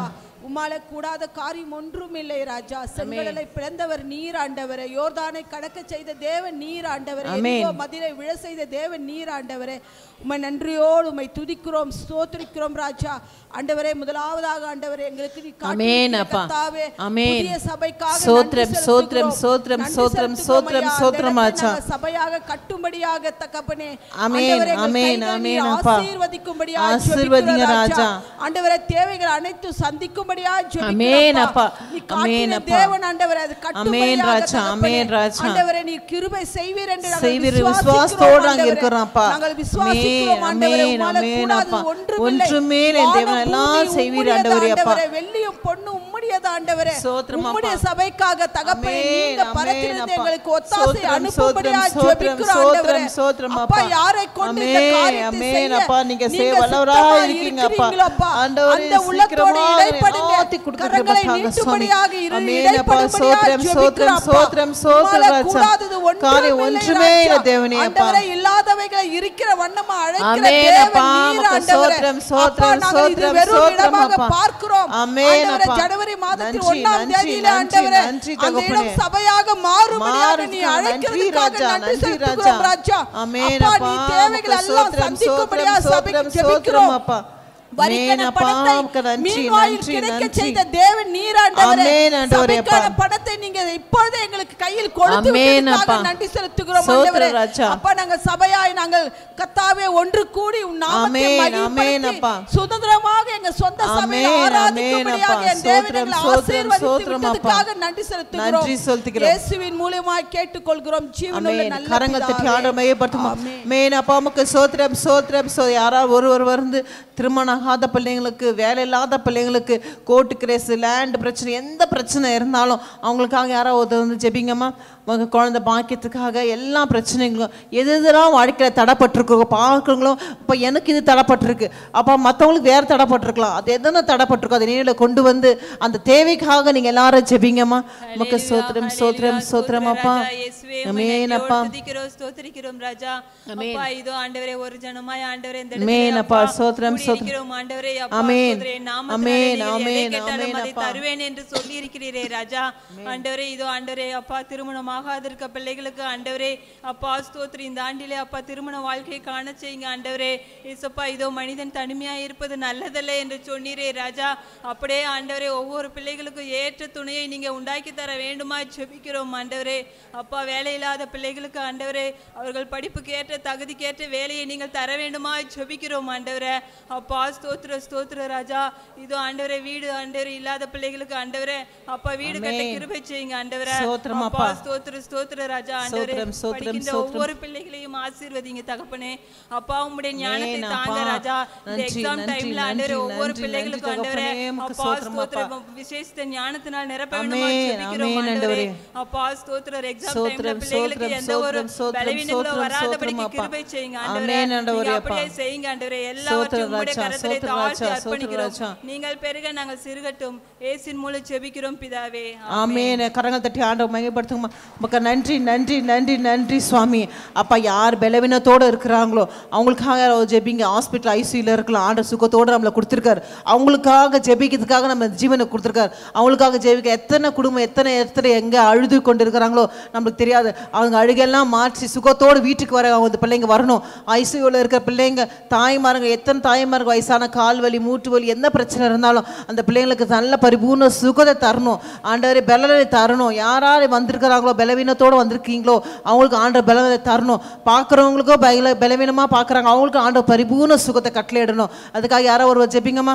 உம்மால கூடாத காரியம் ஒன்றும் இல்லை ராஜா. செங்கடலை பிளந்தவர் நீர் ஆண்டவரே. யோர்தானை கடக்க செய்த தேவன் நீர் ஆண்டவரே. எரிகோ மதிலை விழ செய்த தேவன் நீர் ஆண்டவரே. உம்மை நன்றியோடு உம்மை துதிக்கிறோம், ஸ்தோத்திரிக்கிறோம் ராஜா. ஆண்டவரே, முதலாவதாக ஆண்டவரே எங்களுக்கு நீ காட்டிய கர்த்தாவே புதிய சபைக்காக ஸ்தோத்திரம் ஸ்தோத்திரம் ஸ்தோத்திரம் ஸ்தோத்திரம் ஸ்தோத்திரம் ஸ்தோத்திரம் ராஜா. சபையாக கட்டும்படியாக தகப்பனே ஆமென் ஆமென் ஆமென் அப்பா. ஆசீர்வதிக்கும்படியாக ஆசீர்வதிங்க ராஜா. ஆண்டவரே, தேவைகள் அனைத்தும் சந்திக்கும்படியாக ஜெபிக்கிறோம். ஆமென் அப்பா. நீ காட்டின தேவன் ஆண்டவரே, அது கட்டும்படியாக ராஜா. ஆமென் ராஜா. ஆண்டவரே, நீ கிருபை செய்வீர் என்று நாங்கள் விசுவாசத்தோடு நாங்கள் இருக்கிறோம் அப்பா. நாங்கள் விசுவாசிக்கிறோம் ஆண்டவரே. உம்மால கூடாதது ஒன்றுமில்லை. தேவன் எல்லாம் செய்வீர் ஆண்டவரே அப்பா. வெள்ளியும் பொன்னும் உம்முடையது ஆண்டவரே. உம்முடைய சபைக்காக தகப்பனே நீங்க பரத்திலிருந்து எங்களுக்கு ஒத்தாசை அனுப்பும்படியாக ஜெபிக்கிறோம் ஆண்டவரே. அப்பா, யாரை கொண்டு இந்த காரியத்தை செய்ய அப்பா நீங்க செய்ய வல்லவராக இருக்கீங்க அப்பா. ஆண்டவரே, அந்த உள்ளத்தோடு இடைப்படுங்க. கரங்களை நீட்டும்படியாக இடைப்படும்படியாக ஜெபிக்கிறோம் அப்பா. காரியம் ஒன்றுமே இல்லை தேவனே அப்பா. இல்லாதவைகளை இருக்கிற வண்ணமா அழைக்கிற தேவன் நீர் ஆண்டவரே. அப்பா, நாங்கள் இது வெறும் இடமாக பார்க்கிறோம் ஆண்டவரே. ஜனவரி மாதத்தில் 1ஆம் தேதியிலே ஆண்டவரே அந்த இடம் சபையாக மாறும்படியாக நீ அழைக்கிறதுக்காக நன்றி செலுத்துகிறோம் ராஜா. அப்பா, நீ தேவைகள் எல்லாம் சந்திக்கும்படியாக சபைக்கு ஜெபிக்கிறோம் அப்பா. வரிக்கான பணத்தை மீன்வாயில் கிடைக்க செய்த தேவன் நீர் ஆண்டவரே. சபைக்கான பணத்தை நீங்க இப்பொழுதே எங்களுக்கு கையில் கொடுத்து விட்டதற்காக நன்றி செலுத்துகிறோம் ஆண்டவரே. அப்பா, நாங்கள் சபையாய் நாங்கள் கர்த்தாவே ஒன்று கூடி உம் நாமத்தை மகிமைப்படுத்தி சுதந்திரமாக எங்க சொந்த சபையை ஆராதிக்கும்படியாக என் தேவன் எங்களை ஆசீர்வதித்து விட்டதற்காக நன்றி செலுத்துகிறோம். இயேசுவின் மூலமாய் கேட்டுக்கொள்கிறோம் ஜீவனுள்ள நல்ல கரங்கள் தட்டி ஆண்டவரை மையப்படுத்தும். ஆமென் அப்பா. உமக்கு ஸ்தோத்திரம் ஸ்தோத்திரம். யாராவது ஒருவர் வந்து திருமணம் ஆகாத பிள்ளைங்களுக்கு, வேலை இல்லாத பிள்ளைங்களுக்கு, கோர்ட்டு கேஸ், லேண்ட் பிரச்சனை, எந்த பிரச்சனை இருந்தாலும் அவங்களுக்காக யாராவது வந்து ஜெபிங்கம்மா. உங்கள் குழந்தை பாக்கியத்துக்காக எல்லா பிரச்சனைகளும் எதெல்லாம் வாழ்க்கையில் தடைப்பட்டிருக்கோ பார்க்குறவங்களும் இப்போ எனக்கு இது தடைப்பட்டிருக்கு அப்போ மற்றவங்களுக்கு வேறு தடைப்பட்டிருக்கலாம். அது எதனா தடைப்பட்டிருக்கோ அதை நேரில் கொண்டு வந்து அந்த தேவைக்காக நீங்கள் எல்லாரும் ஜெபிங்கம்மா. உமக்கு ஸ்தோத்திரம் ஸ்தோத்திரம் ஸ்தோத்திரம் அப்பா. ஆமென் அப்பா. ஸ்தோத்திரிக்கிறோம் ராஜா. அப்பா, இதோ ஆண்டவரே ஒரு ஜனமாய் ஆண்டவரே இந்த ஆமென் அப்பா. ஸ்தோத்திரம் ஸ்தோத்திரம் ஆண்டவரே. அப்பா, ஆமென் நாமத்தினாலே ஆமென் ஆமென் அதை தருவேன் என்று சொல்லி இருக்கிறீரே ராஜா. ஆண்டவரே, இதோ ஆண்டவரே அப்பா, திருமணம் ஆகாதிருக்க பிள்ளைகளுக்கு ஆண்டவரே அப்பா ஸ்தோத்திரம். இந்த ஆண்டிலே அப்பா திருமண வாழ்க்கையை காண செய்யுங்க ஆண்டவரே. இயேசுப்பா, இதோ மனிதன் தனிமையா இருப்பது நல்லதல்ல என்று சொன்னீரே ராஜா. அப்படியே ஆண்டவரே ஒவ்வொரு பிள்ளைகளுக்கும் ஏற்ற துணையை நீங்க உண்டாக்கி தர வேண்டுமா ஜெபிக்கிறோம் ஆண்டவரே. அப்பா, வேலை இல்லாத பிள்ளைகளுக்கு ஆண்டவரே அவர்கள் படிப்புக்கு ஏற்ற தகுதிக்கேற்ற வேலையை நீங்கள் தர வேண்டுமா ஜெபிக்கிறோம் ஆண்டவரே. அப்பா ஸ்தோத்திர ஸ்தோத்திர ராஜா. இதோ ஆண்டவரே வீடு ஆண்டவரே இல்லாத பிள்ளைகளுக்கு ஆண்டவரே அப்பா வீடு கட்ட கிருபை செய்யுங்க ஆண்டவரே. அப்பா ஸ்தோத்திர ஸ்தோத்திர ராஜா. ஆண்டவரே படிக்கின்ற ஒவ்வொரு பிள்ளைகளையும் ஆசீர்வதிங்க தகப்பனே. அப்பா, உம்முடைய ஞானத்தை தாங்க ராஜா. இந்த எக்ஸாம் டைம்ல ஆண்டவரே ஒவ்வொரு பிள்ளைகளுக்கும் ஆண்டவரே அப்பா ஸ்தோத்திர விசேஷ ஞானத்தினால் நிரப்ப வேண்டுமா ஜெபிக்கிறோம் ஆண்டவரே. அப்பா ஸ்தோத்திர எக்ஸாம் டைம்ல பிள்ளைகளுக்கு எந்த ஒரு பலவீனங்களும் வராதபடிக்கு கிருபை செய்யுங்க ஆண்டவரே. நீங்க அப்படியே செய்யுங்க ஆண்டவரே. எல்லாவற்றையும் உம்முடைய கரத்திலே தாழ்த்தி அர்ப்பணிக்கிறோம். நீங்கள் பெருக நாங்கள் சிறுகட்டும். இயேசுவின் மூலம் ஜெபிக்கிறோம் பிதாவே. ஆமென். கரங்கள் தட்டி ஆண்டவரை மகிமைப்படுத்துங்க. உமக்கு நன்றி நன்றி நன்றி நன்றி சுவாமி. அப்பா யார் பலவீனத்தோடு இருக்கிறாங்களோ அவங்களுக்காக ஜெபிங்க. ஹாஸ்பிட்டல் ஐசியூல இருக்கலாம், ஆண்டவர் சுகத்தோடு நம்மளை கொடுத்துருக்காரு. அவங்களுக்காக ஜெபிக்கிறதுக்காக நம்ம ஜீவனை கொடுத்துருக்காரு. அவங்களுக்காக ஜெபிக்க எத்தனை குடும்பம் எத்தனை எங்கே அழுது கொண்டு இருக்கிறாங்களோ நம்மளுக்கு தெரியாது. அவங்க அழுகெல்லாம் மாற்றி சுகத்தோடு வீட்டுக்கு வர அவங்க பிள்ளைங்க வரணும். ஐசியூவில் இருக்கிற பிள்ளைங்க தாய்மாருங்க, எத்தனை தாய்மாருங்க வயசான கால் வலி மூட்டு வலி என்ன பிரச்சனை இருந்தாலும் அந்த பிள்ளைங்களுக்கு நல்ல பரிபூர்ண சுகத்தை தரணும். ஆண்டவரே பலனை தரணும். யார் வந்திருக்கிறாங்களோ பலவீனத்தோடு வந்திருக்கீங்களோ அவங்களுக்கு ஆண்டவர் பலனை தரணும். பார்க்குறவங்களுக்கோ பலவீனமாக பார்க்குறாங்க அவங்களுக்கு ஆண்டவர் பரிபூர்ண சுகத்தை கட்டளையிடணும். அதுக்காக யாரோ ஒரு ஜெபிங்கம்மா.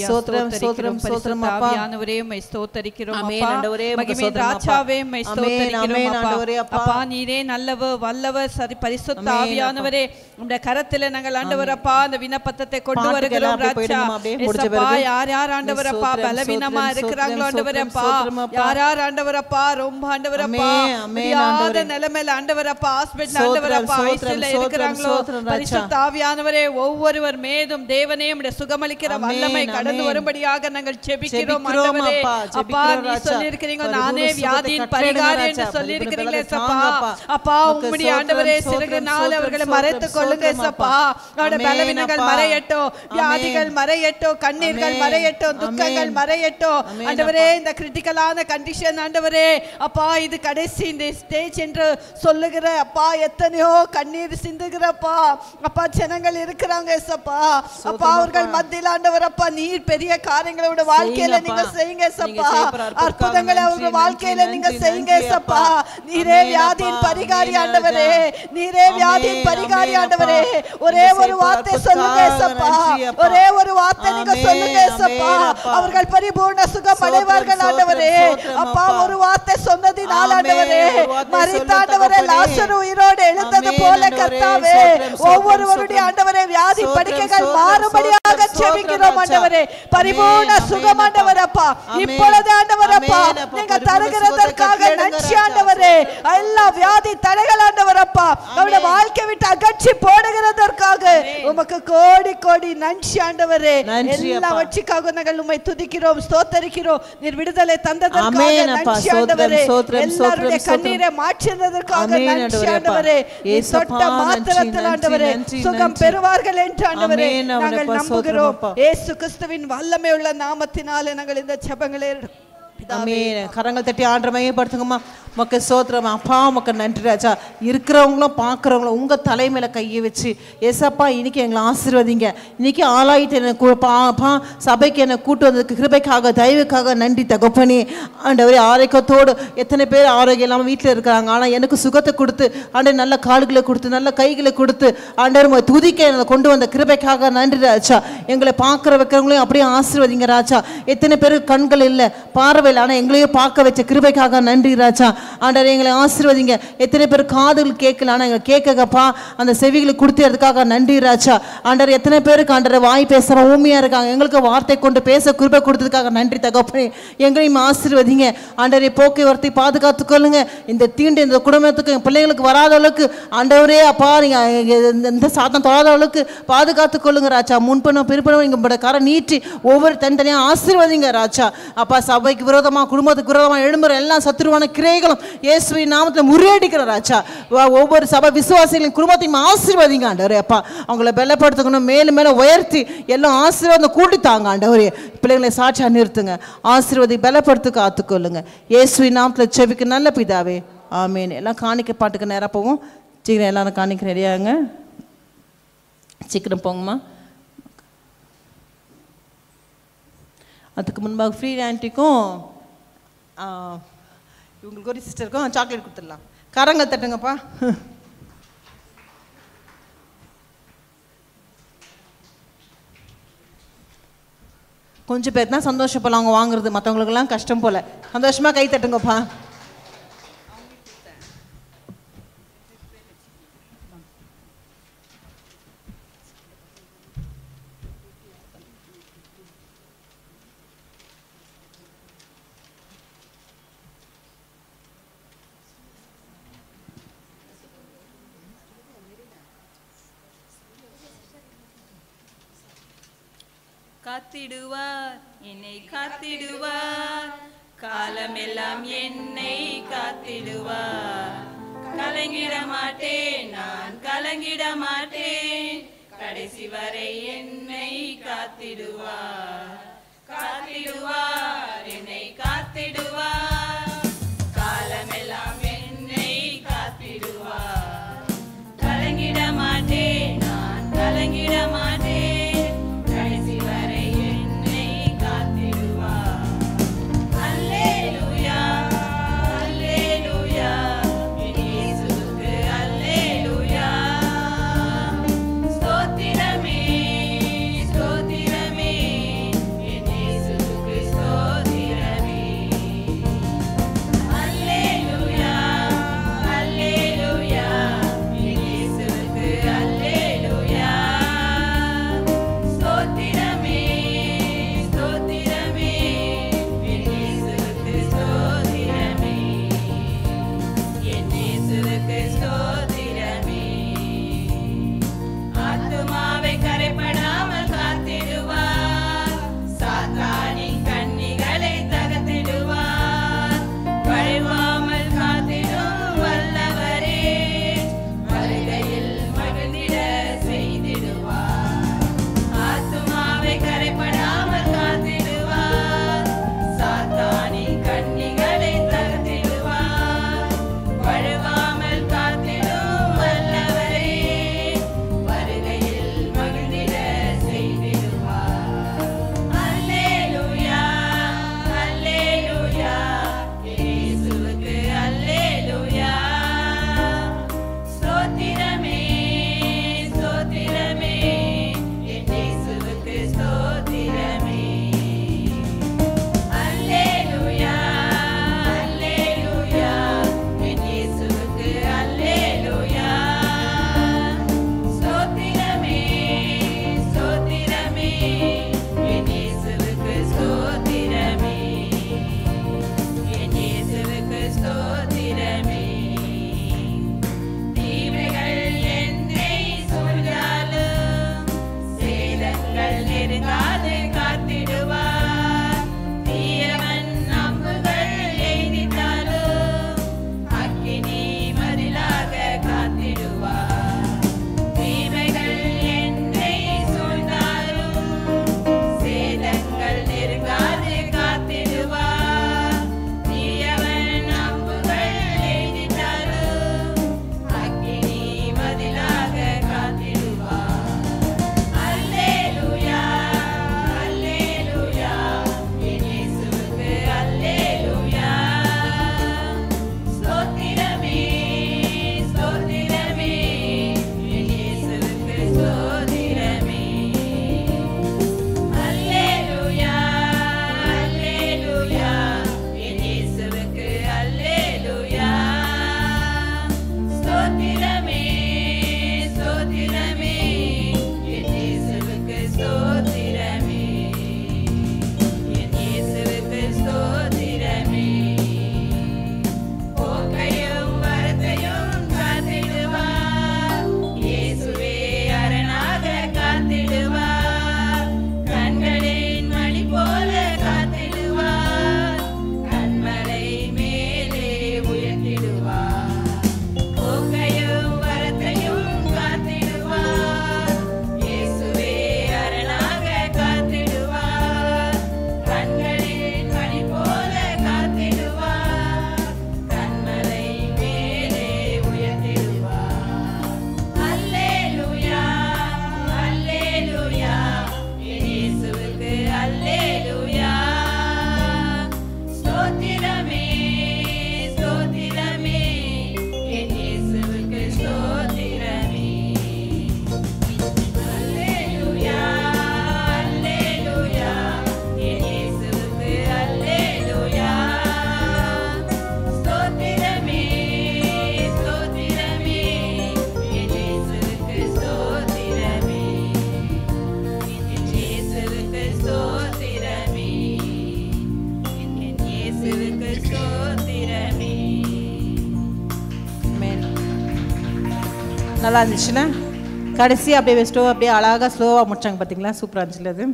ஸ்தோத்திரம் ஸ்தோத்திரம் ஸ்தோத்திரம் அப்பா. ஆவியானவரே உம்மை ஸ்தோத்திரிக்கிறோம் ஆமென் அப்பா. ஆண்டவரே மகிமை ராஜாவே உம்மை ஸ்தோத்திரிக்கிறோம் அப்பா. அப்பா நீரே நல்லவர் வல்லவர் சரி பரிசுத்த ஆவியானவரே உம்முடைய கரத்திலே நாங்கள் ஆண்டவர் அப்பா அந்த விண்ணப்பத்தை கொண்டு வருகிறோம் ராஜா. ஏசப்பா யார் யார் ஆண்டவர் அப்பா பலவீனமா இருக்கிறாங்களோ ஆண்டவர் அப்பா, யார் யார் ஆண்டவர் அப்பா ரொம்ப ஆண்டவர் அப்பா முடியாத நிலைமையில ஆண்டவர் அப்பா ஹாஸ்பிடல் ஆண்டவர் அப்பா ஐசியூல இருக்கிறாங்களோ பரிசுத்த ஆவியானவரே ஒவ்வொருவர் மீதும் தேவனே உம்முடைய சுகமளிக்கிற வல்லமை கடந்து வரும்படியாக நாங்கள் ஜெபிக்கிறோம் ஆண்டவரே. அப்பா நீ சொல்லியிருக்கிறீங்க நானே வியாதியின் பரிகாரி என்று சொல்லியிருக்கிறீங்களே சப்பா. அப்பா உம்முடைய ஆண்டவரே சிறுகனால் அவர்களை மறைத்துக் கொள்ளுங்க சப்பா. அவருடைய பலவீனங்கள் மறையட்டும், வியாதிகள் மறையட்டும், கண்ணீர்கள் மறையட்டும், துக்கங்கள் மறையட்டும் ஆண்டவரே. இந்த கிரிட்டிக்கலான கண்டிஷன் ஆண்டவரே அப்பா இது கடைசி இந்த ஸ்டேஜ் என்று சொல்லுகிற அப்பா எத்தனையோ கண்ணீர் சிந்துகிறப்பா அப்பா ஜனங்கள் இருக்கிறாங்க சப்பா. அப்பா அவர்கள் மத்தியில் ஆண்டவர் அப்பா நீர் பெரிய காரியங்களோட வாழ்க்கையில நீங்க செய்யுங்க சப்பா. அற்புதங்களை அவங்க வாழ்க்கையில நீங்க செய்யுங்க சப்பா. நீரே வியாதியின் பரிகாரி ஆண்டவரே, நீரே வியாதியின் பரிகாரி ஆண்டவரே. ஒரே ஒரு வார்த்தை சொல்லுங்க சப்பா, ஒரே ஒரு வார்த்தை நீங்க சொல்லுங்க சப்பா. அவர்கள் பரிபூர்ண சுகம் அடைவார்கள் ஆண்டவரே. அப்பா ஒரு வார்த்தை சொன்னதினால் ஆண்டவரே மரித்த ஆண்டவரே லாசரு உயிரோடு எழுந்தது போல கர்த்தாவே ஒவ்வொருவருடைய ஆண்டவரே வியாதி படுக்கைகள் மாறும்படியாக ஜெபிக்கிறோம் ஆண்டவரே. பரிபூர்ண சுகம் ஆண்டவர் அப்பா இப்பொழுது ஆண்டவர் அப்பா நீங்க தருகிறதற்காக நன்றி ஆண்டவரே. எல்லா வியாதி தடைகள் ஆண்டவர் அப்பா அவருடைய வாழ்க்கை விட்டு அகற்றி போடுகிறதற்காக உமக்கு கோடி கோடி நன்றி ஆண்டவரே. எல்லாவற்றுக்காக நாங்கள் உம்மை துதிக்கிறோம் ஸ்தோத்தரிக்கிறோம். நீர் விடுதலை தந்ததற்காக நன்றி ஆண்டவரே. எல்லாருடைய கண்ணீரை மாற்றினதற்காக நன்றி ஆண்டவரே. தொட்ட மாத்திரத்தில் ஆண்டவரே சுகம் பெறுவார்கள் என்று ஆண்டவரே நாங்கள் நம்புகிறோம். இயேசு கிறிஸ்துவின் வல்லமை உள்ள நாமத்தினாலே நாங்கள் இந்த ஜெபங்களை கரங்கள் தட்டி ஆண்டரை மையப்படுத்துங்கம்மா. உமக்கு ஸ்தோத்திரம் அப்பா. உமக்கு நன்றி ராஜா. இருக்கிறவங்களும் பார்க்குறவங்களும் உங்கள் தலைமையில கையை வச்சு ஏசப்பா இன்னைக்கு எங்களை ஆசீர்வதிங்க. இன்னைக்கு ஆளாயிட்டு எனக்கு சபைக்கு என்னை கூட்டு வந்ததுக்கு கிருபைக்காக தயவுக்காக நன்றி தகப்பனே. ஆண்டவரே ஆரோக்கியத்தோடு எத்தனை பேர் ஆரோக்கியம் இல்லாமல் வீட்டில் இருக்கிறாங்க. ஆனால் எனக்கு சுகத்தை கொடுத்து ஆண்டவர் நல்ல கால்களை கொடுத்து நல்ல கைகளை கொடுத்து ஆண்டவர் துதிக்க என்னை கொண்டு வந்த கிருபைக்காக நன்றி ராஜா. எங்களை பார்க்குற வைக்கிறவங்களையும் அப்படியே ஆசீர்வதிங்க ராஜா. எத்தனை பேருக்கு கண்கள் இல்லை பார்வை ஆனால் எங்களையும் பார்க்க வச்ச கிருபைக்காக நன்றி ராஜா. ஆண்டவரே எங்களை ஆசீர்வதிங்க. எத்தனை பேர் காதுகள் கேட்கல ஆனால் எங்களை கேட்கப்பா அந்த செவிகளை கொடுத்ததுக்காக நன்றி ராஜா. ஆண்டவர் எத்தனை பேருக்கு ஆண்டவர் வாய் பேசுகிற ஊமையாக இருக்காங்க எங்களுக்கு வார்த்தை கொண்டு பேச கிருபை கொடுத்ததுக்காக நன்றி தகப்பனே. எங்களையும் ஆசீர்வதிங்க ஆண்டவரே. போக்குவரத்தை பாதுகாத்து கொள்ளுங்க. இந்த தீண்டு இந்த குடும்பத்துக்கு என் பிள்ளைங்களுக்கு வராத அளவுக்கு ஆண்டவரே அப்பா நீங்கள் இந்த சாதம் தொடாத அளவுக்கு பாதுகாத்து கொள்ளுங்க ராஜா. முன்பணம் பிற்பணம் எங்களோட கரை நீட்டி ஒவ்வொரு தனித்தனியாக ஆசீர்வதிங்க ராஜா. அப்பா சபைக்கு விரோதமாக குடும்பத்துக்கு விரோதமாக எழும்புற எல்லா சத்துருவான கிரைகளும் இயேசுவின் நாமத்தில் முறியடிக்கிற ராஜா. ஒவ்வொரு சபை விசுவாசிகளின் குடும்பத்தையும் ஆசீர்வதிங்க ஆண்டவரே. அப்பா அவங்கள பலப்படுத்தணும், மேலும் மேலும் உயர்த்தி எல்லாம் ஆசீர்வாதம் கூட்டித்தாங்க ஆண்டவரே. பிள்ளைகளை சாட்சியா நிறுத்துங்க, ஆசீர்வாதி பலப்படுத்தி காத்துக்கொள்ளுங்க. இயேசுவின் நாமத்தில் செபிக்க நல்ல பிதாவே ஆமேன். எல்லாம் காணிக்க பாட்டுக்கு நேராக போவோம். சீக்கிரம் எல்லாரும் காணிக்க ரெடியாங்க. சீக்கிரம் போங்கம்மா. அதுக்கு முன்பாக ஃப்ரீ ஆன்ட்டிக்கும் இவங்களுக்கு ஒரு சிஸ்டருக்கும் சாக்லேட் கொடுத்துடலாம். கரங்கள் தட்டுங்கப்பா. கொஞ்சம் பேர் தான் சந்தோஷப்படலாம் அவங்க வாங்குறது, மற்றவங்களுக்கெல்லாம் கஷ்டம் போல. சந்தோஷமாக கை தட்டுங்கப்பா. காத்திடுவார், என்னை காத்திடுவார், காலமெல்லாம் என்னை காத்திடுவார். கலங்கிட மாட்டேன், நான் கலங்கிட மாட்டேன், கடைசி வரை என்னை காத்திடுவார். காத்திடுவார், என்னை காத்திடுவார், காலமெல்லாம் என்னை காத்திடுவார். கலங்கிட மாட்டேன், நான் கலங்கிட மாட்டேன், கடைசி வரை என்னை காத்திடுவார். அல்லேலூயா, அல்லேலூயா, என் இயேசுவுக்கு அல்லேலூயா. ஸ்தோத்திரமே, ஸ்தோத்திரமே, என் இயேசுவுக்கு ஸ்தோத்திரமே. அல்லேலூயா, அல்லேலூயா, என் இயேசுவுக்கு அல்லேலூயா. ஸ்தோத்திரமே, ஸ்தோத்திரமே, என் இயேசுவுக்கு ஸ்தோத்திரமே. என் இயேசுவுக்கு ஸ்தோத்திரமே. ஆத்துமாவை கரைப்படாமல் காத்திடுவார், சாத்தானின் கண்ணிகளை தகர்த்திடுவார். வழுவாமல் காத்திடும் வல்லவரே, வருகையில் மகிழ்ந்திட செய்திடுவார். ஆத்துமாவை கரைப்படாமல் காத்திடுவார், சாத்தானின் கண்ணிகளை தகர்த்திடுவார். வழுவாமல் காத்திடும் வல்லவரே, வருகையில் மகிழ்ந்திட செய்திடுவார். அல்லேலூயா, அல்லேலூயா, இயேசுவுக்கு அல்லேலூயா. ஸ்தோத்திரமே, ஸ்தோத்திரமே, என் இயேசுவுக்கு ஸ்தோத்திரமே. அல்லேலூயா, அல்லேலூயா, என் இயேசுவுக்கு அல்லேலூயா. ஸ்தோத்திரமே, ஸ்தோத்திரமே, என் இயேசுவுக்கு ஸ்தோத்திரமே. என் இயேசுவுக்கு ஸ்தோத்திரமே. தீமைகள் என்னை சூழ்ந்தாலும், சேதங்கள் நெருங்காது காத்திடுவார். தீயவன் அம்புகள் எய்தித்தாலும், அக்கினி மதிலாக காத்திடுவார். தீமைகள் என்னை சூழ்ந்தாலும், சேதங்கள் நெருங்காது காத்திடுவார். தீயவன் அம்புகள் எய்தித்தாலும், அக்கினி மதிலாக காத்திடுவார். அல்லேலூயா, அல்லேலூயா, என் இயேசுவுக்கு அல்லேலூயா. ஸ்தோத்திரமே, ஸ்தோத்திரமே, என் இயேசுவுக்கு ஸ்தோத்திரமே. அல்லேலூயா, அல்லேலூயா, என் இயேசுவுக்கு அல்லேலூயா. ஸ்தோத்திரமே, ஸ்தோத்திரமே, என் இயேசுவுக்கு ஸ்தோத்திரமே. என் இயேசுவுக்கு ஸ்தோத்திரமே. போக்கையும் வரத்தையும் காத்திடுவார், இயேசுவே அரணாக காத்திடுவார். கண்களின் மணி போல காத்திடுவார், கண்மலை மேலே உயர்த்திடுவார். போக்கையும் வரத்தையும் காத்திடுவார், இயேசுவே அரணாக காத்திடுவார். கண்களின் மணி போல காத்திடுவார், கண்மலை மேலே உயர்த்திடுவார். அல்லேலூயா, அல்லேலூயா, என் இயேசுவுக்கு அல்லேலூயா. ஸ்தோத்திரமே, ஸ்தோத்திரமே, என் இயேசுவுக்கு ஸ்தோத்திரமே. அல்லேலூயா, அல்லேலூயா, என் இயேசுவுக்கு அல்லேலூயா. ஸ்தோத்திரமே, ஸ்தோத்திரமே, என் இயேசுவுக்கு ஸ்தோத்திரமே. என் இயேசுவுக்கு ஸ்தோத்திரமே. என் இயேசுவுக்கு ஸ்தோத்திரமே. நல்லா இருந்துச்சுன்னா கடைசி அப்படியே அப்படியே அழகாக ஸ்லோவாக முடிச்சாங்க பார்த்தீங்களா? சூப்பராக இருந்துச்சுல அது.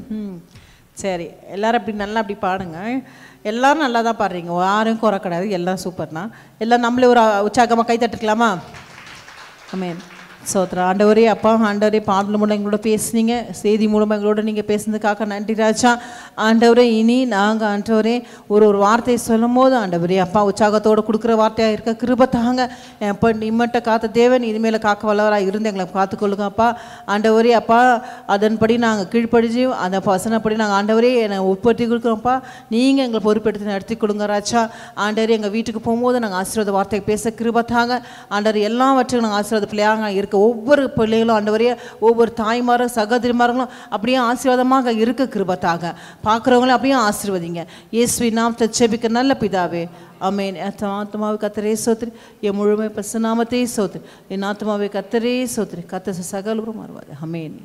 சரி, எல்லோரும் அப்படி நல்லா அப்படி பாடுங்க. எல்லோரும் நல்லா தான் பாடுறீங்க, யாரும் குறை கிடையாது, எல்லாம் சூப்பர் தான். எல்லாம் நம்மளே ஒரு உற்சாகமாக கை தட்டுக்கலாமா? ஆமென். சோத்ரா. ஆண்டவரே அப்பா, ஆண்டவரே பாடல் மூலம் எங்களோட பேசுனீங்க, செய்தி மூலமாக எங்களோட நீங்கள் பேசுனதுக்காக நன்றி ராஜா. ஆண்டவரே இனி நாங்கள் ஆண்டவரே ஒரு வார்த்தையை சொல்லும் போது ஆண்டவரே அப்பா உற்சாகத்தோடு கொடுக்குற வார்த்தையாக இருக்க கிருபை தாங்க. எப்போ நிம்மட்ட காத்த தேவன் இனிமேல் காக்க வல்லவராக இருந்து எங்களை காத்துக்கொள்ளுங்க அப்பா. ஆண்டவரே அப்பா அதன்படி நாங்கள் கீழ்ப்படிஞ்சு அந்த வசனப்படி நாங்கள் ஆண்டவரே என்னை உட்படுத்தி கொடுக்குறோம்ப்பா. நீங்கள் எங்களை பொறுப்பெடுத்து நடத்தி கொடுங்க ராஜா. ஆண்டவரே எங்கள் வீட்டுக்கு போகும்போது நாங்கள் ஆசீர்வாத வார்த்தையை பேச கிருபை தாங்க. ஆண்டவர் எல்லாவற்றையும் நாங்கள் ஆசீர்வாத பிள்ளையாக இருக்க ஒவ்வொரு பிள்ளைகளும் ஆண்டவரே ஒவ்வொரு தாய்மாரும் சகோதரிமார்களும் அப்படியே ஆசீர்வாதமாக இருக்க கிருபையாக பார்க்குறவங்களும் அப்படியே ஆசீர்வதிங்க. இயேசுவின் நாமத்தை ஜெபிக்க நல்ல பிதாவே, ஆமென். ஆத்மாவே கர்த்தரே ஸ்தோத்திரி, என் முழுமை பரிசுத்த நாமத்தை ஸ்தோத்திரி, என் ஆத்மாவே கர்த்தரே ஸ்தோத்திரி, கர்த்தர் சகலரும் மாறுவார். ஆமென்.